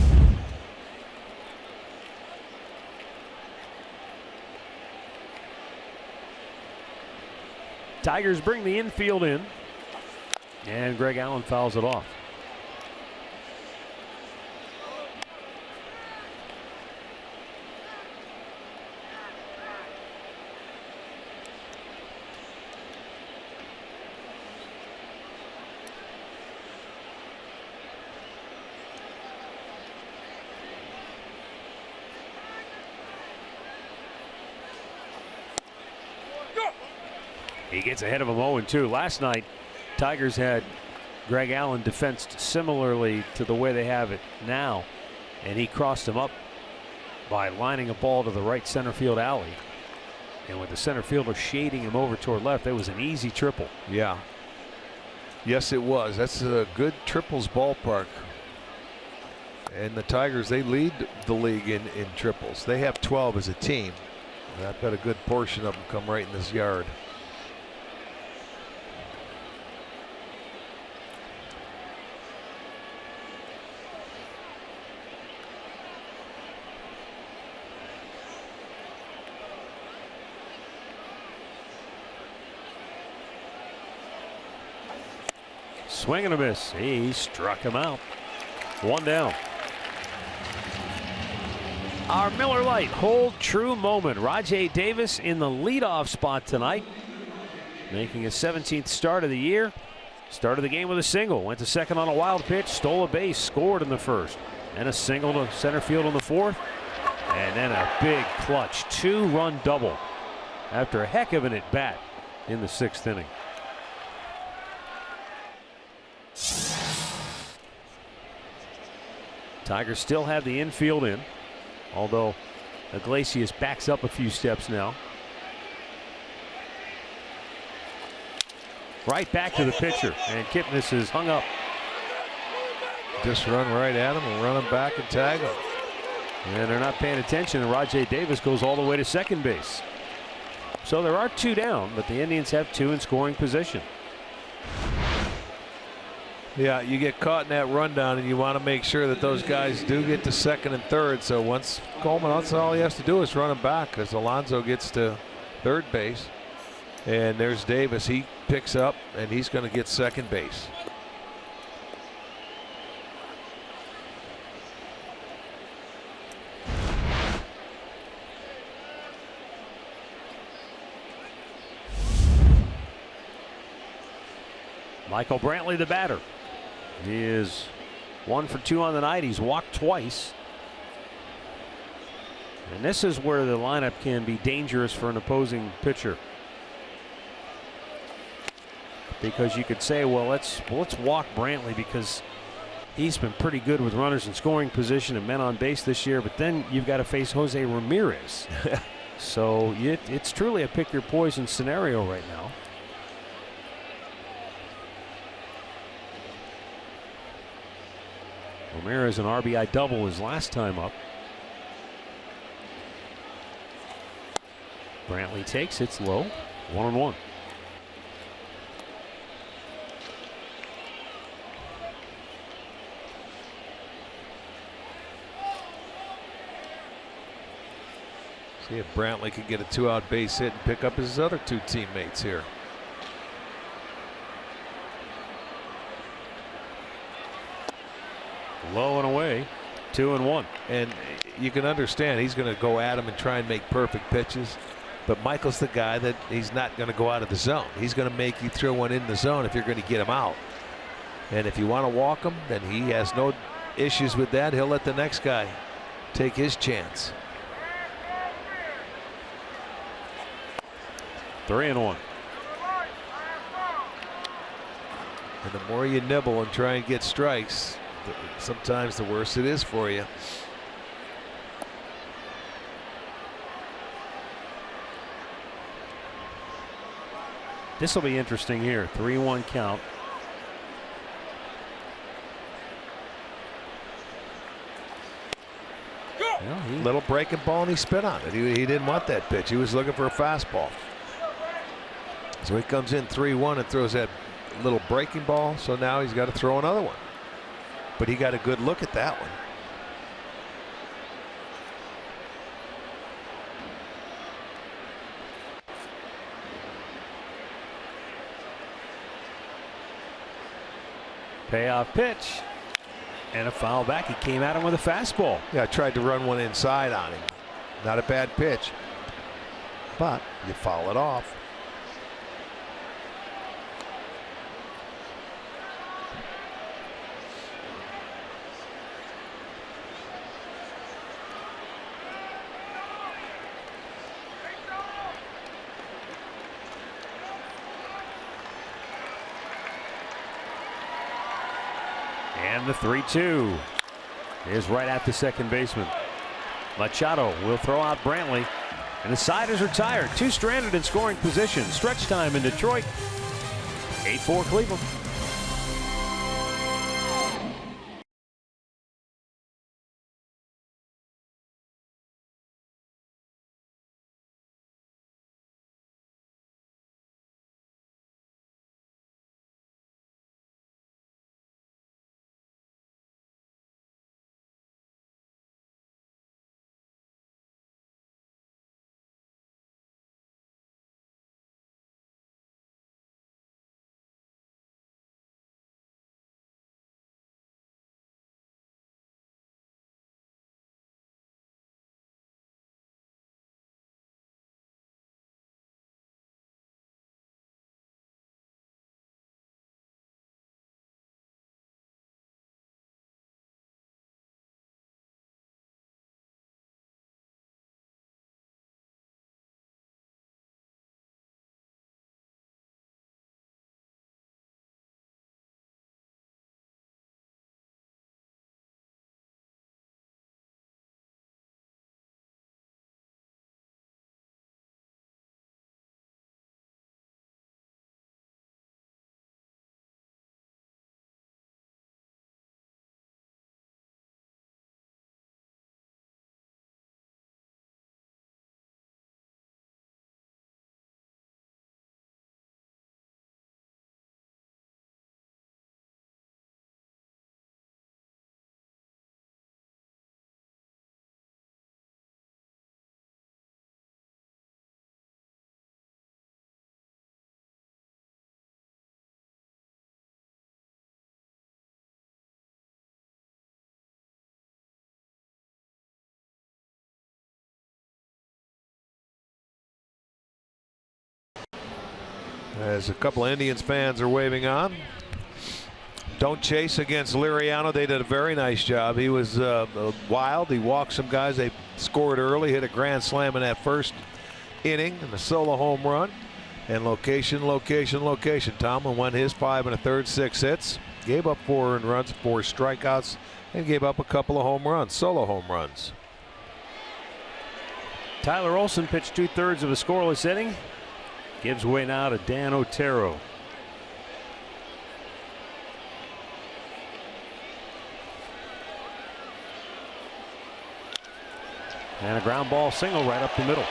Tigers bring the infield in, and Greg Allen fouls it off. He gets ahead of him 0-2. Last night, Tigers had Greg Allen defensed similarly to the way they have it now, and he crossed him up by lining a ball to the right center field alley. And with the center fielder shading him over toward left, it was an easy triple. Yeah. Yes, it was. That's a good triples ballpark. And the Tigers, they lead the league in triples. They have 12 as a team. And I bet a good portion of them come right in this yard. Swing and a miss. He struck him out. 1 down. Our Miller Lite hold true moment. Rajai Davis in the leadoff spot tonight, making his 17th start of the year. Started the game with a single, went to second on a wild pitch, stole a base, scored in the first, and a single to center field in the fourth, and then a big clutch 2-run double after a heck of an at bat in the 6th inning. Tigers still have the infield in, although Iglesias backs up a few steps now. Right back to the pitcher, and Kipnis is hung up. Just run right at him and run him back and tag him. And they're not paying attention, and Rajai Davis goes all the way to second base. So there are 2 down, but the Indians have 2 in scoring position. Yeah, you get caught in that rundown, and you want to make sure that those guys do get to second and third. So once Coleman, that's all he has to do is run him back, as Alonso gets to third base. And there's Davis. He picks up, and he's going to get second base. Michael Brantley, the batter. He is 1 for 2 on the night. He's walked twice. And this is where the lineup can be dangerous for an opposing pitcher. Because you could say, well, let's walk Brantley because he's been pretty good with runners in scoring position and men on base this year. But then you've got to face Jose Ramirez. So it's truly a pick your poison scenario right now. Ramirez an RBI double his last time up. Brantley takes, it's low, 1-1. See if Brantley could get a 2-out base hit and pick up his other 2 teammates here. Low and away, 2-1. And you can understand he's going to go at him and try and make perfect pitches. But Michael's the guy that he's not going to go out of the zone. He's going to make you throw one in the zone if you're going to get him out. And if you want to walk him, then he has no issues with that. He'll let the next guy take his chance. 3-1. And the more you nibble and try and get strikes, sometimes the worse it is for you. This will be interesting here. 3-1 count. Well, little breaking ball and he spit on it. He didn't want that pitch. He was looking for a fastball. So he comes in 3-1 and throws that little breaking ball, so now he's got to throw another one. But he got a good look at that one. Payoff pitch. And a foul back. He came at him with a fastball. Yeah, I tried to run one inside on him. Not a bad pitch. But you foul it off. And the 3-2 is right at the second baseman. Machado will throw out Brantley, and the side is retired. 2 stranded in scoring position. Stretch time in Detroit. 8-4 Cleveland. As a couple of Indians fans are waving on. Don't chase against Liriano. They did a very nice job. He was wild. He walked some guys. They scored early, hit a grand slam in that first inning and a solo home run. And location. Tomlin won his 5 1/3, 6 hits. Gave up 4 earned runs, 4 strikeouts, and gave up a couple of home runs, solo home runs. Tyler Olson pitched 2/3 of a scoreless inning. Gives way now to Dan Otero. And a ground ball single right up the middle.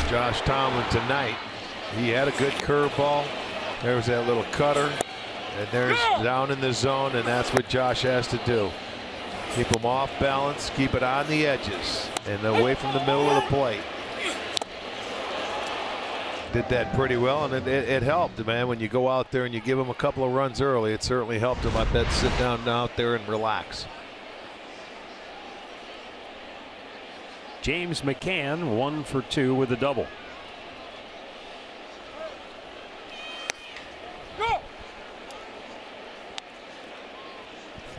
Josh Tomlin tonight, he had a good curveball. There was that little cutter. And there's down in the zone, and that's what Josh has to do. Keep him off balance, keep it on the edges, and away from the middle of the plate. Did that pretty well, and it helped, man. When you go out there and you give him a couple of runs early, it certainly helped him. I bet sit down out there and relax. James McCann 1 for 2 with a double.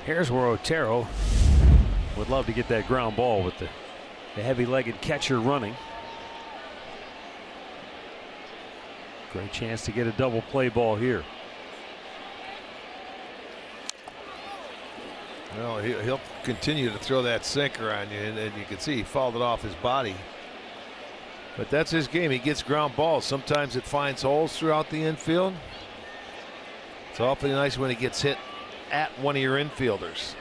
Here's where Otero would love to get that ground ball with the heavy-legged catcher running. Great chance to get a double play ball here. Well, he'll continue to throw that sinker on you, and you can see he fouled it off his body. But that's his game. He gets ground balls. Sometimes it finds holes throughout the infield. It's awfully nice when he gets hit at one of your infielders.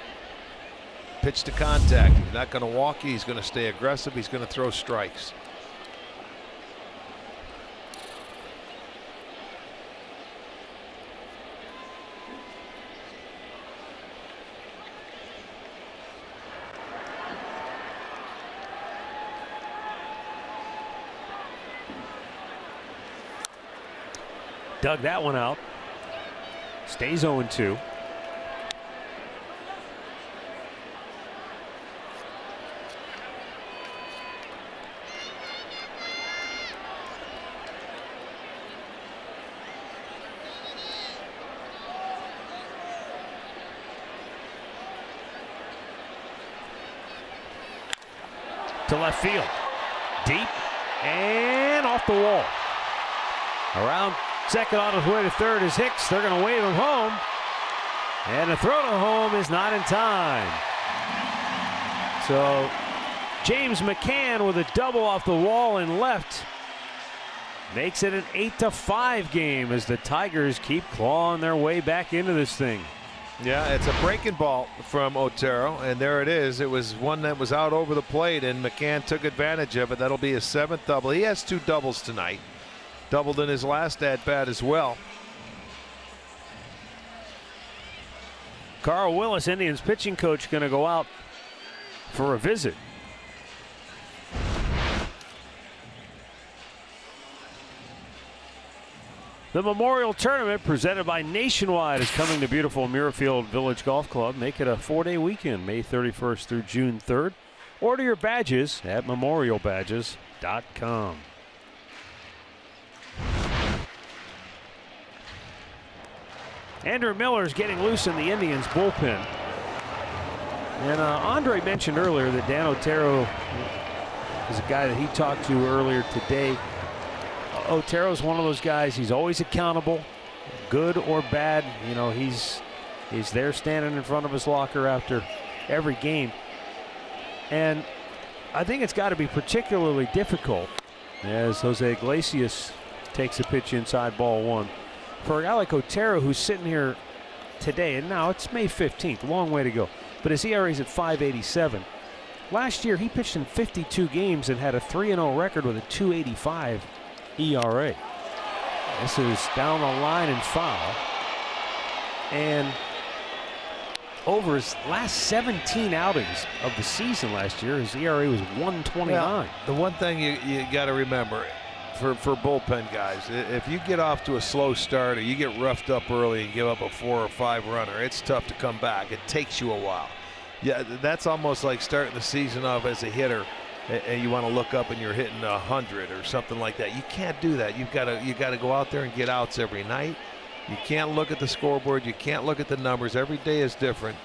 pitch to contact. He's not going to walk you. He's going to stay aggressive. He's going to throw strikes. Dug that one out. Stays 0-2. To left field. Deep and off the wall. Around second on his way to third is Hicks. They're going to wave him home. And the throw to home is not in time. So James McCann with a double off the wall and left makes it an 8-5 game as the Tigers keep clawing their way back into this thing. Yeah, it's a breaking ball from Otero, and there it is. It was one that was out over the plate, and McCann took advantage of it. That'll be his 7th double. He has 2 doubles tonight. Doubled in his last at-bat as well. Carl Willis, Indians pitching coach, going to go out for a visit. The Memorial Tournament presented by Nationwide is coming to beautiful Muirfield Village Golf Club. Make it a 4-day weekend, May 31st through June 3rd. Order your badges at memorialbadges.com. Andrew Miller's getting loose in the Indians bullpen. And Andre mentioned earlier that Dan Otero is a guy that he talked to earlier today. Otero's one of those guys, he's always accountable, good or bad. You know, he's there standing in front of his locker after every game. And I think it's got to be particularly difficult as Jose Iglesias takes a pitch inside ball 1. For a guy like Otero who's sitting here today, and now it's May 15th, a long way to go, but his ERA is at .587. Last year he pitched in 52 games and had a 3-0 record with a .285 ERA. This is down the line and foul. And over his last 17 outings of the season last year, his ERA was 1.29. Well, the one thing you got to remember for bullpen guys, if you get off to a slow start or you get roughed up early and give up a 4 or 5 runner, it's tough to come back. It takes you a while. Yeah, that's almost like starting the season off as a hitter and you want to look up and you're hitting 100 or something like that. You can't do that. You got to go out there and get outs every night. You can't look at the scoreboard. You can't look at the numbers. Every day is different.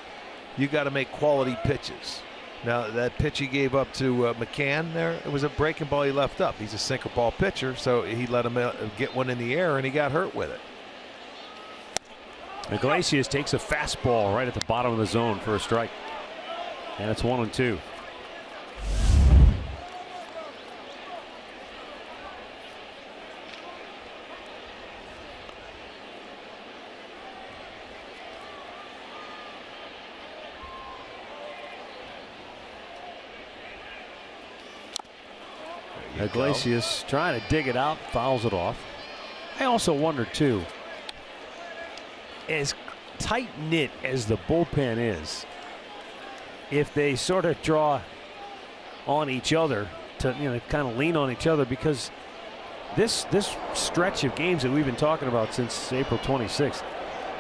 You got to make quality pitches. Now that pitch he gave up to McCann there, it was a breaking ball he left up. He's a sinker ball pitcher, so he let him get one in the air and he got hurt with it. Iglesias takes a fastball right at the bottom of the zone for a strike. And it's 1-2. Iglesias trying to dig it out, fouls it off. I also wonder too, as tight-knit as the bullpen is, if they sort of draw on each other to, you know, kind of lean on each other, because this stretch of games that we've been talking about since April 26th,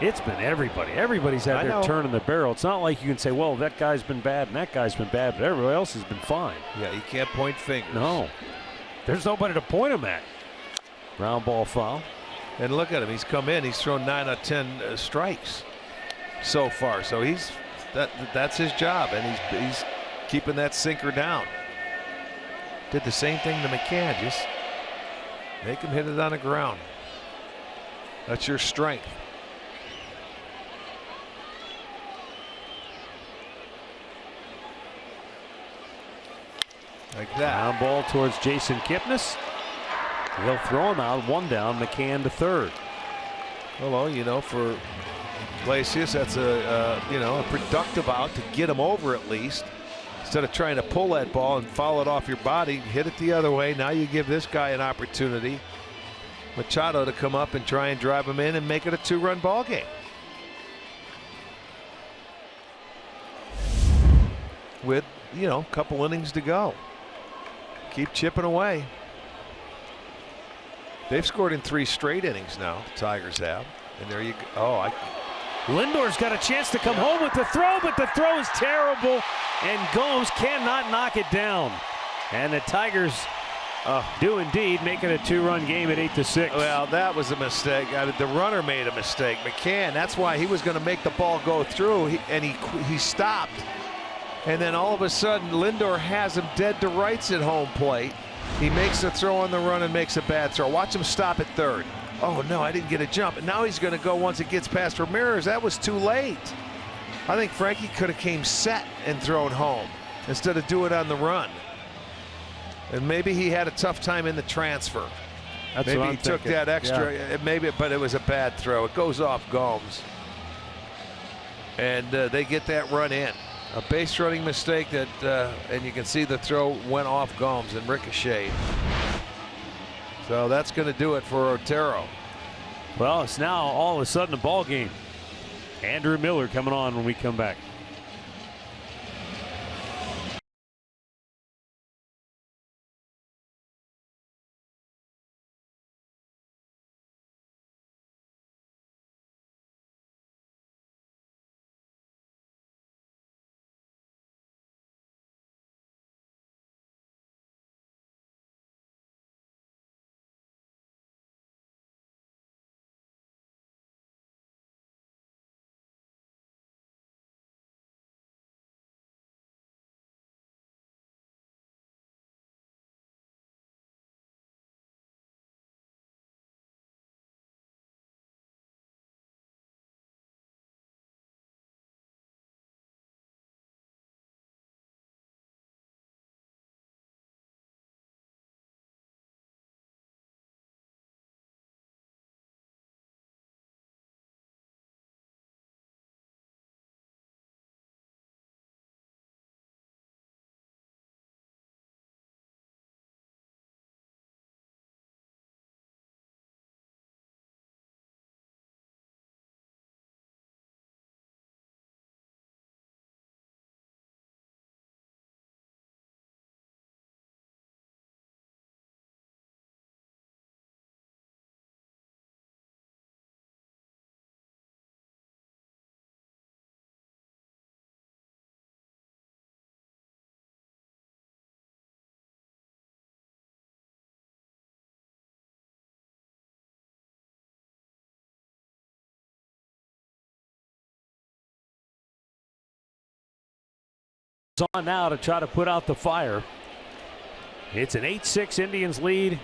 it's been everybody. Everybody's had their turn in the barrel. It's not like you can say, well, that guy's been bad and that guy's been bad, but everybody else has been fine. Yeah, you can't point fingers. No. There's nobody to point him at. Ground ball foul. And look at him. He's come in. He's thrown 9 out of 10 strikes so far. So that's his job, and he's keeping that sinker down. Did the same thing to McCann. Just make him hit it on the ground. That's your strength. Like that. Ground ball towards Jason Kipnis. He'll throw him out. 1 down. McCann to third. Well, you know, for Iglesias. That's a productive out to get him over at least. Instead of trying to pull that ball and foul it off your body, hit it the other way. Now you give this guy an opportunity, Machado, to come up and try and drive him in and make it a 2-run ball game. With, a couple innings to go. Keep chipping away. They've scored in 3 straight innings now, the Tigers have. And there you go. Lindor's got a chance to come home with the throw, but the throw is terrible, and Gomes cannot knock it down. And the Tigers do indeed make it a 2-run game at 8-6. Well, that was a mistake. The runner made a mistake. McCann, that's why he was going to make the ball go through, and he stopped. And then all of a sudden, Lindor has him dead to rights at home plate. He makes the throw on the run and makes a bad throw. Watch him stop at third. Oh, no, I didn't get a jump. And now he's going to go once it gets past Ramirez. That was too late. I think Frankie could have came set and thrown home instead of do it on the run. And maybe he had a tough time in the transfer. That's maybe what I'm he took thinking. that extra. Maybe, but it was a bad throw. It goes off Gomes. And they get that run in. A base running mistake that, and you can see the throw went off Gomes and ricocheted. So that's going to do it for Otero. Well, it's now all of a sudden a ball game. Andrew Miller coming on when we come back. On now to try to put out the fire. It's an 8-6 Indians lead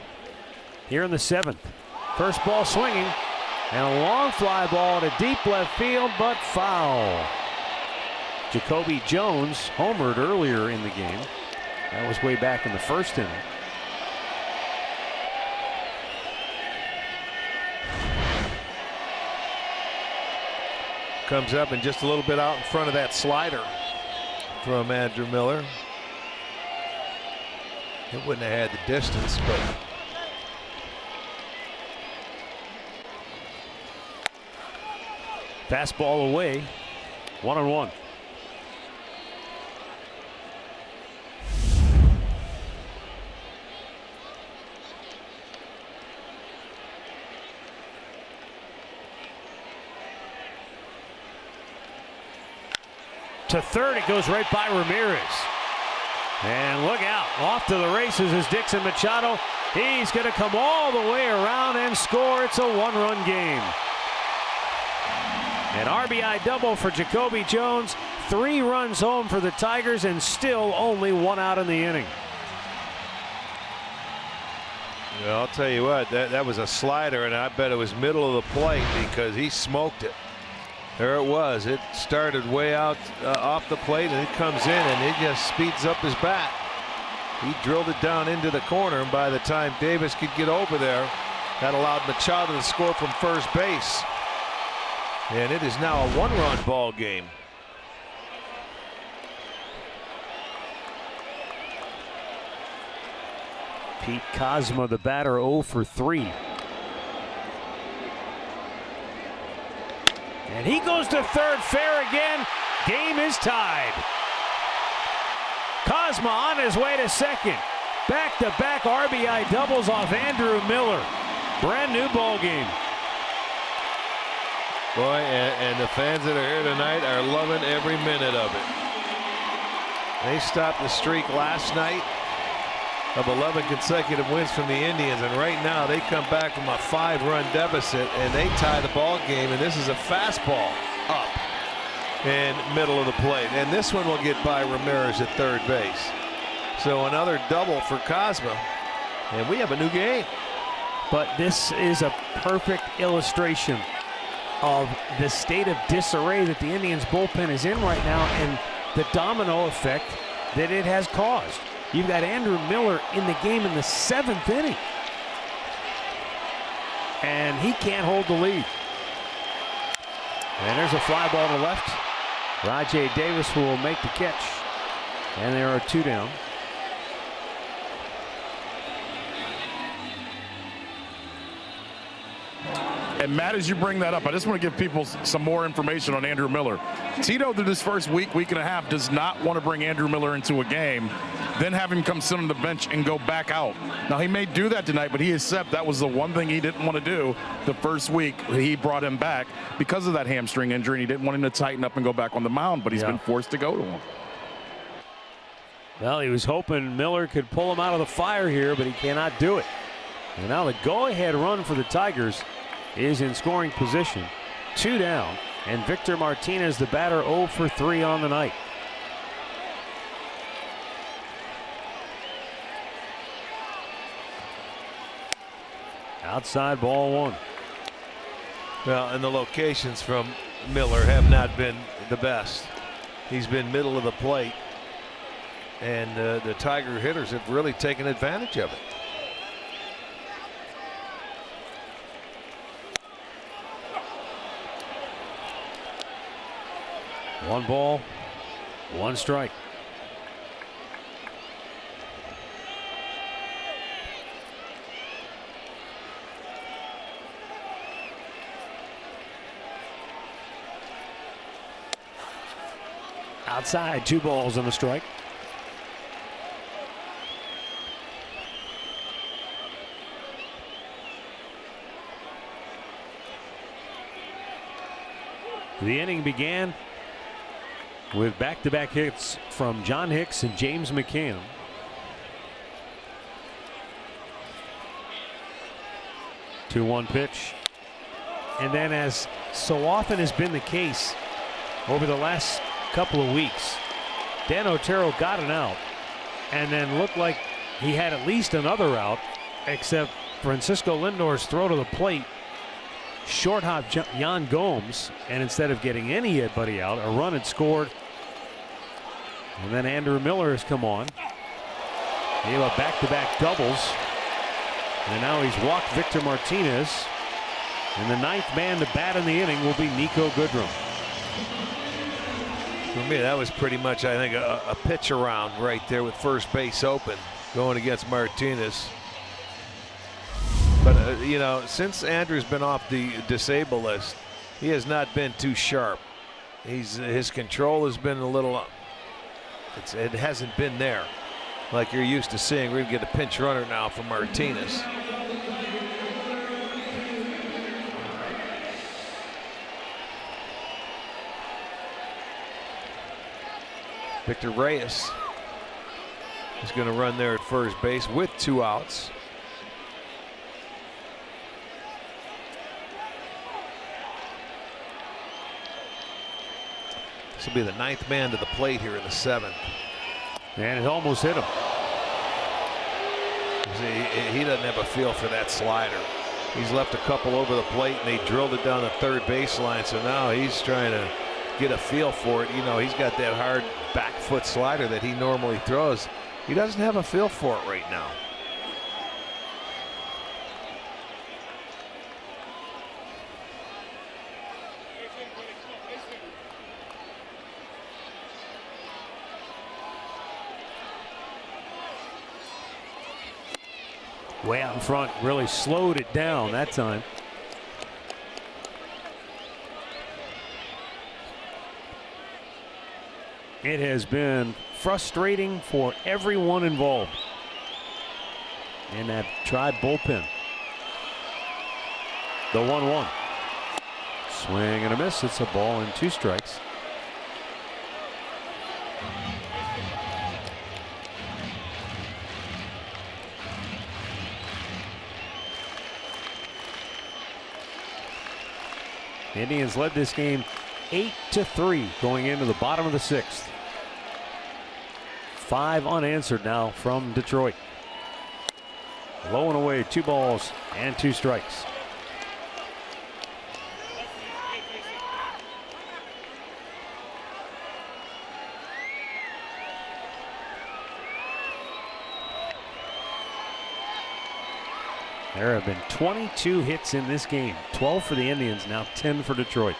here in the 7th. First ball swinging, and a long fly ball to deep left field, but foul. Jacoby Jones homered earlier in the game. That was way back in the first inning. Comes up and just a little bit out in front of that slider from Andrew Miller. It wouldn't have had the distance, but fastball away, 1-1. To third, it goes right by Ramirez. And look out, off to the races is Dixon Machado. He's going to come all the way around and score. It's a 1-run game. An RBI double for Jacoby Jones. 3 runs home for the Tigers, and still only 1 out in the inning. Well, I'll tell you what, that was a slider, and I bet it was middle of the plate because he smoked it. There it was. It started way out off the plate, and it comes in, and it just speeds up his bat. He drilled it down into the corner, and by the time Davis could get over there, that allowed Machado to score from first base. And it is now a 1-run ball game. Pete Kozma, the batter, 0 for 3. And he goes to third, fair again. Game is tied. Kozma on his way to second. Back-to-back RBI doubles off Andrew Miller. Brand new ball game. Boy, and the fans that are here tonight are loving every minute of it. They stopped the streak last night of 11 consecutive wins from the Indians, and right now they come back from a 5-run deficit and they tie the ball game, and this is a fastball up in middle of the plate, and this one will get by Ramirez at third base. So another double for Kozma, and we have a new game. But this is a perfect illustration of the state of disarray that the Indians bullpen is in right now and the domino effect that it has caused. You've got Andrew Miller in the game in the 7th inning, and he can't hold the lead. And there's a fly ball to left. Rajay Davis will make the catch, and there are 2 down. And Matt, as you bring that up, I just want to give people some more information on Andrew Miller. Tito, through this first week and a half, does not want to bring Andrew Miller into a game, then have him come sit on the bench and go back out. Now, he may do that tonight, but he has said that was the one thing he didn't want to do the first week he brought him back because of that hamstring injury, and he didn't want him to tighten up and go back on the mound, but he's been forced to go to him. Well, he was hoping Miller could pull him out of the fire here, but he cannot do it. And now the go-ahead run for the Tigers is in scoring position. 2 down, and Victor Martinez, the batter, 0 for 3 on the night. Outside, ball 1. Well, and the locations from Miller have not been the best. He's been middle of the plate, and the Tiger hitters have really taken advantage of it. One ball, 1 strike. Outside, 2 balls and a strike. The inning began with back-to-back hits from John Hicks and James McCann. Two 2-1 pitch. And then, as so often has been the case over the last couple of weeks, Dan Otero got an out and then looked like he had at least another out, except Francisco Lindor's throw to the plate short hop Yan Gomes, and instead of getting anybody out, a run had scored. And then Andrew Miller has come on. He had back-to-back doubles, and now he's walked Victor Martinez. And the 9th man to bat in the inning will be Niko Goodrum. For me, that was pretty much, I think, a pitch around right there with first base open, going against Martinez. But you know, since Andrew's been off the disabled list, he has not been too sharp. His control has been a little. It hasn't been there like you're used to seeing. We're gonna get a pinch runner now from Martinez. Victor Reyes is going to run there at first base with 2 outs. This will be the 9th man to the plate here in the 7th. And it almost hit him. He doesn't have a feel for that slider. He's left a couple over the plate, and they drilled it down the third baseline. So now he's trying to get a feel for it. You know, he's got that hard back foot slider that he normally throws. He doesn't have a feel for it right now. Way out in front, really slowed it down that time. It has been frustrating for everyone involved in that Tribe bullpen. The 1-1. Swing and a miss. It's a ball and 2 strikes. The Indians led this game 8-3 going into the bottom of the 6th. 5 unanswered now from Detroit. Low and away, 2 balls and 2 strikes. There have been 22 hits in this game, 12 for the Indians, now 10 for Detroit.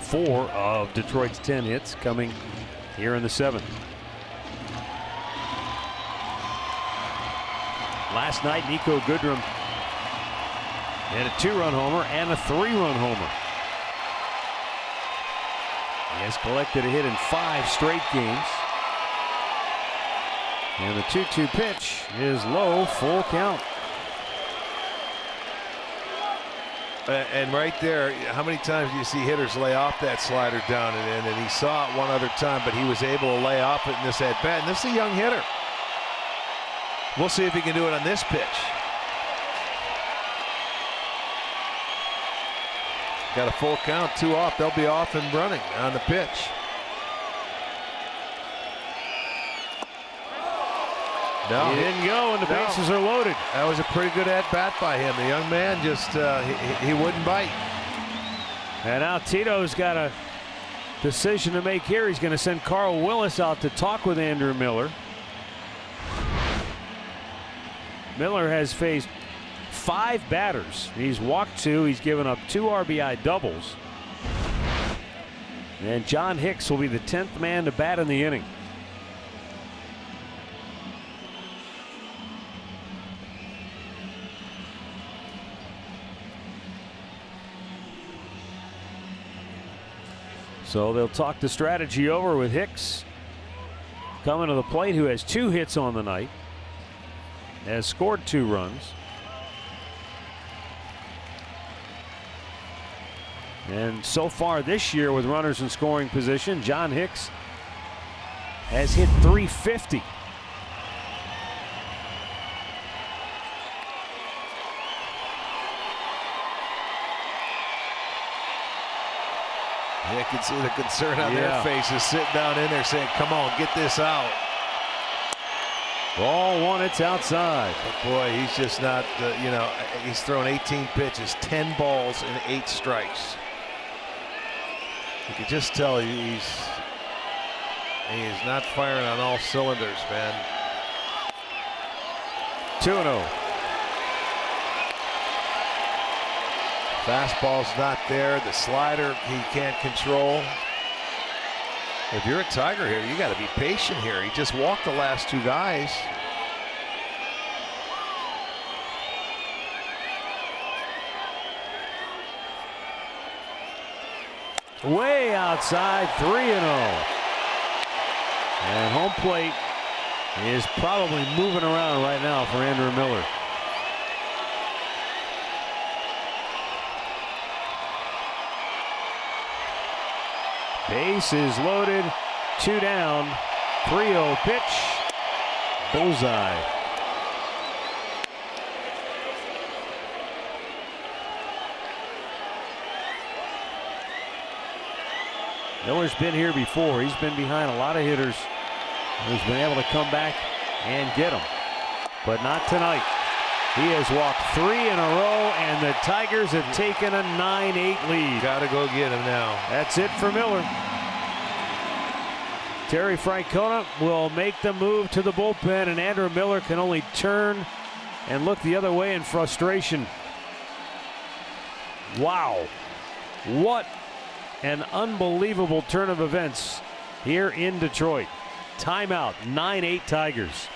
Four of Detroit's 10 hits coming here in the 7th. Last night, Niko Goodrum had a 2-run homer and a 3-run homer. He has collected a hit in 5 straight games. And the 2-2 pitch is low, full count. And right there, how many times do you see hitters lay off that slider down and in? And he saw it one other time, but he was able to lay off it in this at bat. And this is a young hitter. We'll see if he can do it on this pitch. Got a full count, 2 off. They'll be off and running on the pitch. No, he didn't go, and the bases are loaded. That was a pretty good at-bat by him. The young man just, he wouldn't bite. And now Tito's got a decision to make here. He's going to send Carl Willis out to talk with Andrew Miller. Miller has faced 5 batters. He's walked 2. He's given up 2 RBI doubles. And John Hicks will be the 10th man to bat in the inning. So they'll talk the strategy over with Hicks coming to the plate, who has 2 hits on the night, has scored 2 runs. And so far this year with runners in scoring position, John Hicks has hit .350. You can see the concern on their faces, sitting down in there saying, come on, get this out. Ball 1, it's outside. But boy, he's just not, he's thrown 18 pitches, 10 balls, and 8 strikes. You can just tell he is not firing on all cylinders, man. 2-0. Fastball's not there. The slider he can't control. If you're a Tiger here, you got to be patient here. He just walked the last 2 guys. Way outside, 3-0. And home plate is probably moving around right now for Andrew Miller. Base is loaded, 2 down, 3-0 pitch, bullseye. Miller's been here before. He's been behind a lot of hitters. He's been able to come back and get them, but not tonight. He has walked 3 in a row, and the Tigers have taken a 9-8 lead. Got to go get him now. That's it for Miller. Terry Francona will make the move to the bullpen, and Andrew Miller can only turn and look the other way in frustration. Wow. What an unbelievable turn of events here in Detroit. Timeout, 9-8 Tigers.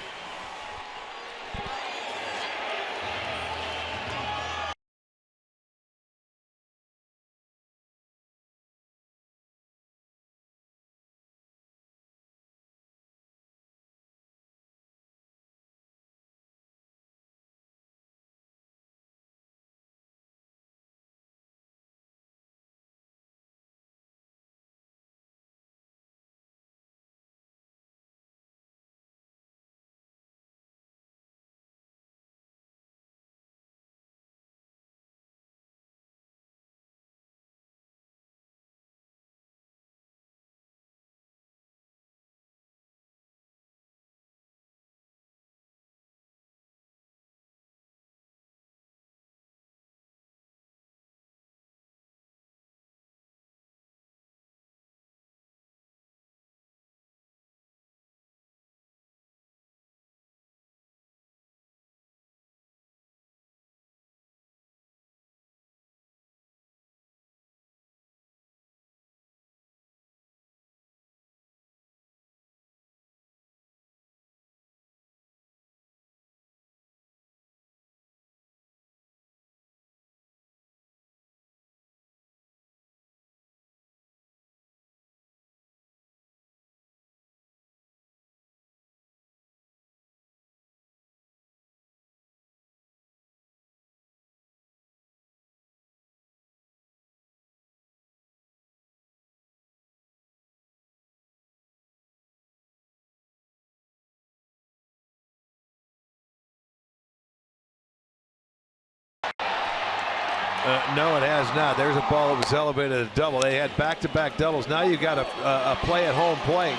No, it has not. There's a ball that was elevated a double. They had back-to-back doubles. Now you got a play at home plate.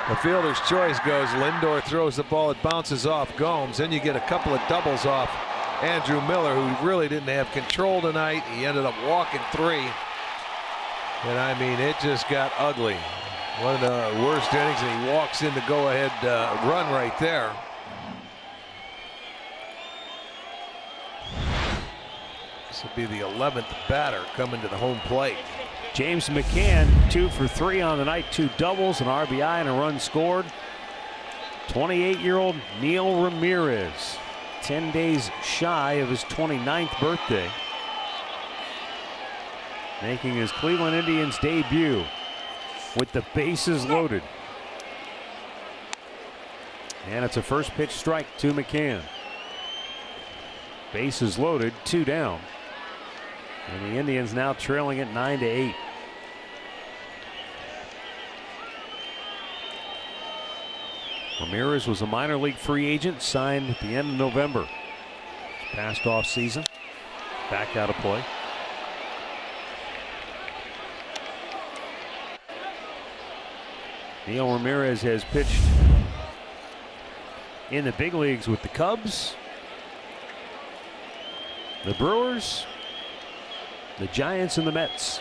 The fielder's choice goes. Lindor throws the ball. It bounces off Gomes. Then you get a couple of doubles off Andrew Miller, who really didn't have control tonight. He ended up walking 3. And I mean, it just got ugly. One of the worst innings, and he walks in the go-ahead run right there. This will be the 11th batter coming to the home plate. James McCann, 2 for 3 on the night, 2 doubles, an RBI, and a run scored. 28-year-old Neil Ramirez, 10 days shy of his 29th birthday, making his Cleveland Indians debut with the bases loaded. And it's a first pitch strike to McCann. Bases loaded, 2 down. And the Indians now trailing it 9-8. Ramirez was a minor league free agent, signed at the end of November. Past off season, back out of play. Neil Ramirez has pitched in the big leagues with the Cubs, the Brewers, the Giants, and the Mets.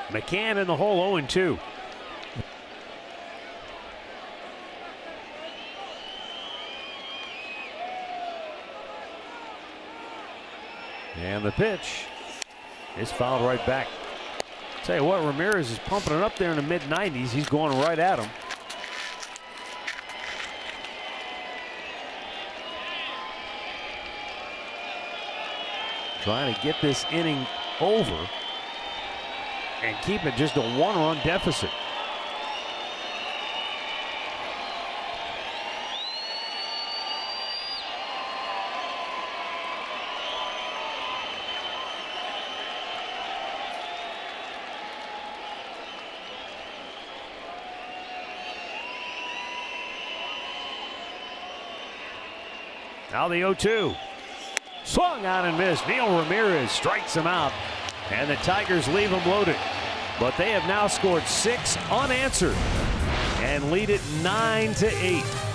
McCann in the hole, 0-2. And the pitch is fouled right back. Tell you what, Ramirez is pumping it up there in the mid-90s. He's going right at him. Trying to get this inning over and keep it just a 1-run deficit. Now the 0-2. Swung on and missed. Neil Ramirez strikes him out, and the Tigers leave him loaded. But they have now scored 6 unanswered and lead it 9-8.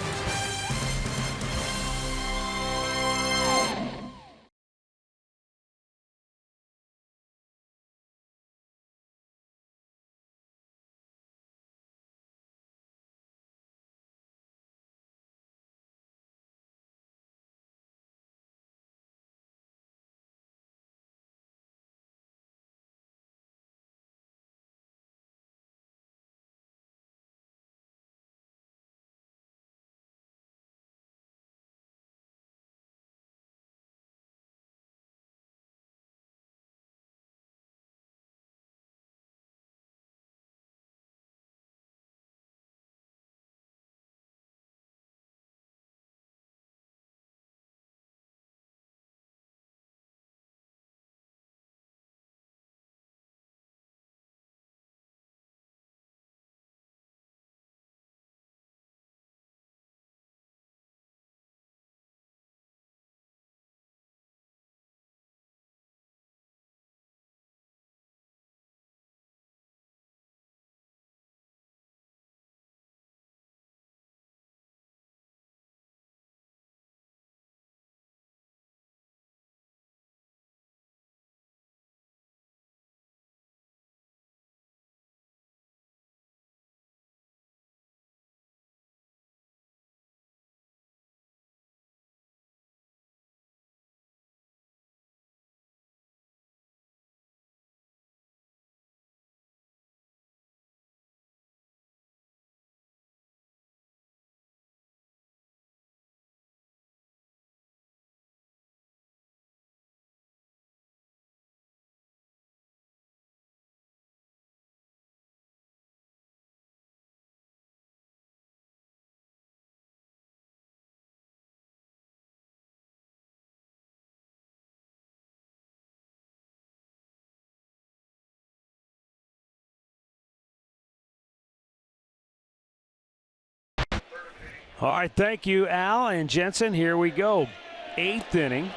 All right, thank you, Al and Jensen. Here we go. 8th inning.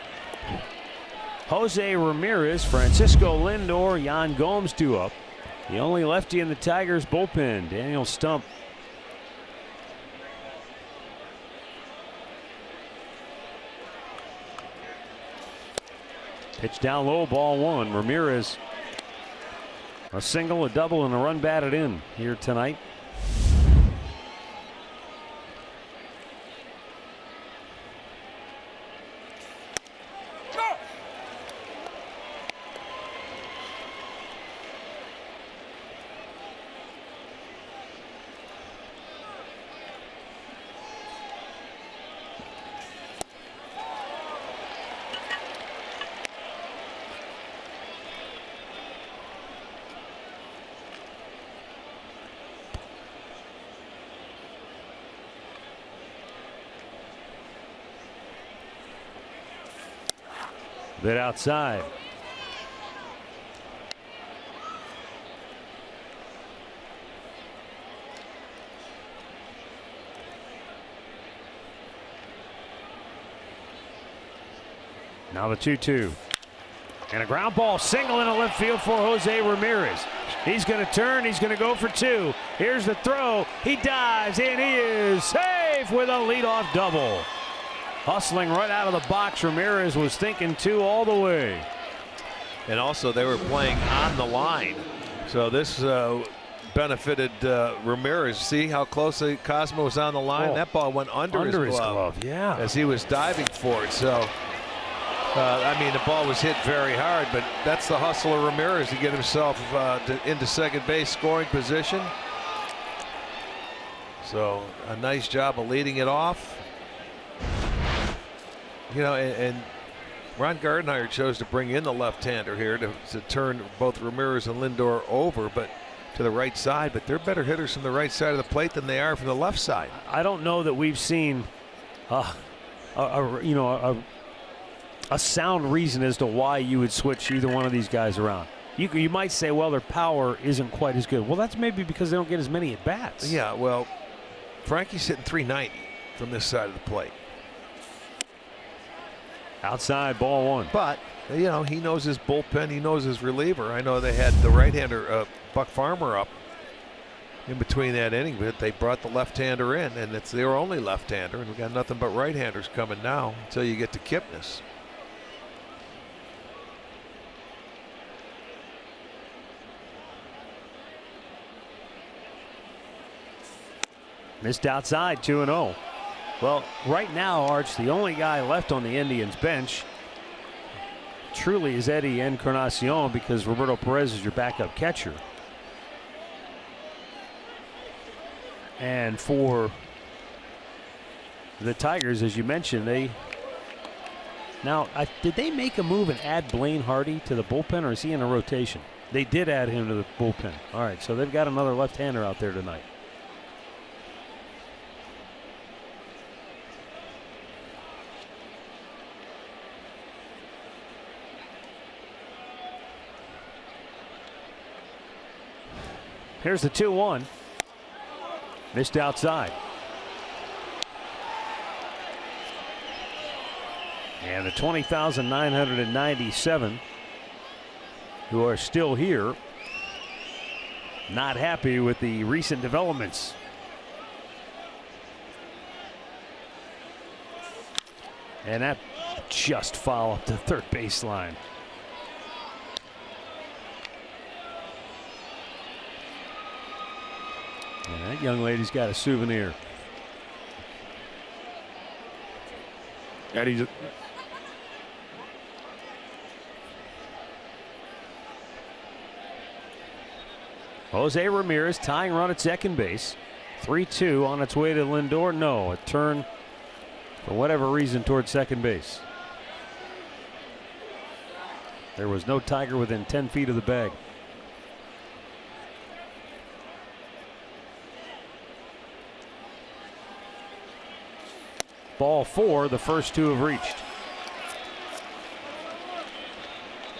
Jose Ramirez, Francisco Lindor, Yan Gomes 2 up. The only lefty in the Tigers bullpen, Daniel Stump. Pitch down low, ball 1. Ramirez, a single, a double, and a run batted in here tonight. Bit outside. Now the 2-2. And a ground ball single in a left field for Jose Ramirez. He's going to turn. He's going to go for 2. Here's the throw. He dives, and he is safe with a leadoff double. Hustling right out of the box, Ramirez was thinking 2 all the way. And also they were playing on the line. So this benefited Ramirez. See how closely Cosmo was on the line? Oh, that ball went under his glove. Yeah. As he was diving for it. So, I mean, the ball was hit very hard, but that's the hustle of Ramirez to get himself into second base scoring position. So a nice job of leading it off. You know, and Ron Gardenhire chose to bring in the left-hander here to turn both Ramirez and Lindor over, but to the right side. But they're better hitters from the right side of the plate than they are from the left side. I don't know that we've seen, a sound reason as to why you would switch either one of these guys around. You might say, well, their power isn't quite as good. Well, that's maybe because they don't get as many at bats. Yeah, well, Frankie's hitting 390 from this side of the plate. Outside, ball 1. But, you know, he knows his bullpen. He knows his reliever. I know they had the right-hander, Buck Farmer, up in between that inning, but they brought the left-hander in, and it's their only left-hander, and we got nothing but right-handers coming now until you get to Kipnis. Missed outside, 2-0. Well, right now, Arch, the only guy left on the Indians bench truly is Eddie Encarnacion, because Roberto Perez is your backup catcher. And for the Tigers, as you mentioned, did they make a move and add Blaine Hardy to the bullpen, or is he in a rotation? They did add him to the bullpen. All right, so they've got another left-hander out there tonight. Here's the 2-1. Missed outside. And the 20,997 who are still here, not happy with the recent developments. And that just foul up the third baseline. And that young lady's got a souvenir. Eddie. Jose Ramirez tying run at second base. 3-2 on its way to Lindor. No, a turn for whatever reason towards second base. There was no Tiger within 10 feet of the bag. Ball 4, the first 2 have reached.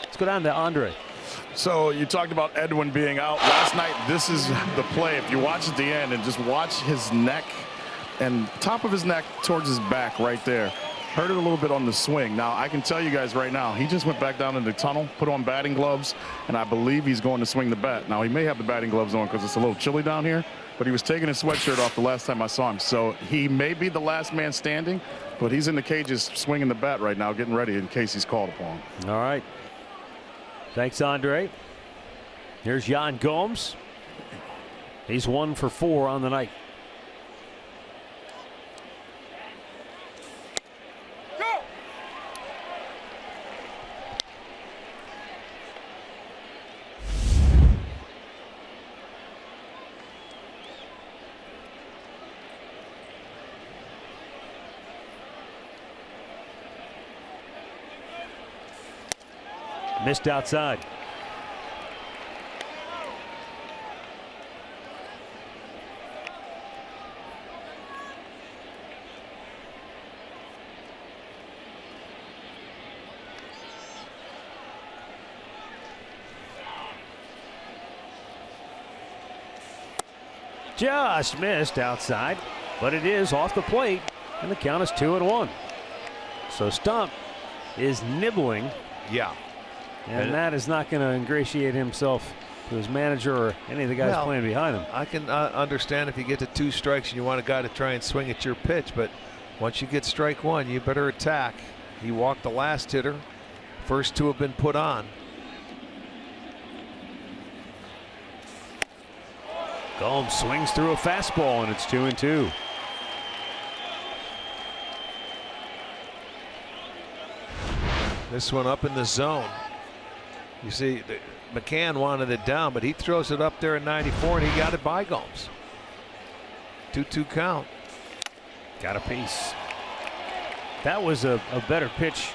Let's go down to Andre. So you talked about Edwin being out last night. This is the play. If you watch at the end and just watch his neck and top of his neck towards his back right there. Hurt it a little bit on the swing. Now, I can tell you guys right now, he just went back down in the tunnel, put on batting gloves, and I believe he's going to swing the bat. Now, he may have the batting gloves on because it's a little chilly down here, but he was taking his sweatshirt off the last time I saw him. So he may be the last man standing, but he's in the cages swinging the bat right now, getting ready in case he's called upon. All right. Thanks, Andre. Here's Jan Gomes. He's 1 for 4 on the night. Missed outside. Just missed outside, but it is off the plate, and the count is 2-1. So Stump is nibbling. Yeah. And that is not going to ingratiate himself to his manager or any of the guys playing behind him. I can understand if you get to 2 strikes and you want a guy to try and swing at your pitch, but once you get strike 1, you better attack. He walked the last hitter. First 2 have been put on. Gomes swings through a fastball, and it's 2-2. This one up in the zone. You see, McCann wanted it down, but he throws it up there at 94, and he got it by Gomes. 2-2 count. Got a piece. That was a better pitch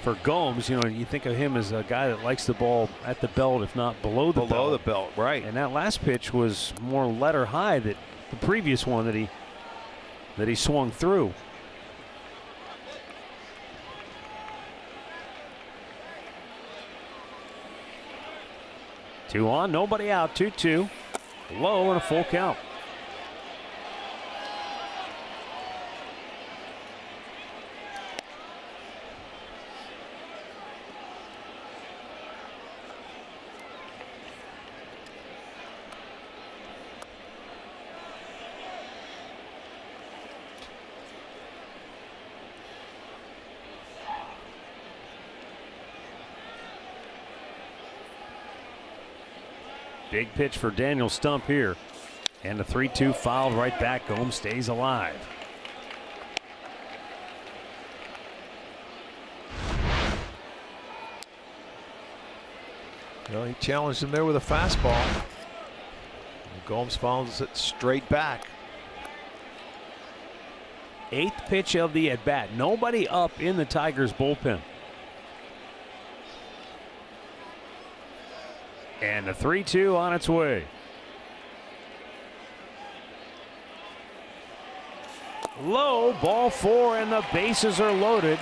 for Gomes. You know, you think of him as a guy that likes the ball at the belt, if not below the belt. Below the belt, right. And that last pitch was more letter high that the previous one that he swung through. Two on, nobody out, 2-2. Low and a full count. Big pitch for Daniel Stump here. And the 3-2 fouled right back. Gomes stays alive. Well, he challenged him there with a fastball. And Gomes follows it straight back. 8th pitch of the at bat. Nobody up in the Tigers bullpen. And the 3-2 on its way. Low, ball 4, and the bases are loaded.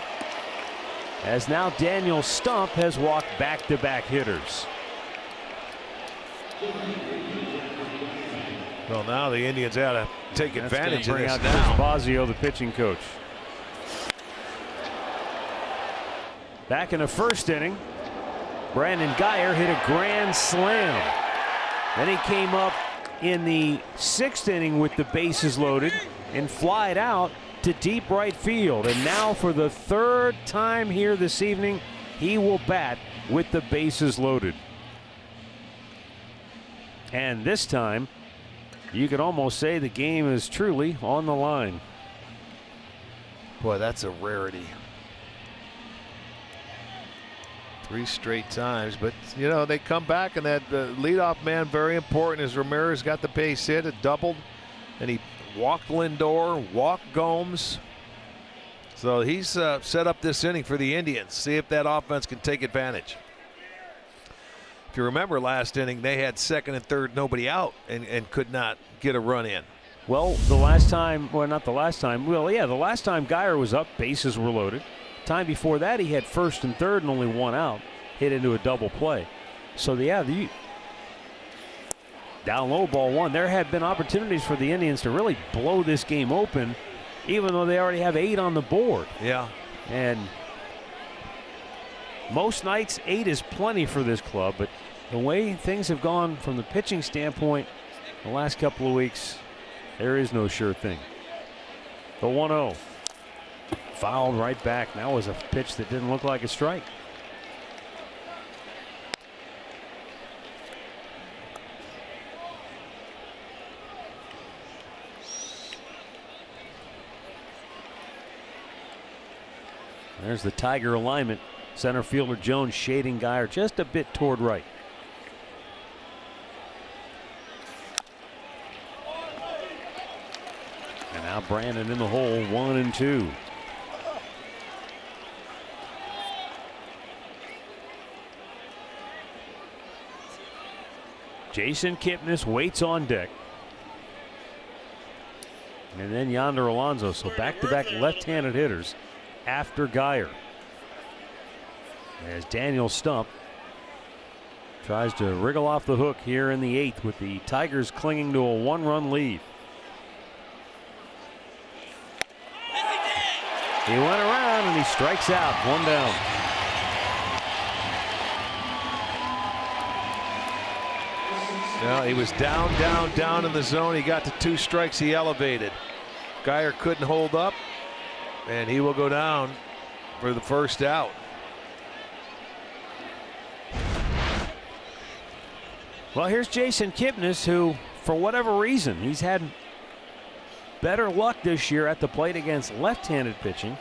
As now Daniel Stump has walked back-to-back hitters. Well, now the Indians ought to take advantage of bring this out now. Chris Bosio, the pitching coach. Back in the first inning, Brandon Geyer hit a grand slam. Then he came up in the 6th inning with the bases loaded and flied out to deep right field. And now for the 3rd time here this evening, he will bat with the bases loaded. And this time, you could almost say the game is truly on the line. Boy, that's a rarity. 3 straight times, but you know they come back, and that leadoff man very important as Ramirez got the base hit, it doubled, and he walked Lindor, walked Gomes. So he's set up this inning for the Indians. See if that offense can take advantage. If you remember last inning, they had 2nd and 3rd, nobody out, and could not get a run in. Well, the last time, well, not the last time. Well, yeah, the last time Geyer was up, bases were loaded. Time before that, he had 1st and 3rd and only 1 out, hit into a double play. So, yeah, Down low, ball one. There had been opportunities for the Indians to really blow this game open, even though they already have 8 on the board. Yeah. And most nights 8 is plenty for this club, but the way things have gone from the pitching standpoint the last couple of weeks, there is no sure thing. The 1-0. Fouled right back. That was a pitch that didn't look like a strike. There's the Tiger alignment. Center fielder Jones shading Geyer just a bit toward right. And now Brandon in the hole, 1-2. Jason Kipnis waits on deck. And then Yonder Alonso. So back-to-back left-handed hitters after Geyer. As Daniel Stump tries to wriggle off the hook here in the 8th with the Tigers clinging to a 1-run lead. He went around and he strikes out, 1 down. Well, he was down in the zone. He got to 2 strikes. He elevated. Geyer couldn't hold up, and he will go down for the first out. Well, here's Jason Kipnis, who, for whatever reason, he's had better luck this year at the plate against left-handed pitching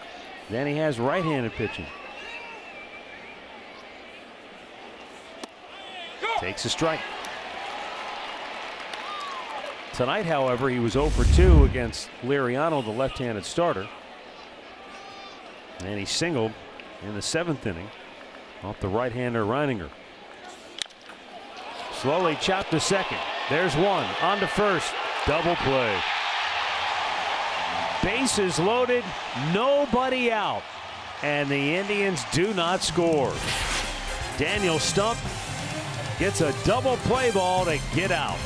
than he has right-handed pitching. Takes a strike. Tonight, however, he was 0 for 2 against Liriano, the left-handed starter. And he singled in the 7th inning off the right-hander Reininger. Slowly chopped to second. There's one. On to first. Double play. Bases loaded. Nobody out. And the Indians do not score. Daniel Stump gets a double play ball to get out.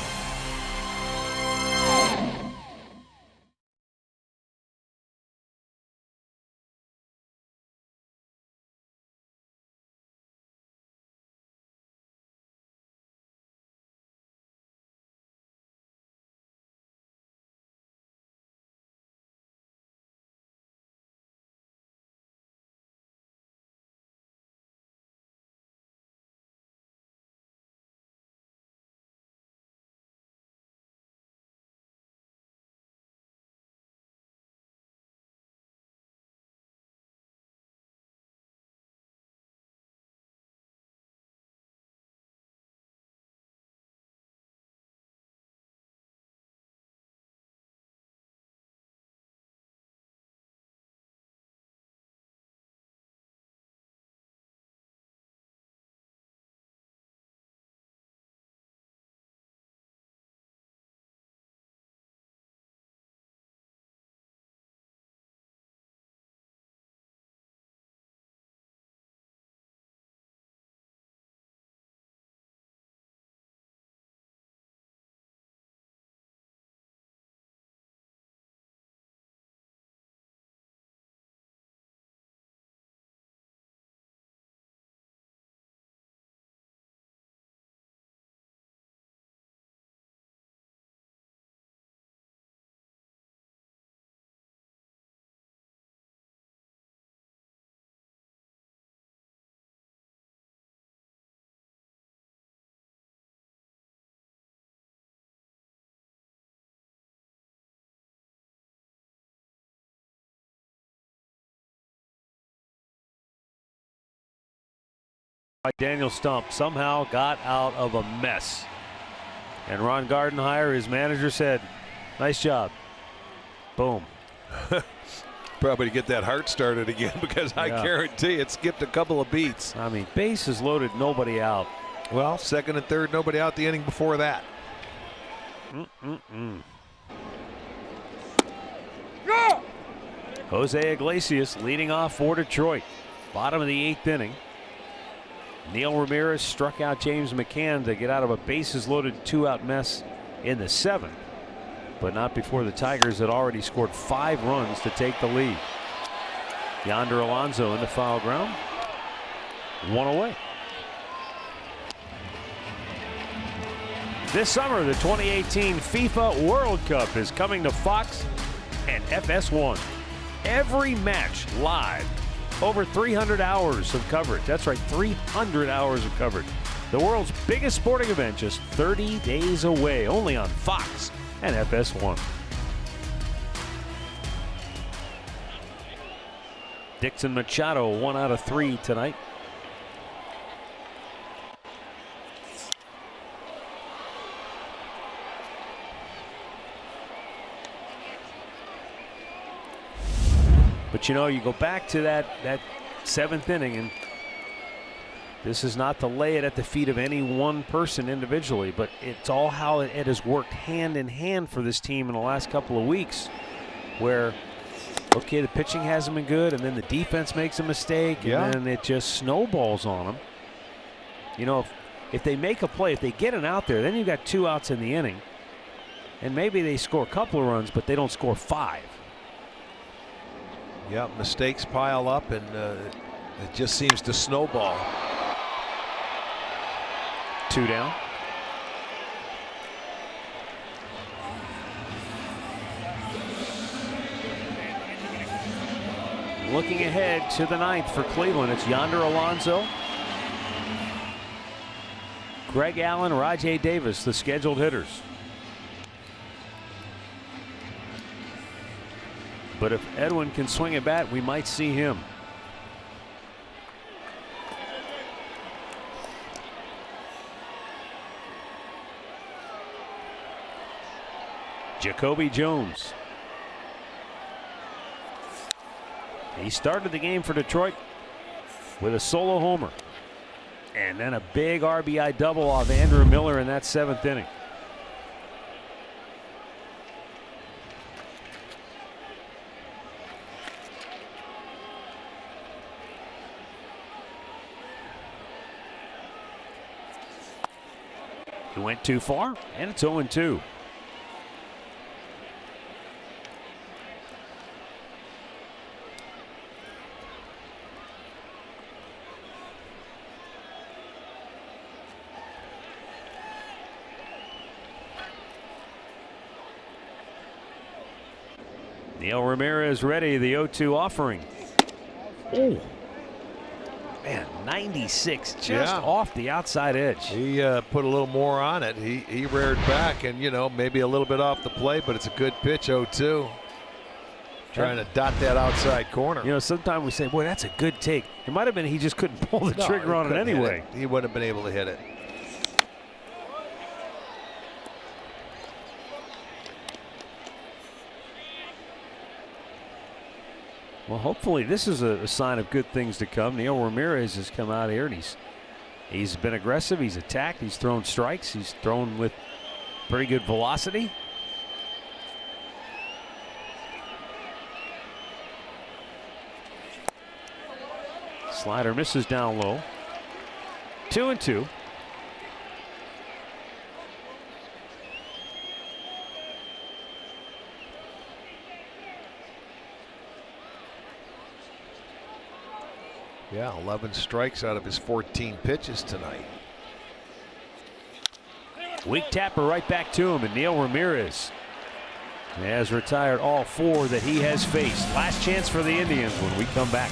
Daniel Stump somehow got out of a mess. And Ron Gardenhire, his manager, said, nice job. Boom. Probably to get that heart started again, because I guarantee it skipped a couple of beats. I mean, bases loaded, nobody out. Well, 2nd and 3rd, nobody out the inning before that. Jose Iglesias leading off for Detroit. Bottom of the 8th inning. Neil Ramirez struck out James McCann to get out of a bases-loaded 2-out mess in the 7th, but not before the Tigers had already scored 5 runs to take the lead. Yonder Alonso in the foul ground. 1 away. This summer, the 2018 FIFA World Cup is coming to Fox and FS1. Every match live. Over 300 hours of coverage. That's right, 300 hours of coverage. The world's biggest sporting event just 30 days away, only on Fox and FS1. Dixon Machado 1 out of 3 tonight. But you know, you go back to that 7th inning, and this is not to lay it at the feet of any one person individually, but it's all how it has worked hand in hand for this team in the last couple of weeks, where, okay, the pitching hasn't been good, and then the defense makes a mistake, and then it just snowballs on them. You know, if they make a play, if they get an out there, then you've got 2 outs in the inning, and maybe they score a couple of runs, but they don't score 5. Yeah, mistakes pile up, and it just seems to snowball. 2 down. Looking ahead to the 9th for Cleveland, it's Yonder Alonso, Greg Allen, Rajai Davis, the scheduled hitters. But if Edwin can swing a bat, we might see him. Jacoby Jones. He started the game for Detroit with a solo homer, and then a big RBI double off Andrew Miller in that 7th inning. He went too far, and it's 0-2. Neil Ramirez ready, the 0-2 offering. Oh, man, 96 just off the outside edge. He put a little more on it. He reared back, and you know, maybe a little bit off the plate, but it's a good pitch. 0-2, trying to dot that outside corner. You know, sometimes we say, boy, that's a good take. It might have been he just couldn't pull the trigger on it anyway. He wouldn't have been able to hit it. Well, hopefully this is a sign of good things to come. Neil Ramirez has come out here, and he's been aggressive. He's attacked. He's thrown strikes. He's thrown with pretty good velocity. Slider misses down low. 2-2. Yeah, 11 strikes out of his 14 pitches tonight. Weak tapper right back to him, and Neil Ramirez has retired all 4 that he has faced. Last chance for the Indians when we come back.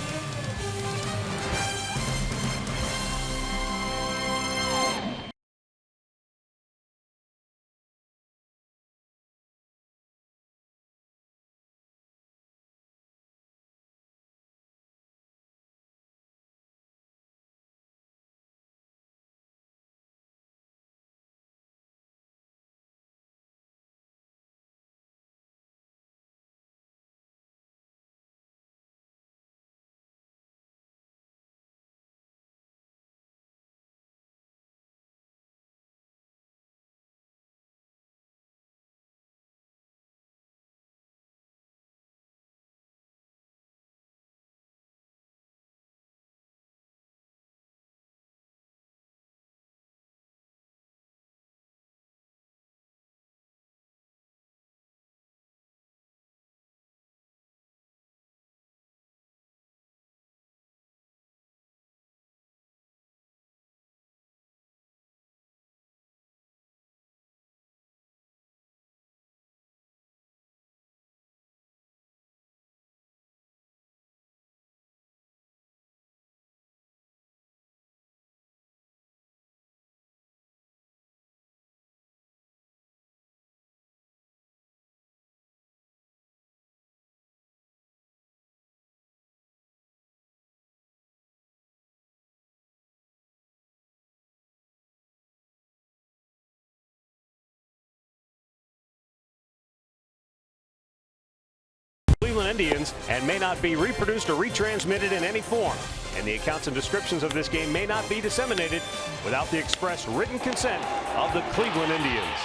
Indians and may not be reproduced or retransmitted in any form. And the accounts and descriptions of this game may not be disseminated without the express written consent of the Cleveland Indians.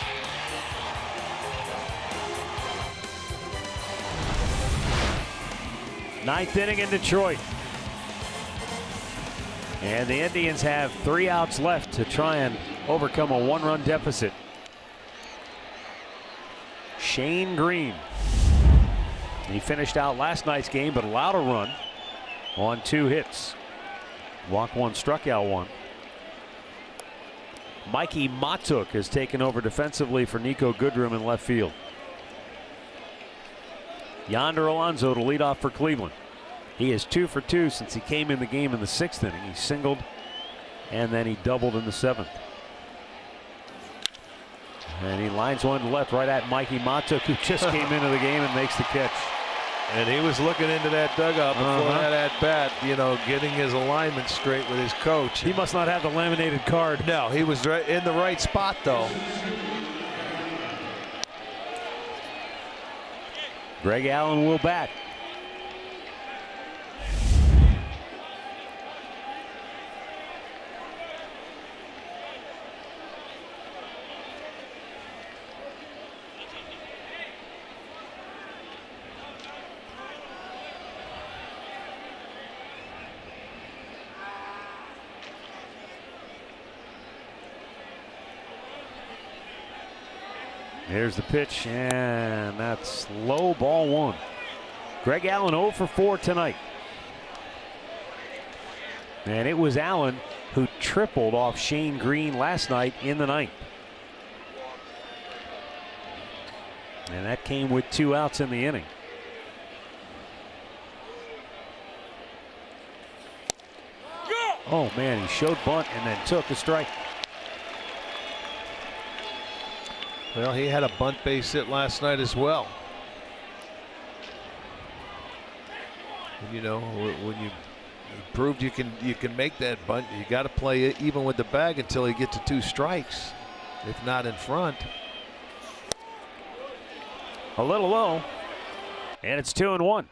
Ninth inning in Detroit. And the Indians have 3 outs left to try and overcome a 1-run deficit. Shane Green. He finished out last night's game but allowed a run on 2 hits. Walked 1, struck out 1. Mikey Matuk has taken over defensively for Nico Goodrum in left field. Yonder Alonso to lead off for Cleveland. He is 2 for 2 since he came in the game in the 6th inning. He singled and then he doubled in the 7th. And he lines one to left right at Mikey Matuk, who just came into the game and makes the catch. And he was looking into that dugout before that at bat, you know, getting his alignment straight with his coach. He must not have the laminated card. No, he was right in the right spot though. Greg Allen will bat. Here's the pitch, and that's low, ball 1. Greg Allen 0 for 4 tonight. And it was Allen who tripled off Shane Green last night in the 9th. And that came with 2 outs in the inning. Oh man, he showed bunt and then took a strike. Well, he had a bunt base hit last night as well. You know, when you proved you can make that bunt, you got to play it even with the bag until you get to 2 strikes, if not in front. A little low, and it's 2-1.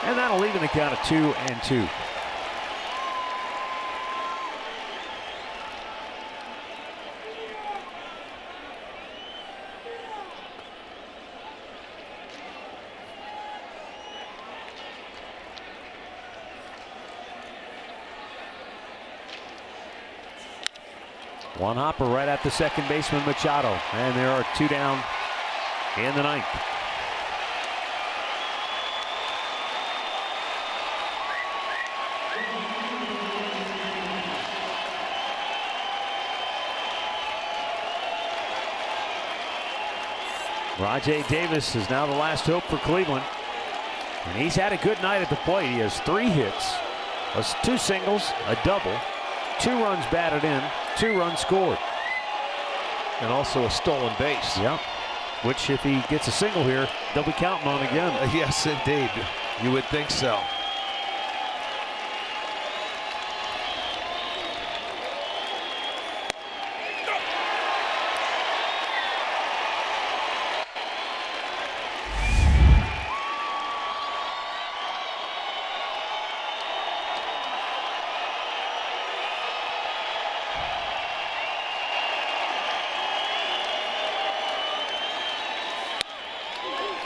And that'll leave in the count of 2-2. One hopper right at the second baseman Machado, and there are 2 down in the 9th. Rajai Davis is now the last hope for Cleveland, and he's had a good night at the plate. He has 3 hits, 2 singles, a double, 2 runs batted in, 2 runs scored, and also a stolen base. Yeah, which if he gets a single here, they'll be counting on again. Yes, indeed, you would think so.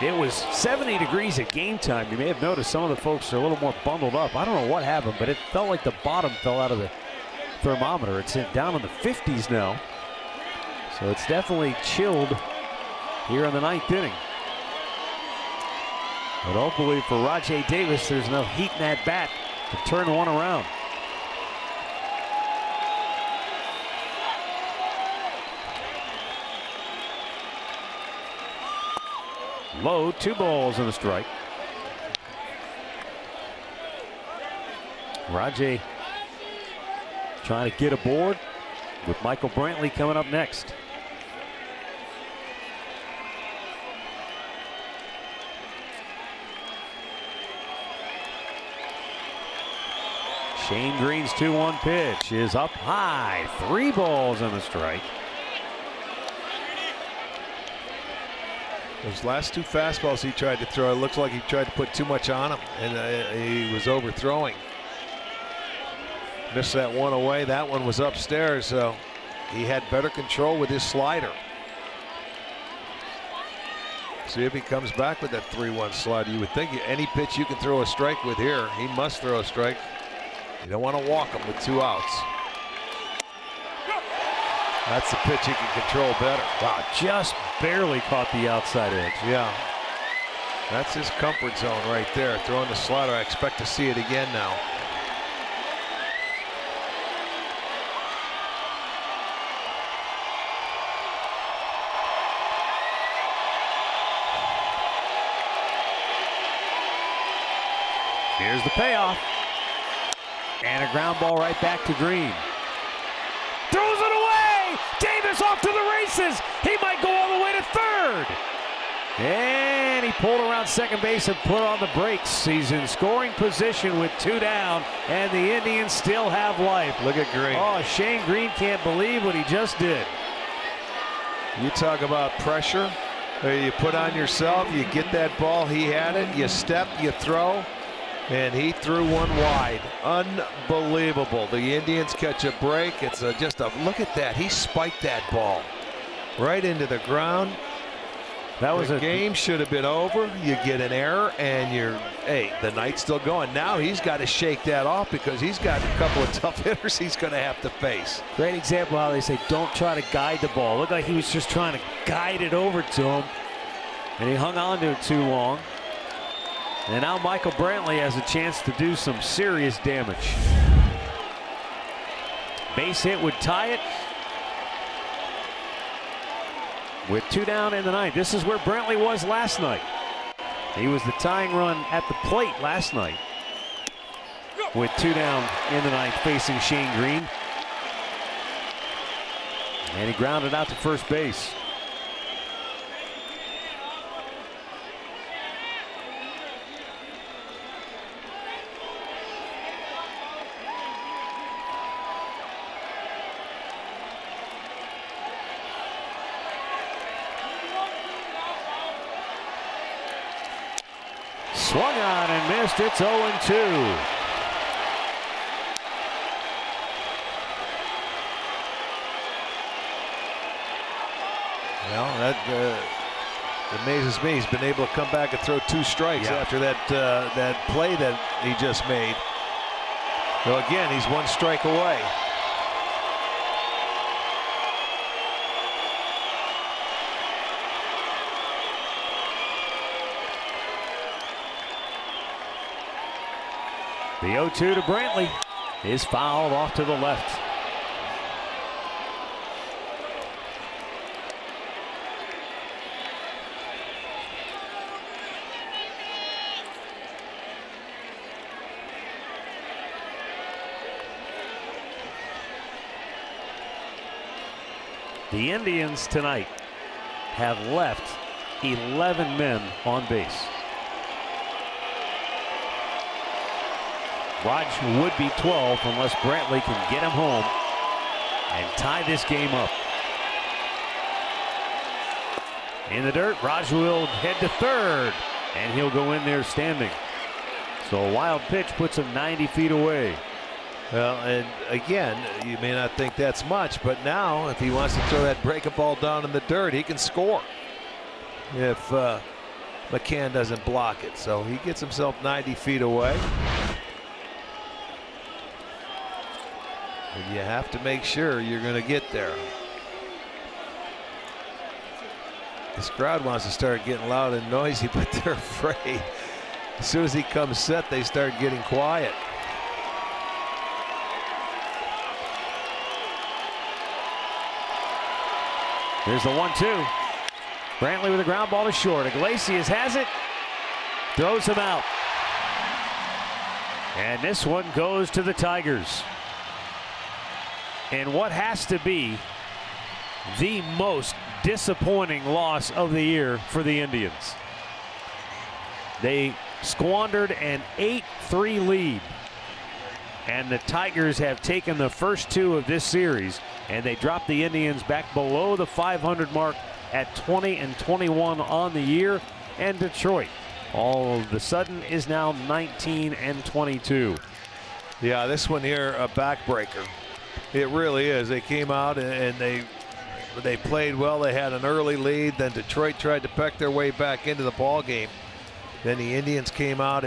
It was 70 degrees at game time. You may have noticed some of the folks are a little more bundled up. I don't know what happened, but it felt like the bottom fell out of the thermometer. It's down in the 50s now. So it's definitely chilled here in the 9th inning. But hopefully for Rajai Davis, there's enough heat in that bat to turn one around. Low, 2 balls and a strike. Rajai trying to get aboard with Michael Brantley coming up next. Shane Green's 2-1 pitch is up high. 3 balls and a strike. Those last 2 fastballs he tried to throw, it looks like he tried to put too much on him, and he was overthrowing. Missed that one away. That one was upstairs, so he had better control with his slider. See if he comes back with that 3-1 slider. You would think any pitch you can throw a strike with here, he must throw a strike. You don't want to walk him with 2 outs. That's the pitch he can control better. Wow, just barely caught the outside edge. Yeah. That's his comfort zone right there. Throwing the slider. I expect to see it again now. Here's the payoff. And a ground ball right back to Green. Throws it away! Davis off to the races! He might go all the way to third! And he pulled around second base and put on the brakes. He's in scoring position with 2 down, and the Indians still have life. Look at Green. Oh, Shane Green can't believe what he just did. You talk about pressure. You put on yourself, you get that ball, he had it, you step, you throw. And he threw one wide. Unbelievable. The Indians catch a break. It's just a look at that. He spiked that ball right into the ground. That was the game should have been over. You get an error, and the night's still going. Now he's got to shake that off because he's got a couple of tough hitters he's going to have to face. Great example how they say don't try to guide the ball. Looked like he was just trying to guide it over to him, and he hung on to it too long. And now Michael Brantley has a chance to do some serious damage. Base hit would tie it. With 2 down in the ninth. This is where Brantley was last night. He was the tying run at the plate last night. With 2 down in the ninth facing Shane Green. And he grounded out to first base. Swung on and missed. It's 0-2. Well, that amazes me. He's been able to come back and throw 2 strikes after that play that he just made. So again, he's 1 strike away. The 0-2 to Brantley is fouled off to the left. The Indians tonight have left 11 men on base. Raj would be 12 unless Brantley can get him home and tie this game up. In the dirt, Raj will head to third, and he'll go in there standing. So a wild pitch puts him 90 feet away. Well, and again, you may not think that's much, but now if he wants to throw that breaking ball down in the dirt, he can score if McCann doesn't block it. So he gets himself 90 feet away. And you have to make sure you're going to get there. This crowd wants to start getting loud and noisy, but they're afraid. As soon as he comes set, they start getting quiet. Here's the 1-2. Brantley with a ground ball to short. Iglesias has it. Throws him out. And this one goes to the Tigers. And what has to be the most disappointing loss of the year for the Indians. They squandered an 8-3 lead And the Tigers have taken the first 2 of this series, and they dropped the Indians back below the 500 mark at 20-21 on the year. And Detroit, all of a sudden, is now 19-22. Yeah, this one here, a backbreaker. It really is. They came out and they played well. They had an early lead. Then Detroit tried to peck their way back into the ball game. Then the Indians came out